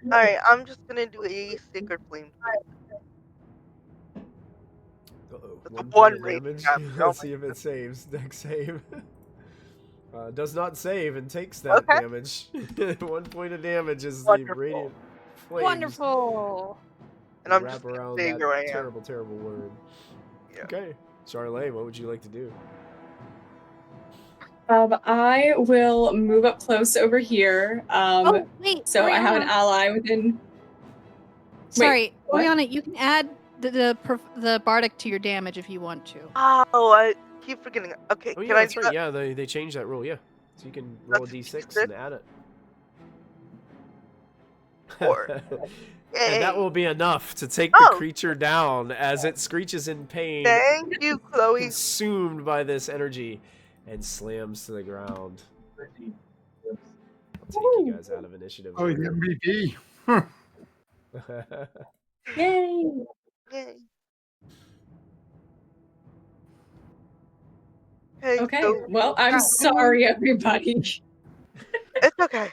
Alright, I'm just gonna do a Sacred Flame. Uh-oh. That's a 1 one point of rate damage. damage. Let's see if it saves. Dex save. Does not save and takes that Okay. damage. 1 point of damage is Wonderful. the radiant flames. Wonderful. And I'm wrap just gonna around stay that where I am. terrible, terrible worm. Yeah. Okay. Charlotte, what would you like to do? I will move up close over here. Oh, wait. So I have an Oriana. ally within. Sorry, what? Oriana, you can add the bardic to your damage if you want to. Oh, I keep forgetting. Okay, Oh, yeah, can I that's do right. that? Yeah, they changed that rule, yeah. So you can roll a That's d6 D6? and add it. 4. And that Yay. will be enough to take the Oh. creature down as it screeches in pain, Thank you, Chloe. consumed by this energy, and slams to the ground. I'll take you guys out of initiative. Oh, the MVP. Huh. Yay! Yay. Okay, Okay. so Well, I'm sorry, everybody. it's okay.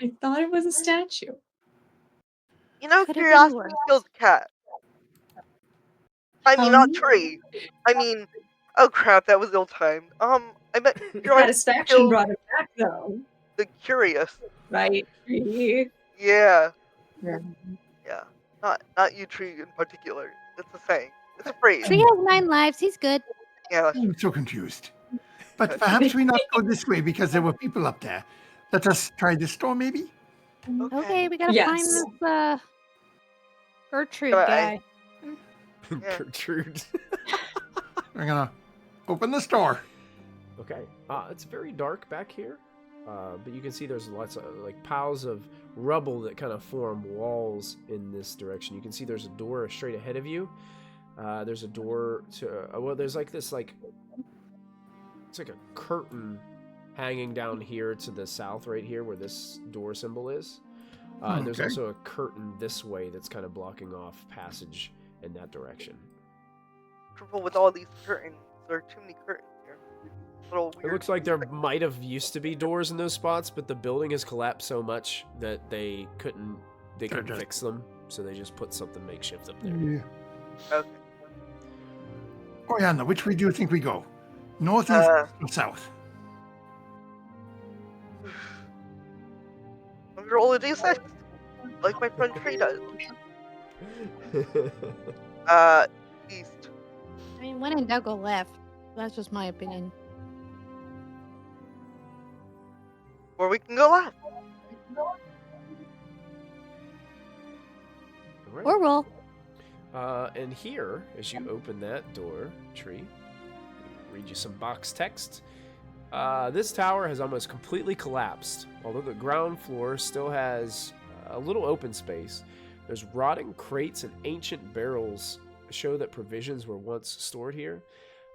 I thought it was a statue. You know, Could have been curiosity worse. kills a cat. I mean, not tree. I mean, oh crap, that was ill-timed. I meant curiosity Satisfaction kills brought it back, though. the curious. Right? Yeah. Yeah. Yeah. Not you, tree in particular. It's a saying. It's a phrase. Tree has 9 lives. He's good. Yeah. That's I'm so confused. But perhaps we not go this way because there were people up there. Let us try this door, maybe? Okay, we gotta Yes. find this Gertrude Alright. guy. Yeah. Gertrude. We're gonna open this door. Okay. It's very dark back here, but you can see there's lots of like piles of rubble that kind of form walls in this direction. You can see there's a door straight ahead of you. There's a door to well, there's like this it's like a curtain hanging down here to the south, right here where this door symbol is. And there's Okay. also a curtain this way that's kind of blocking off passage in that direction. Trouble with all these curtains. There are too many curtains here. Little It weird. looks like there might have used to be doors in those spots, but the building has collapsed so much that they couldn't Gotcha. fix them, so they just put something makeshift up there. Yeah. Okay. Oriana, which way do you think we go? North, east, or south? I'm gonna roll a d6. Like my friend Tree does. East. I mean, when in doubt, go left. That's just my opinion. Or we can go left. Alright. Or roll. And here, as you open that door, Tree, read you some box text. This tower has almost completely collapsed, although the ground floor still has a little open space. There's rotting crates and ancient barrels show that provisions were once stored here.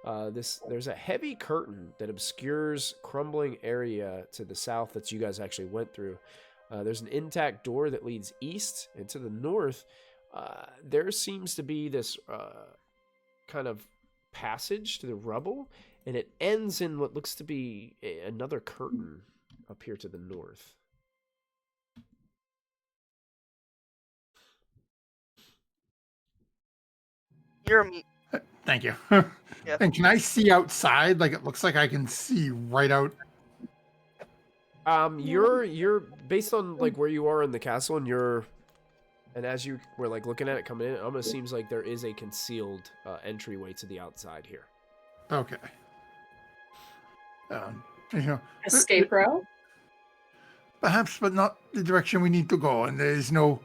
There's a heavy curtain that obscures crumbling area to the south that you guys actually went through. There's an intact door that leads east, and to the north, there seems to be this kind of passage to the rubble, and it ends in what looks to be another curtain up here to the north. You're a mute. Thank you. Yeah. And can I see outside? Like, it looks like I can see right out. You're based on like where you are in the castle, and as you were like looking at it coming in, it almost seems like there is a concealed entryway to the outside here. Okay. You know, Escape route? perhaps, but not the direction we need to go. And there is no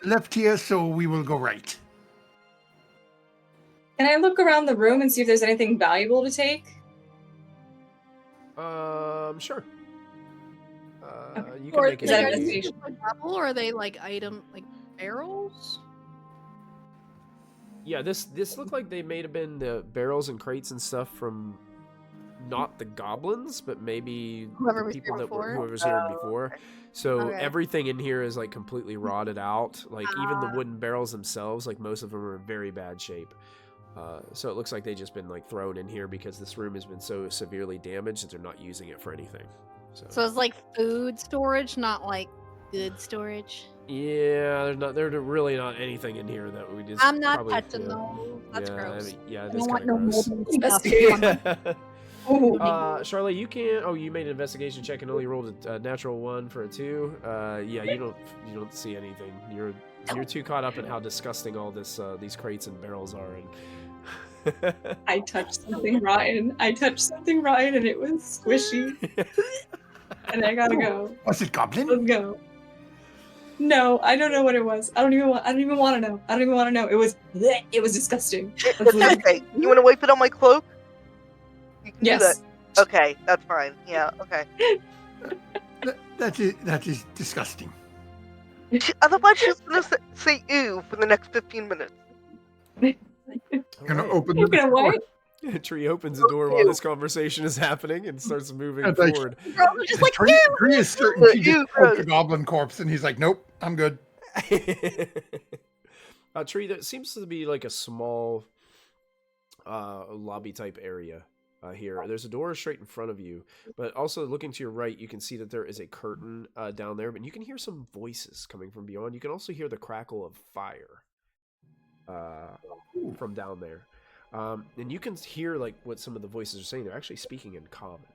left here, so we will go right. Can I look around the room and see if there's anything valuable to take? Sure. You can Or make is that are it. these investigation? like rubble, or are they like barrels? Yeah, this looked like they may have been the barrels and crates and stuff from not the goblins, but maybe Whoever the was people here that were before? whoever's here before. So Okay. everything in here is like completely rotted out. Like even the wooden barrels themselves, like most of them are in very bad shape. So it looks like they've just been like thrown in here because this room has been so severely damaged that they're not using it for anything. So it's like food storage, not like good storage. Yeah, there's really not anything in here that we just. I'm not probably, touching yeah. those. That's Yeah, gross. I mean, yeah, I that's don't want kind no of gross. moldy stuff. Charlotte, you can. Oh, you made an investigation check and only rolled a natural 1 for a 2. Yeah, you don't see anything. You're too caught up in how disgusting all these crates and barrels are. And I touched something rotten. And it was squishy. And I gotta go. Was it goblin? Let's go. No, I don't know what it was. I don't even want to know. It was disgusting. It's okay. You want to wipe it on my cloak? You can do Yes. that. Okay, that's fine. Yeah, okay. That is disgusting. Otherwise, she's going to say ew for the next 15 minutes. Gonna open You're the gonna door. what? Tree opens the door while this conversation is happening and starts moving I'd like- forward. Girls are just like, Tree is certain she Ew, just poked gross. a goblin corpse, and he's like, "Nope, I'm good." A tree that seems to be like a small lobby type area here. There's a door straight in front of you, but also looking to your right, you can see that there is a curtain down there, but you can hear some voices coming from beyond. You can also hear the crackle of fire from down there. And you can hear like what some of the voices are saying. They're actually speaking in common.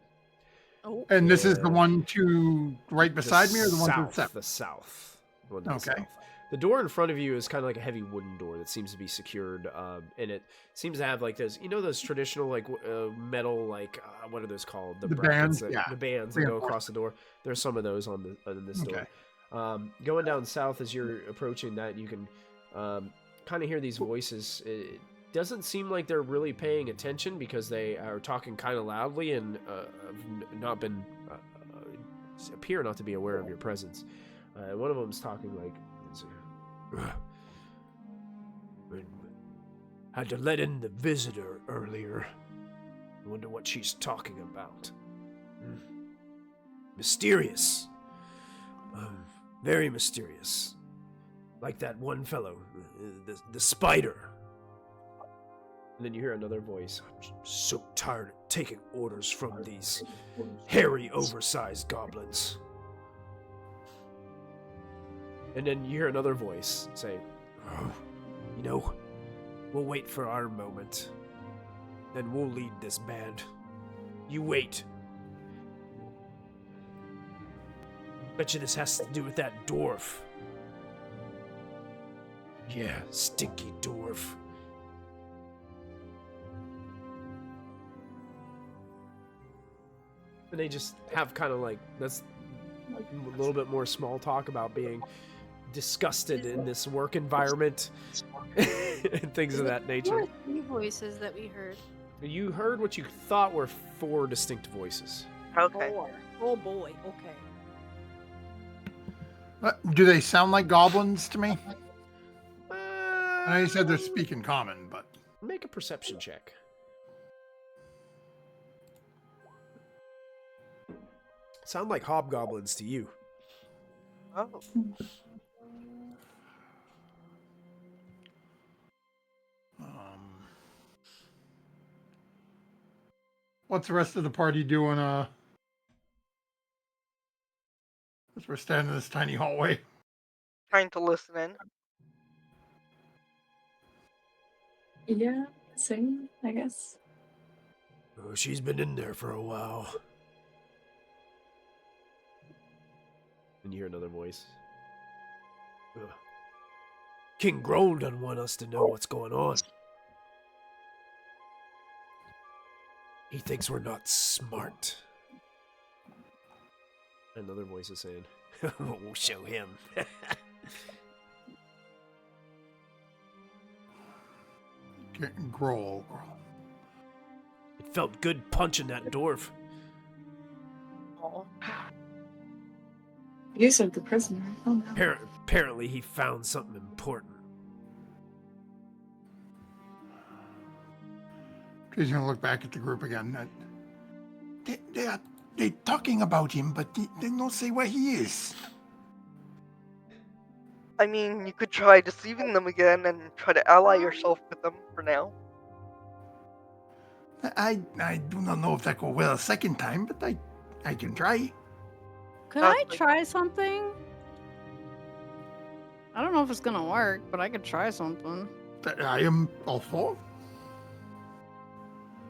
oh, And this is the Yeah. one to right beside me, or the one to the south? The south. The one to the Okay. south. The door in front of you is kind of like a heavy wooden door that seems to be secured, and it seems to have like those, those traditional like metal what are those called? The brackets bands, that- yeah. the bands that go across the door. There's some of those on this door. Going down south as you're approaching that, you can kind of hear these voices. It doesn't seem like they're really paying attention because they are talking kind of loudly and have not been appear not to be aware of your presence. One of them's talking like, had to let in the visitor earlier. I wonder what she's talking about. Mysterious. Very mysterious. Like that one fellow, the spider. And then you hear another voice. I'm so tired of taking orders from these hairy, oversized goblins. And then you hear another voice say, we'll wait for our moment. Then we'll lead this band. You wait. Bet you this has to do with that dwarf. Yeah, stinky dwarf. And they just have kind of like, that's a little bit more small talk about being disgusted in this work environment and things of that there nature. were 3 voices that we heard. You heard what you thought were 4 distinct voices. Okay. 4. Oh boy. Okay. Do they sound like goblins to me? Uh, I know you said they're speaking common, but Make a perception check. Sound like hobgoblins to you. Oh. what's the rest of the party doing? As we're standing in this tiny hallway. Trying to listen in. Yeah, same, I guess. Oh, she's been in there for a while. And you hear another voice. Ugh. King Grohl doesn't want us to know what's going on. He thinks we're not smart. Another voice is saying, we'll show him. Grohl. It felt good punching that dwarf. Oh. You said the prisoner. Oh no. Apparently he found something important. He's gonna look back at the group again. They're talking about him, but they don't say where he is. I mean, you could try deceiving them again and try to ally yourself with them for now. I do not know if that go well a second time, but I can try. Could I try something? I don't know if it's gonna work, but I could try something. I am all for.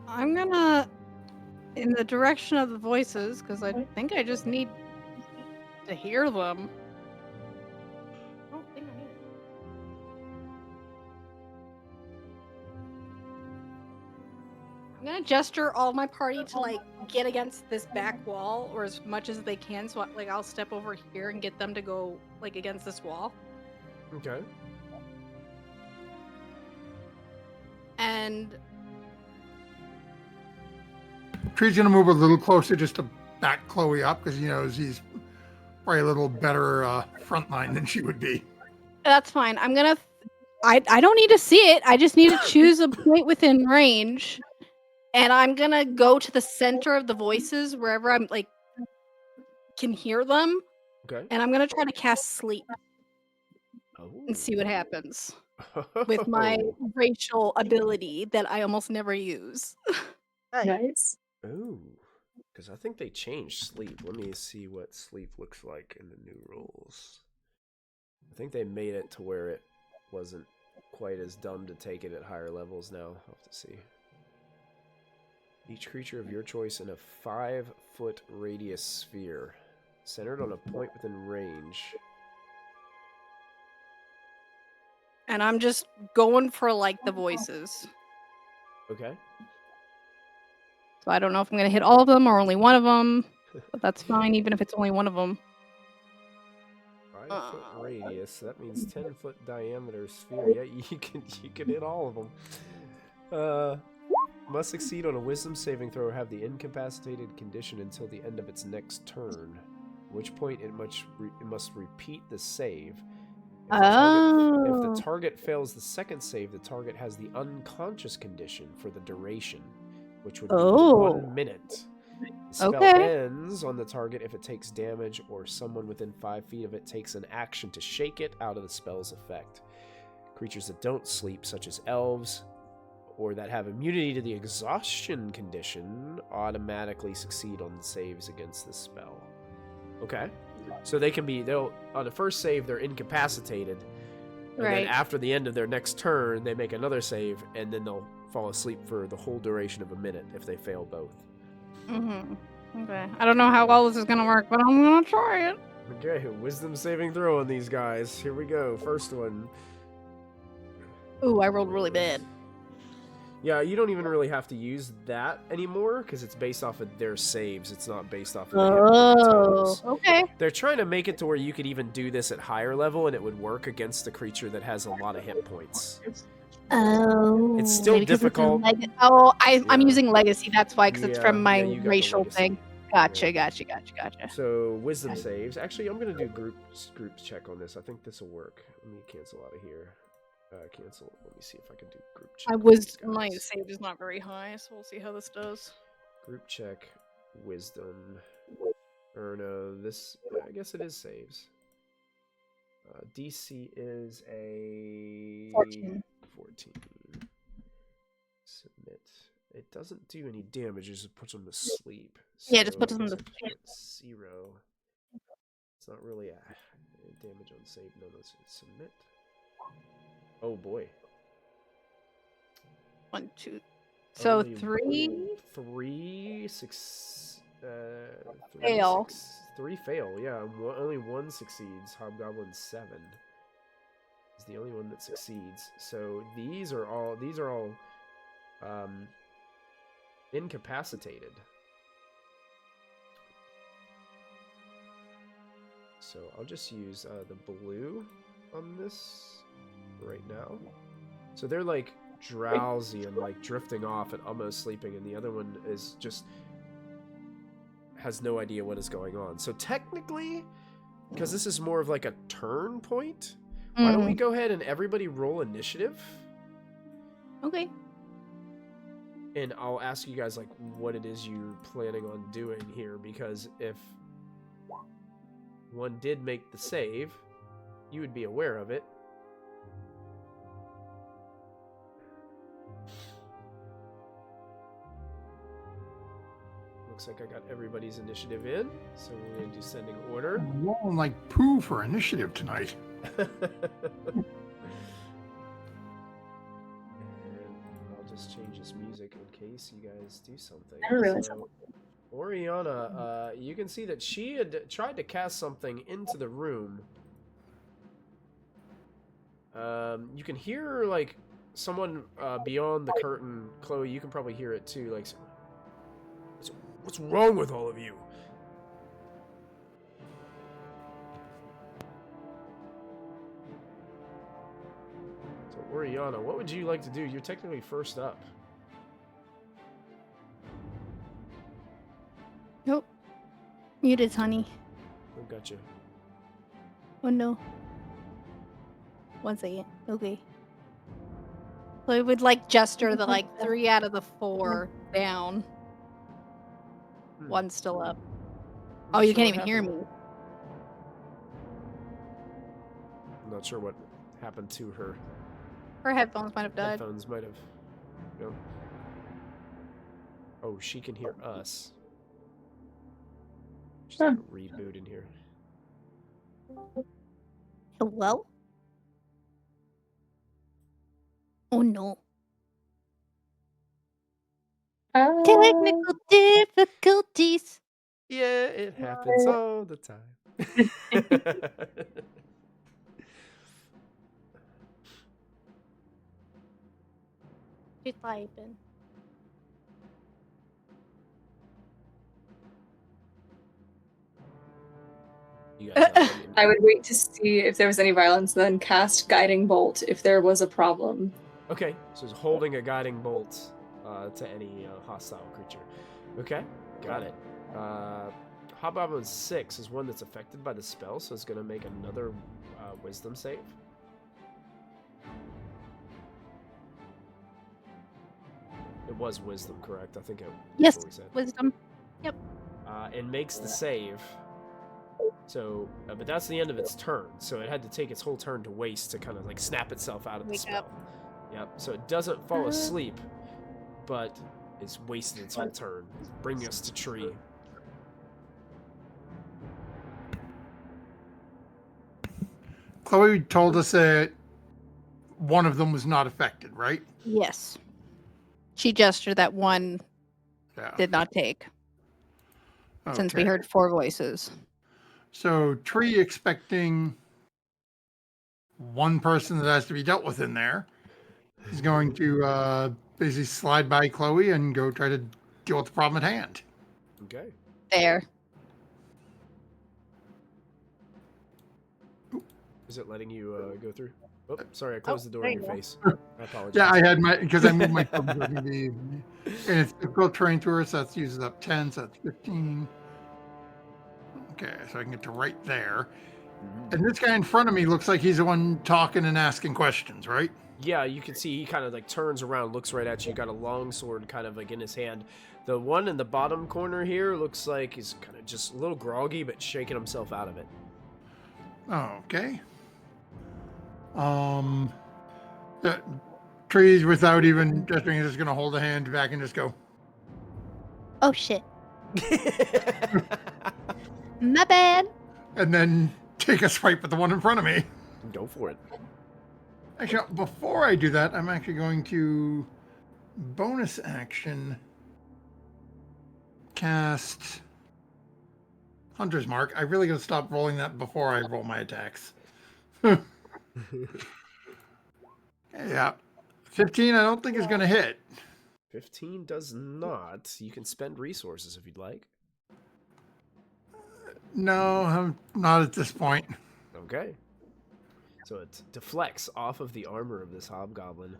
I'm gonna in the direction of the voices because I think I just need to hear them. I don't think I need it. I'm gonna gesture all my party to like get against this back wall or as much as they can. So like I'll step over here and get them to go like against this wall. Okay. And Tree's gonna move a little closer just to back Chloe up because he knows he's probably a little better front line than she would be. that's fine. I'm gonna. I don't need to see it. I just need to choose a point within range, and I'm gonna go to the center of the voices wherever I'm like can hear them, Okay. and I'm gonna try to cast sleep Oh. and see what happens with my racial ability that I almost never use. Nice. Oh. Because I think they changed sleep. Let me see what sleep looks like in the new rules. I think they made it to where it wasn't quite as dumb to take it at higher levels now. I'll have to see. Each creature of your choice in a 5-foot radius sphere, centered on a point within range. And I'm just going for like the voices. Okay. So I don't know if I'm gonna hit all of them or only one of them, but that's fine even if it's only one of them. 5-foot radius. That means 10-foot diameter sphere. Yeah, you can hit all of them. Must succeed on a Wisdom saving throw or have the incapacitated condition until the end of its next turn. At which point it must repeat the save. If the target fails the second save, the target has the unconscious condition for the duration, which would be 1 minute. The spell ends on the target if it takes damage or someone within 5 feet of it takes an action to shake it out of the spell's effect. Creatures that don't sleep, such as elves, or that have immunity to the exhaustion condition, automatically succeed on saves against this spell. Okay. So they'll on the first save, they're incapacitated. And then after the end of their next turn, they make another save, and then they'll fall asleep for the whole duration of a minute if they fail both. Mm-hmm. Okay. I don't know how well this is gonna work, but I'm gonna try it. Okay, Wisdom saving throw on these guys. Here we go. First one. Ooh, I rolled really bad. Yeah, you don't even really have to use that anymore because it's based off of their saves. It's not based off of the hit point totals. Okay. They're trying to make it to where you could even do this at higher level and it would work against a creature that has a lot of hit points. Oh, It's still maybe 'cause it's in difficult. I'm Yeah. using legacy. That's why, because it's from my you got the racial legacy. thing. Gotcha, Yeah. gotcha. So wisdom saves. Actually, I'm gonna do groups check on this. I think this will work. Let me cancel out of here. Cancel. Let me see if I can do group check. My save is not very high, so we'll see how this does. Group check. Wisdom. Or no, this. I guess it is saves. DC is a 14. 14. Submit. It doesn't do any damage. It just puts them to sleep. Yeah, just So puts I them to guess I put 0. It's not really a damage on save. No, let's submit. Oh boy. 1, 2. So Only 3 3 6 3 fail. 6 3 fail. Yeah, only 1 succeeds. Hobgoblin 7 is the only one that succeeds. So these are all incapacitated. So I'll just use the blue on this right now. So they're like drowsy and like drifting off and almost sleeping, and the other one is just has no idea what is going on. So technically, because this is more of like a turn point, why don't we go ahead and everybody roll initiative? Okay. And I'll ask you guys like what it is you're planning on doing here, because if one did make the save, you would be aware of it. Looks like I got everybody's initiative in, so we're going to do descending order. I'm rolling like poo for initiative tonight. And I'll just change this music in case you guys do something. I didn't realize So, Oriana, you can see that she had tried to cast something into the room. You can hear like someone beyond the curtain. Chloe, you can probably hear it too. Like, what's wrong with all of you? So, Oriana, what would you like to do? You're technically first up. Nope. Muted, honey. Oh, gotcha. Oh no. 1 second. Okay. So it would like gesture the like 3 out of the 4 down. 1 still up. Oh, you can't even hear me. I'm not sure what happened to her. Her headphones might have died. Headphones might have. Yep. Oh, she can hear us. Just gonna reboot in here. Hello? Oh no. Technical difficulties. Yeah, it happens all the time. She's typing. You guys have any- I would wait to see if there was any violence, then cast Guiding Bolt if there was a problem. Okay, so it's holding a guiding bolt to any hostile creature. Okay, got it. Hobgoblin 6 is one that's affected by the spell, so it's going to make another wisdom save. It was wisdom, correct? I think that's Yes, what we said. wisdom. It makes the save. So, but that's the end of its turn. So it had to take its whole turn to waste to kind of like snap itself out of the Wake spell. up. Yep. So it doesn't fall asleep, but it's wasted its whole turn, bringing us to tree. Chloe told us that one of them was not affected, right? Yes. She gestured that 1 Yeah. did not take, since we Okay. heard 4 voices. So Tree expecting one person that has to be dealt with in there is going to basically slide by Chloe and go try to deal with the problem at hand. Okay. There. Is it letting you go through? Oh, sorry, I closed the door there in you your go. face. I apologize. Yeah, I had my because I moved my thumbs over the and it's difficult terrain through it, so that uses up 10, so that's 15. Okay, so I can get to right there. Mhm. And this guy in front of me looks like he's the one talking and asking questions, right? Yeah, you can see he kind of like turns around, looks right at you. Got a long sword kind of like in his hand. The one in the bottom corner here looks like he's kind of just a little groggy, but shaking himself out of it. Okay. The trees without even gesturing is just gonna hold a hand back and just go. Oh shit. My bad. And then take a swipe at the one in front of me. Go for it. Actually, before I do that, I'm actually going to bonus action cast Hunter's Mark. I really gotta stop rolling that before I roll my attacks. Yeah. 15, I don't think is gonna hit. 15 does not. You can spend resources if you'd like. No, I'm not at this point. Okay. So it deflects off of the armor of this hobgoblin.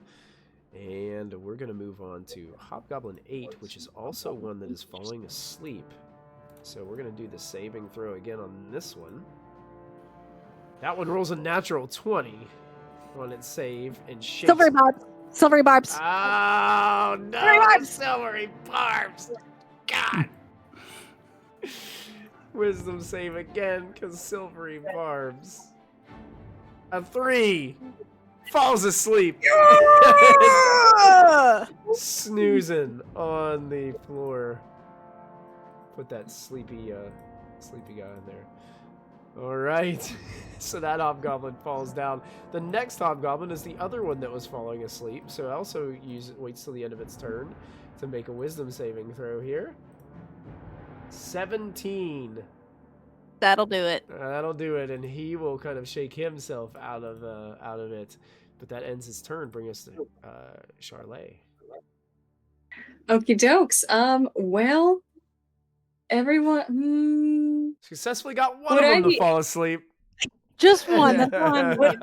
And we're going to move on to Hobgoblin 8, which is also one that is falling asleep. So we're going to do the saving throw again on this one. That one rolls a natural 20 on its save and shakes. Silvery barbs. Silvery barbs. Oh, no. Silvery barbs. Silvery barbs. God. Wisdom save again, because silvery barbs. A 3. Falls asleep. Snoozing on the floor. Put that sleepy guy in there. All right. So that hobgoblin falls down. The next hobgoblin is the other one that was falling asleep. So it also waits till the end of its turn to make a wisdom saving throw here. 17. That'll do it. That'll do it, and he will kind of shake himself out of it. But that ends his turn. Bring us to Charlet. Okie dokes. Well, everyone. Successfully got one Would of I them to be- fall asleep. Just one. That's one.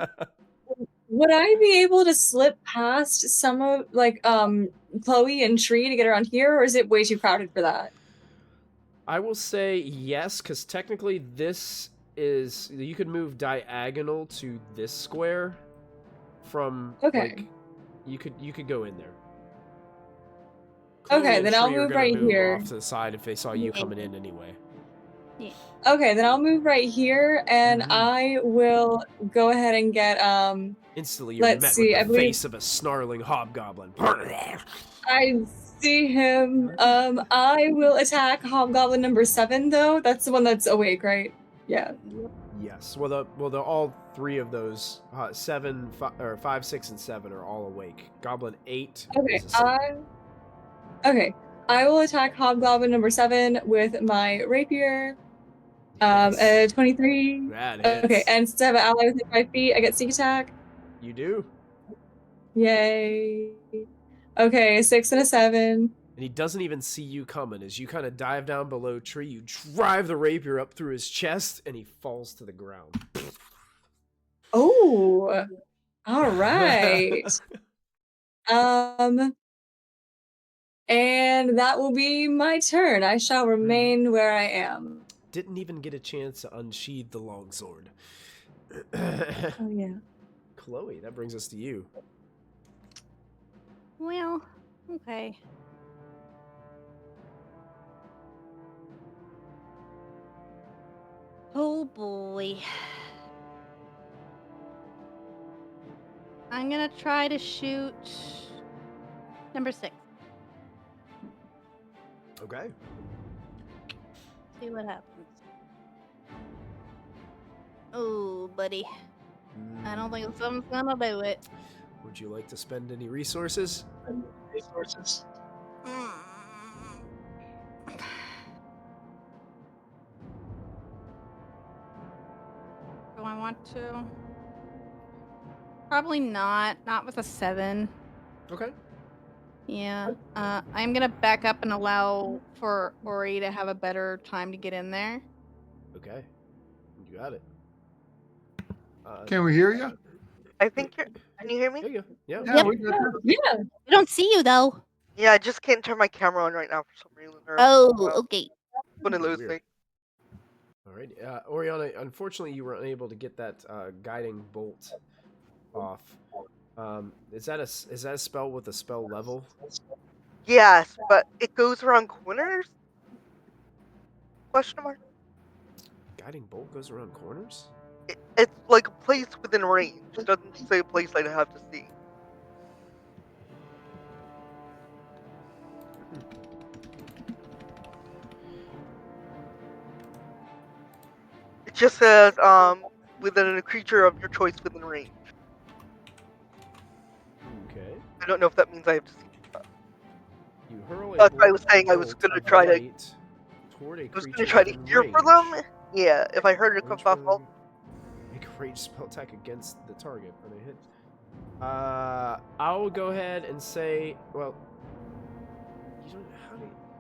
Would I be able to slip past some of Chloe and Tree to get around here, or is it way too crowded for that? I will say yes, because technically this is you could move diagonal to this square from Okay. you could go in there. Okay, Chloe and then I'll Tree are move gonna right here. off to the side if they saw you coming in anyway. Okay, then I'll move right here, and Mhm. I will go ahead and get Instantly, you're Let's met see, with I the believe- face of a snarling hobgoblin. I see him. I will attack Hobgoblin number 7, though. That's the one that's awake, right? Yeah. Yes. Well, the all three of those 5, 6, and 7 are all awake. Goblin 8. Okay. is asleep. I will attack Hobgoblin number 7 with my rapier. Yes. 23. That hits. Okay, and since I have an ally within 5 feet, I get sneak attack. You do. Yay. Okay, a 6 and a 7. And he doesn't even see you coming. As you kind of dive down below Tree, you drive the rapier up through his chest, and he falls to the ground. Oh, all right. And that will be my turn. I shall remain where I am. Didn't even get a chance to unsheathe the longsword. Oh yeah. Chloe, that brings us to you. Well, okay. Oh boy. I'm gonna try to shoot number 6. Okay. See what happens. Oh, buddy. I don't think something's gonna do it. Would you like to spend any resources? Do I want to? Probably not. Not with a 7. Okay. Yeah. I'm gonna back up and allow for Ori to have a better time to get in there. Okay. You got it. Can we hear you? I think you're. Can you hear me? There you go. Yeah. Yeah, Yep. we got that. Yeah. We don't see you though. Yeah, I just can't turn my camera on right now for some reason. Or Oh, okay. one of those Weird. things. All right. Oriana, unfortunately, you were unable to get that guiding bolt off. Is that a spell with a spell level? Yes, but it goes around corners? Question mark. Guiding bolt goes around corners? It's like a place within range. It doesn't say a place I have to see. It just says within a creature of your choice within range. Okay. I don't know if that means I have to see. You hurl a That's why I was saying I bolt was gonna of try to. light toward a I was creature gonna try to within hear for range. them. Yeah, if I heard it come Range off. for make a range spell attack against the target when they hit. I'll go ahead and say, well,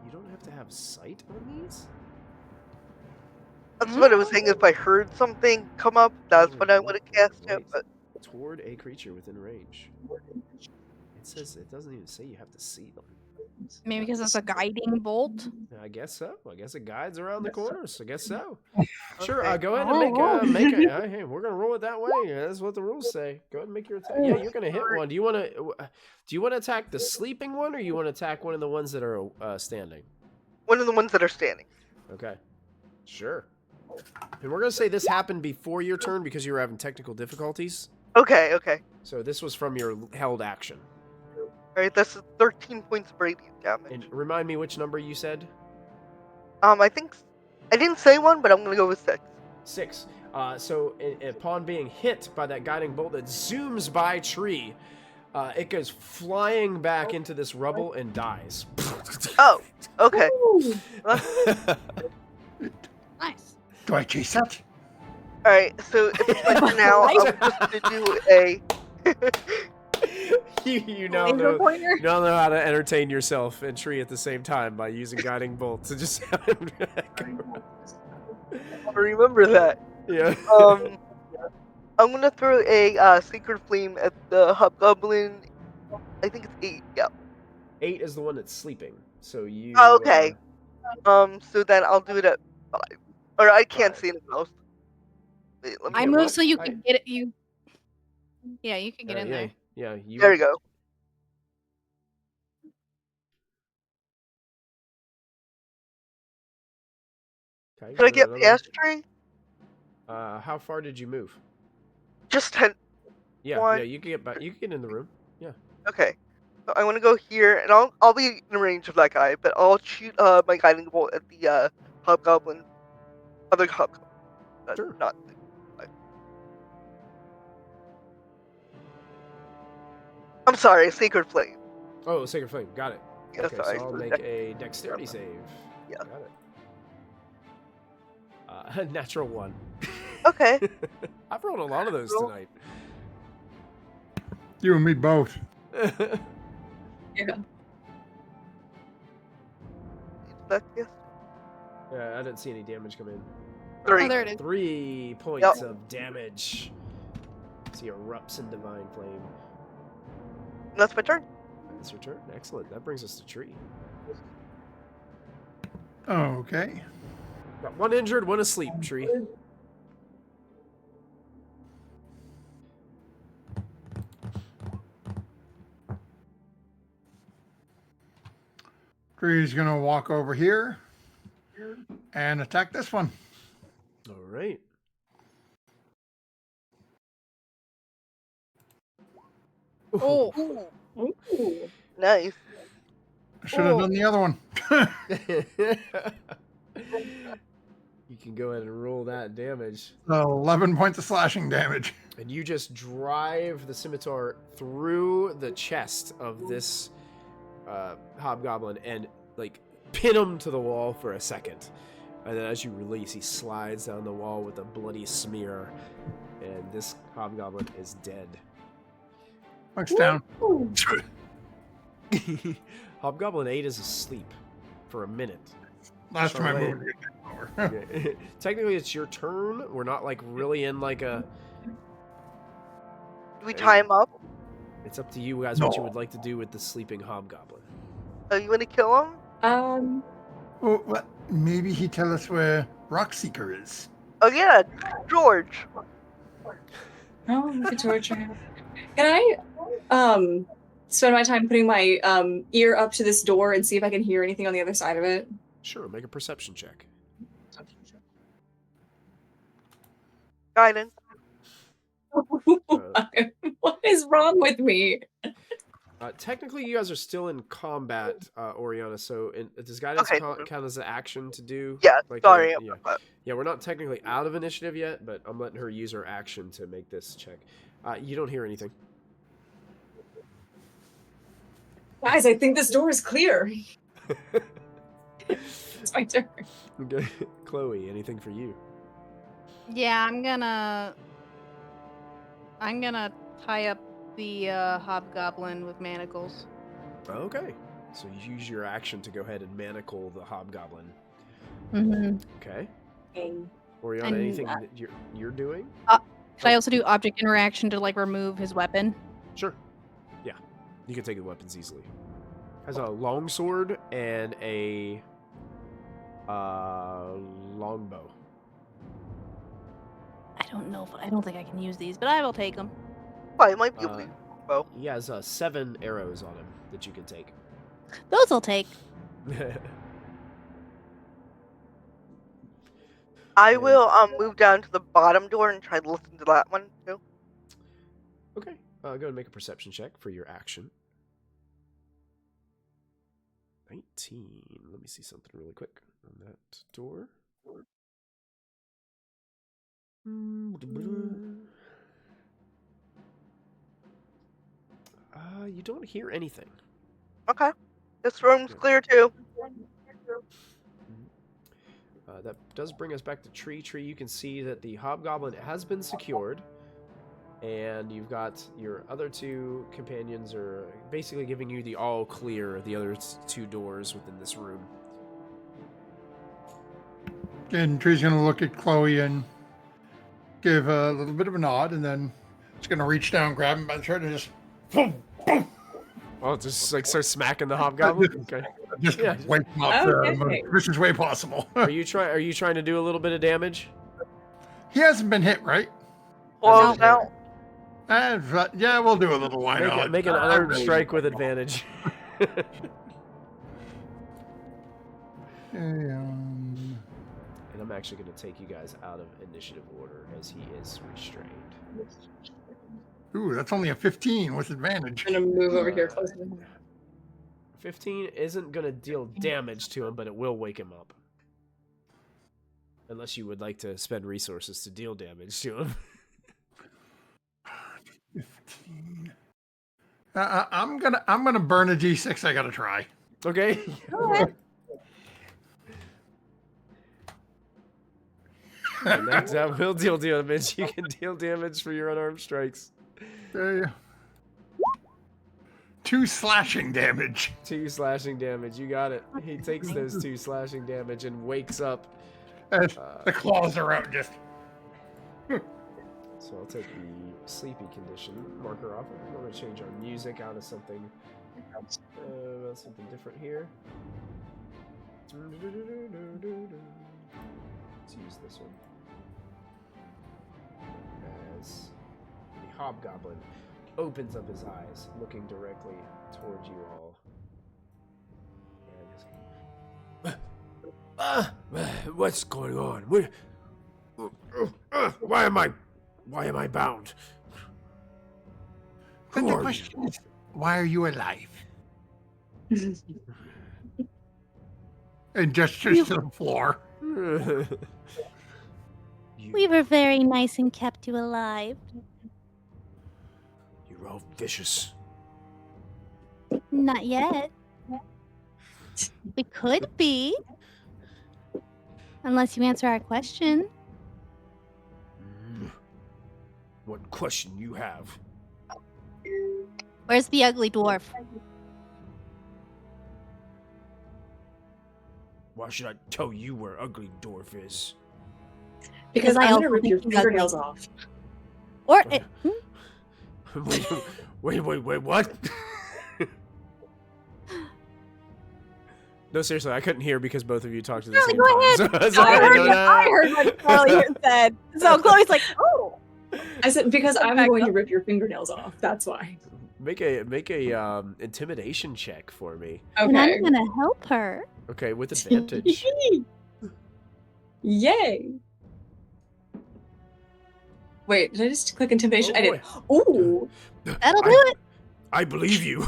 you don't have to have sight on these? That's what I was saying. If I heard something come up, that's when I would have cast it. Right. But Toward a creature within range. It says it doesn't even say you have to see them. Maybe because it's a guiding bolt. I guess so. I guess it guides around the corners. I guess so. Sure. okay. Go ahead and make a. Hey, we're gonna roll it that way. That's what the rules say. Go ahead and make your attack. Yeah, you're gonna hit one. Do you want to attack the sleeping one, or you want to attack one of the ones that are standing? One of the ones that are standing. Okay. Sure. And we're gonna say this happened before your turn because you were having technical difficulties. Okay, okay. So this was from your held action. Alright, that's 13 points of radiant damage. And remind me which number you said. I think I didn't say one, but I'm gonna go with 6. 6. So upon being hit by that guiding bolt that zooms by tree, it goes flying back into this rubble and dies. Oh, okay. Nice. Do I chase that? Alright, so if it's my turn now, I'm just gonna do a. you now Laser know pointer. you now know how to entertain yourself and tree at the same time by using guiding bolts to just have him I'll remember that. yeah. I'm gonna throw a sacred flame at the hobgoblin. I think it's 8. Yeah. 8 is the one that's sleeping. So you. Oh, okay. So then I'll do it at 5. Or I can't 5. see anything else. Wait, let me I Yeah, moved well, so you I- can get it. Yeah, you can get in yeah, there. yeah. You. There we go. Okay, Can I go get another- past tree? How far did you move? Just 10. Yeah, One. yeah. You can get back. You can get in the room. Okay. So I want to go here, and I'll be in range of that guy, but I'll shoot my guiding bolt at the hobgoblin, other hobgoblin. Sure. Not. I'm sorry, sacred flame. Oh, sacred flame. Got it. Yeah, Okay, sorry. so I'll for make that. a dexterity save. Yeah. Got it. Natural 1. Okay. I've rolled a lot of those Roll. tonight. You and me both. Yeah. That's yes. Yeah, I didn't see any damage come in. 3. Oh, there it is. 3 points of damage. See, erupts in divine flame. That's my turn. That's your turn. Excellent. That brings us to tree. Okay. Got 1 injured, 1 asleep. Tree. Tree's gonna walk over here and attack this one. All right. Oh, Ooh. Nice. Should have done the other one. You can go ahead and roll that damage. 11 points of slashing damage. And you just drive the scimitar through the chest of this hobgoblin and like pin him to the wall for a second. And then as you release, he slides down the wall with a bloody smear. And this hobgoblin is dead. Looks down. Hobgoblin 8 is asleep for a minute. Last time I Charlene. moved. Okay. Technically, it's your turn. We're not like really in like a. Do we tie him up? It's up to you guys what you would like to do with the sleeping hobgoblin. Are you gonna kill him? Well, what? Maybe he tell us where Rockseeker is. Oh yeah, George. Oh, look at George. Can I spend my time putting my ear up to this door and see if I can hear anything on the other side of it? Sure, make a perception check. Guidance. What is wrong with me? Technically, you guys are still in combat, Oriana. So, does guidance count as an action to do? Yeah, like sorry. Yeah, we're not technically out of initiative yet, but I'm letting her use her action to make this check. You don't hear anything. Guys, I think this door is clear. It's my turn. Okay, Chloe, anything for you? Yeah, I'm gonna tie up the hobgoblin with manacles. Okay, so you use your action to go ahead and manacle the hobgoblin. Mm-hmm. Okay. Okay. Oriana, And, anything that you're doing? Could I also do object interaction to like remove his weapon? Sure. Yeah, you can take the weapons easily. Has a longsword and a longbow. I don't think I can use these, but I will take them. Well, it might be a weak bow. He has 7 arrows on him that you can take. Those I'll take. I will move down to the bottom door and try to listen to that one too. Okay. Go ahead and make a perception check for your action. 19. Let me see something really quick on that door. You don't hear anything. Okay. This room's clear too. That does bring us back to Tree. Tree, you can see that the hobgoblin has been secured, and you've got your other 2 companions are basically giving you the all clear of the other 2 doors within this room. And Tree's gonna look at Chloe and give a little bit of a nod, and then it's gonna reach down, grab him by the shirt, and just boom, boom. Oh, just like start smacking the hobgoblin. Okay. Just Yeah. wipe him up the most vicious way possible. Are you trying to do a little bit of damage? He hasn't been hit, right? Close out. Yeah, we'll do a little why not. Make an unarmed strike with advantage. And I'm actually going to take you guys out of initiative order as he is restrained. Ooh, that's only a 15 with advantage. I'm gonna move over here closer to him. 15 isn't going to deal damage to him, but it will wake him up. Unless you would like to spend resources to deal damage to him. 15. I'm gonna burn a D6. I gotta try. Okay. And that will deal damage. You can deal damage for your unarmed strikes. 2 slashing damage. 2 slashing damage. You got it. He takes those 2 slashing damage and wakes up. The claws are out just. So I'll take the sleepy condition marker off. We're going to change our music out of something different here. Let's use this one. As the hobgoblin opens up his eyes, looking directly towards you all. And what's going on? Why am I bound? But the question is, why are you alive? And gestures to the floor. We were very nice and kept you alive. You're all vicious. Not yet. We could be. Unless you answer our question. What question you have? Where's the ugly dwarf? Why should I tell you where Ugly Dwarf is? Because I I'm also gonna rip your think he's ugly. fingernails off. Or Wait, what? No, seriously, I couldn't hear because both of you talked at the same Go ahead. time. So I no, heard what Charlie said. So Chloe's like, oh. I said because I'm Back going up. to rip your fingernails off. That's why. Make a intimidation check for me. And Okay. I'm gonna help her. Okay, with advantage. Yay. Wait, did I just click intimidation? Oh, I did. Ooh. That'll do it. I believe you.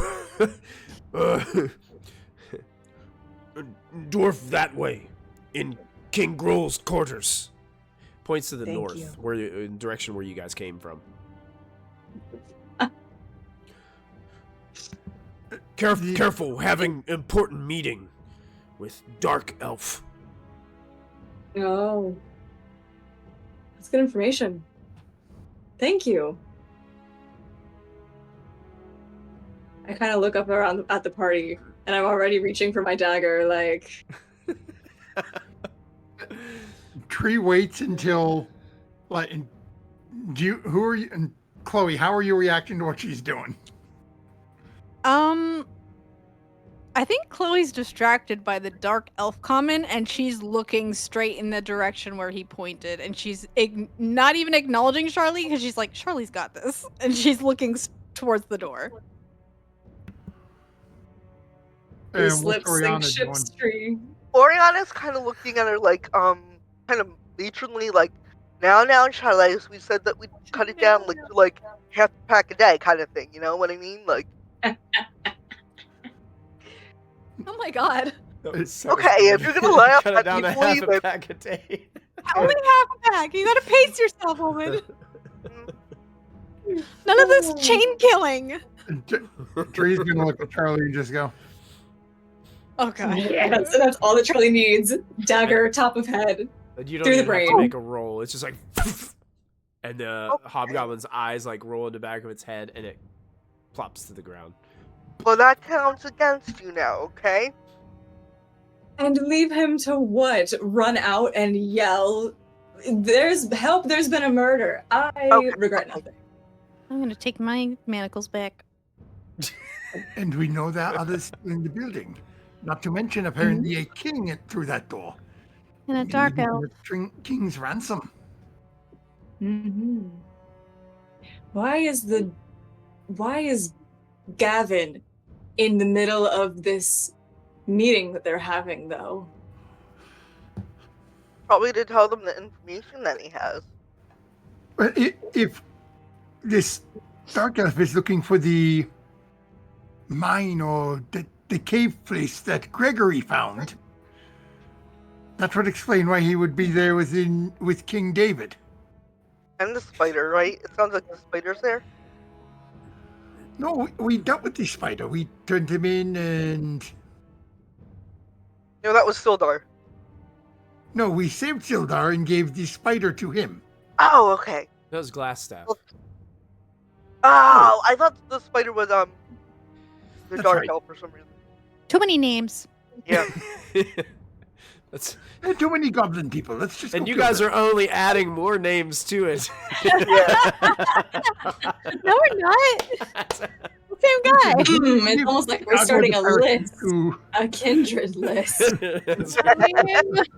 Dwarf that way, in King Grohl's quarters. Points to the Thank north, you. where in direction where you guys came from. Careful, having important meeting with Dark Elf. Oh. That's good information. Thank you. I kind of look up around at the party, and I'm already reaching for my dagger, like... Tree waits until, like, who are you, and Chloe, how are you reacting to what she's doing? I think Chloe's distracted by the dark elf comment, and she's looking straight in the direction where he pointed, and she's not even acknowledging Charlie because she's like, Charlie's got this, and she's looking towards the door. His what's lips sink Oriana ship's doing? tree. Oriana's kind of looking at her like, kind of matronly, like, now, Charlie, we said that we'd cut it down like to like half a pack a day, kind of thing. You know what I mean? Like, Oh my god. okay, if you're gonna laugh cut it at down me, to half believe a it. pack a day. Only half a pack. You gotta pace yourself, woman. None of this chain killing. Tree's gonna look at Charlie and just go, Okay. Yes, and that's all that Charlie needs. Dagger, top of head. And you don't Through the even have to brain. make a roll. It's just like, and the hobgoblin's eyes like roll in the back of its head, and it plops to the ground. Well, that counts against you now, okay? And leave him to what? Run out and yell, there's help, there's been a murder. I regret nothing. I'm gonna take my manacles back. and we know that others in the building. Not to mention, apparently, a king through that door. And a dark Maybe elf. the king's ransom. Mm-hmm. Why is Gavin in the middle of this meeting that they're having, though? Probably to tell them the information that he has. But if this dark elf is looking for the mine or the cave place that Gregory found, that would explain why he would be there with King David. And the spider, right? It sounds like the spider's there. No, we dealt with the spider. We turned him in and... No, that was Sildar. No, we saved Sildar and gave the spider to him. Oh, okay. That was Glassstaff. Oh, I thought the spider was, the That's dark right. elf for some reason. Too many names. Yeah. That's, There are too many goblin people. Let's just and go you kill guys them. are only adding more names to it. Yeah. No, we're not. Same guy. It's almost like we're starting a list. Ooh. A kindred list. That's right.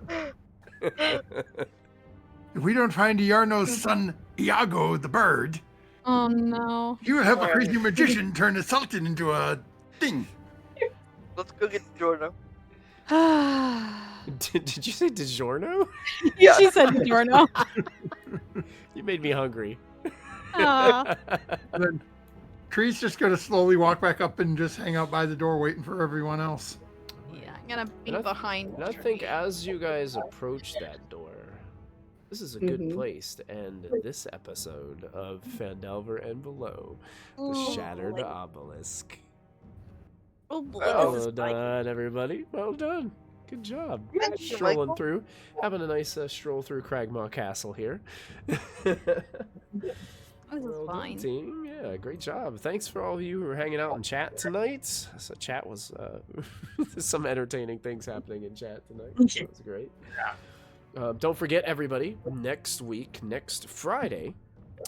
If we don't find Iarno's son, Iago the bird, Oh no. you will have a crazy magician turn a sultan into a thing. Let's go get Jordan. Did you say DiGiorno? Yeah. She said DiGiorno. You made me hungry. Aw. And then Tree's just going to slowly walk back up and just hang out by the door waiting for everyone else. Yeah, I'm gonna be And I- behind. And I think as you guys approach that door, this is a good Mhm. place to end this episode of Phandelver and Below, the Oh, Shattered boy. Obelisk. Oh boy, Well this is like- done, everybody. Well done. Good job. Thank you, Strolling Michael. through, having a nice stroll through Cragmaw Castle here. This is Well done, fine. team. Yeah, great job. Thanks for all of you who were hanging out in chat tonight. So chat was some entertaining things happening in chat tonight. That was great. Don't forget, everybody, next week, next Friday,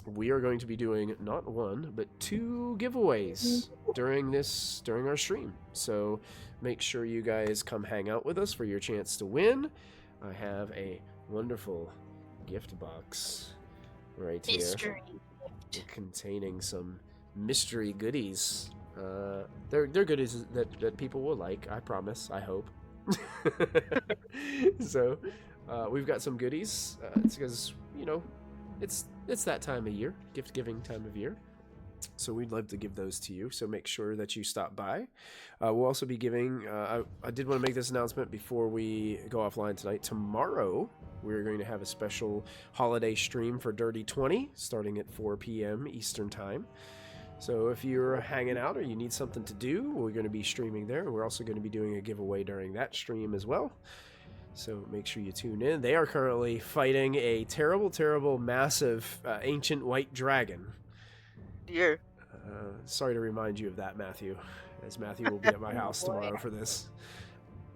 we are going to be doing not one, but 2 giveaways during our stream. So make sure you guys come hang out with us for your chance to win. I have a wonderful gift box right here. Mystery. Containing some mystery goodies. They're goodies that people will like, I promise, I hope. So, we've got some goodies. It's because, it's that time of year, gift giving time of year. So we'd love to give those to you. So make sure that you stop by. We'll also be giving, I did want to make this announcement before we go offline tonight. Tomorrow, we're going to have a special holiday stream for Dirty 20, starting at 4 p.m. Eastern Time. So if you're hanging out or you need something to do, we're going to be streaming there. We're also going to be doing a giveaway during that stream as well. So make sure you tune in. They are currently fighting a terrible, terrible, massive ancient white dragon. Dear. Sorry to remind you of that, Matthew, as Matthew will be at my house tomorrow for this.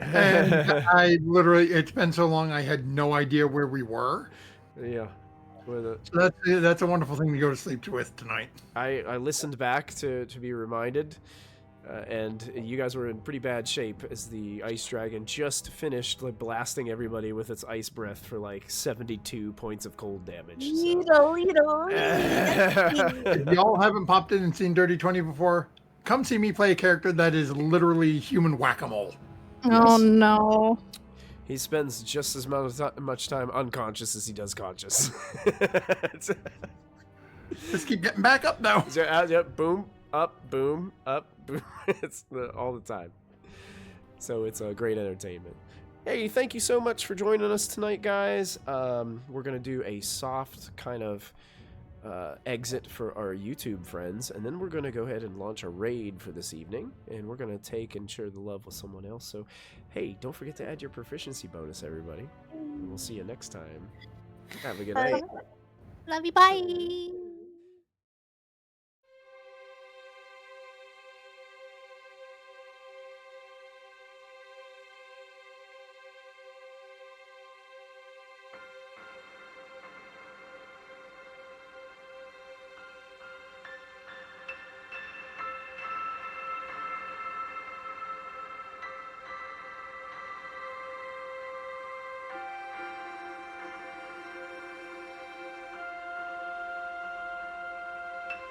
And I literally, it's been so long, I had no idea where we were. Yeah. So that's a wonderful thing to go to sleep with tonight. I listened back to be reminded, and you guys were in pretty bad shape as the ice dragon just finished blasting everybody with its ice breath for 72 points of cold damage. So. If y'all haven't popped in and seen Dirty 20 before, come see me play a character that is literally human whack-a-mole. Oh no. He spends just as much time unconscious as he does conscious. Just keep getting back up, though. Yep, boom, up, boom, up, boom. It's all the time. So it's a great entertainment. Hey, thank you so much for joining us tonight, guys. We're going to do a soft kind of exit for our YouTube friends, and then we're going to go ahead and launch a raid for this evening, and we're going to take and share the love with someone else. So, hey, don't forget to add your proficiency bonus, everybody. And we'll see you next time. Have a good night. Love you. Bye.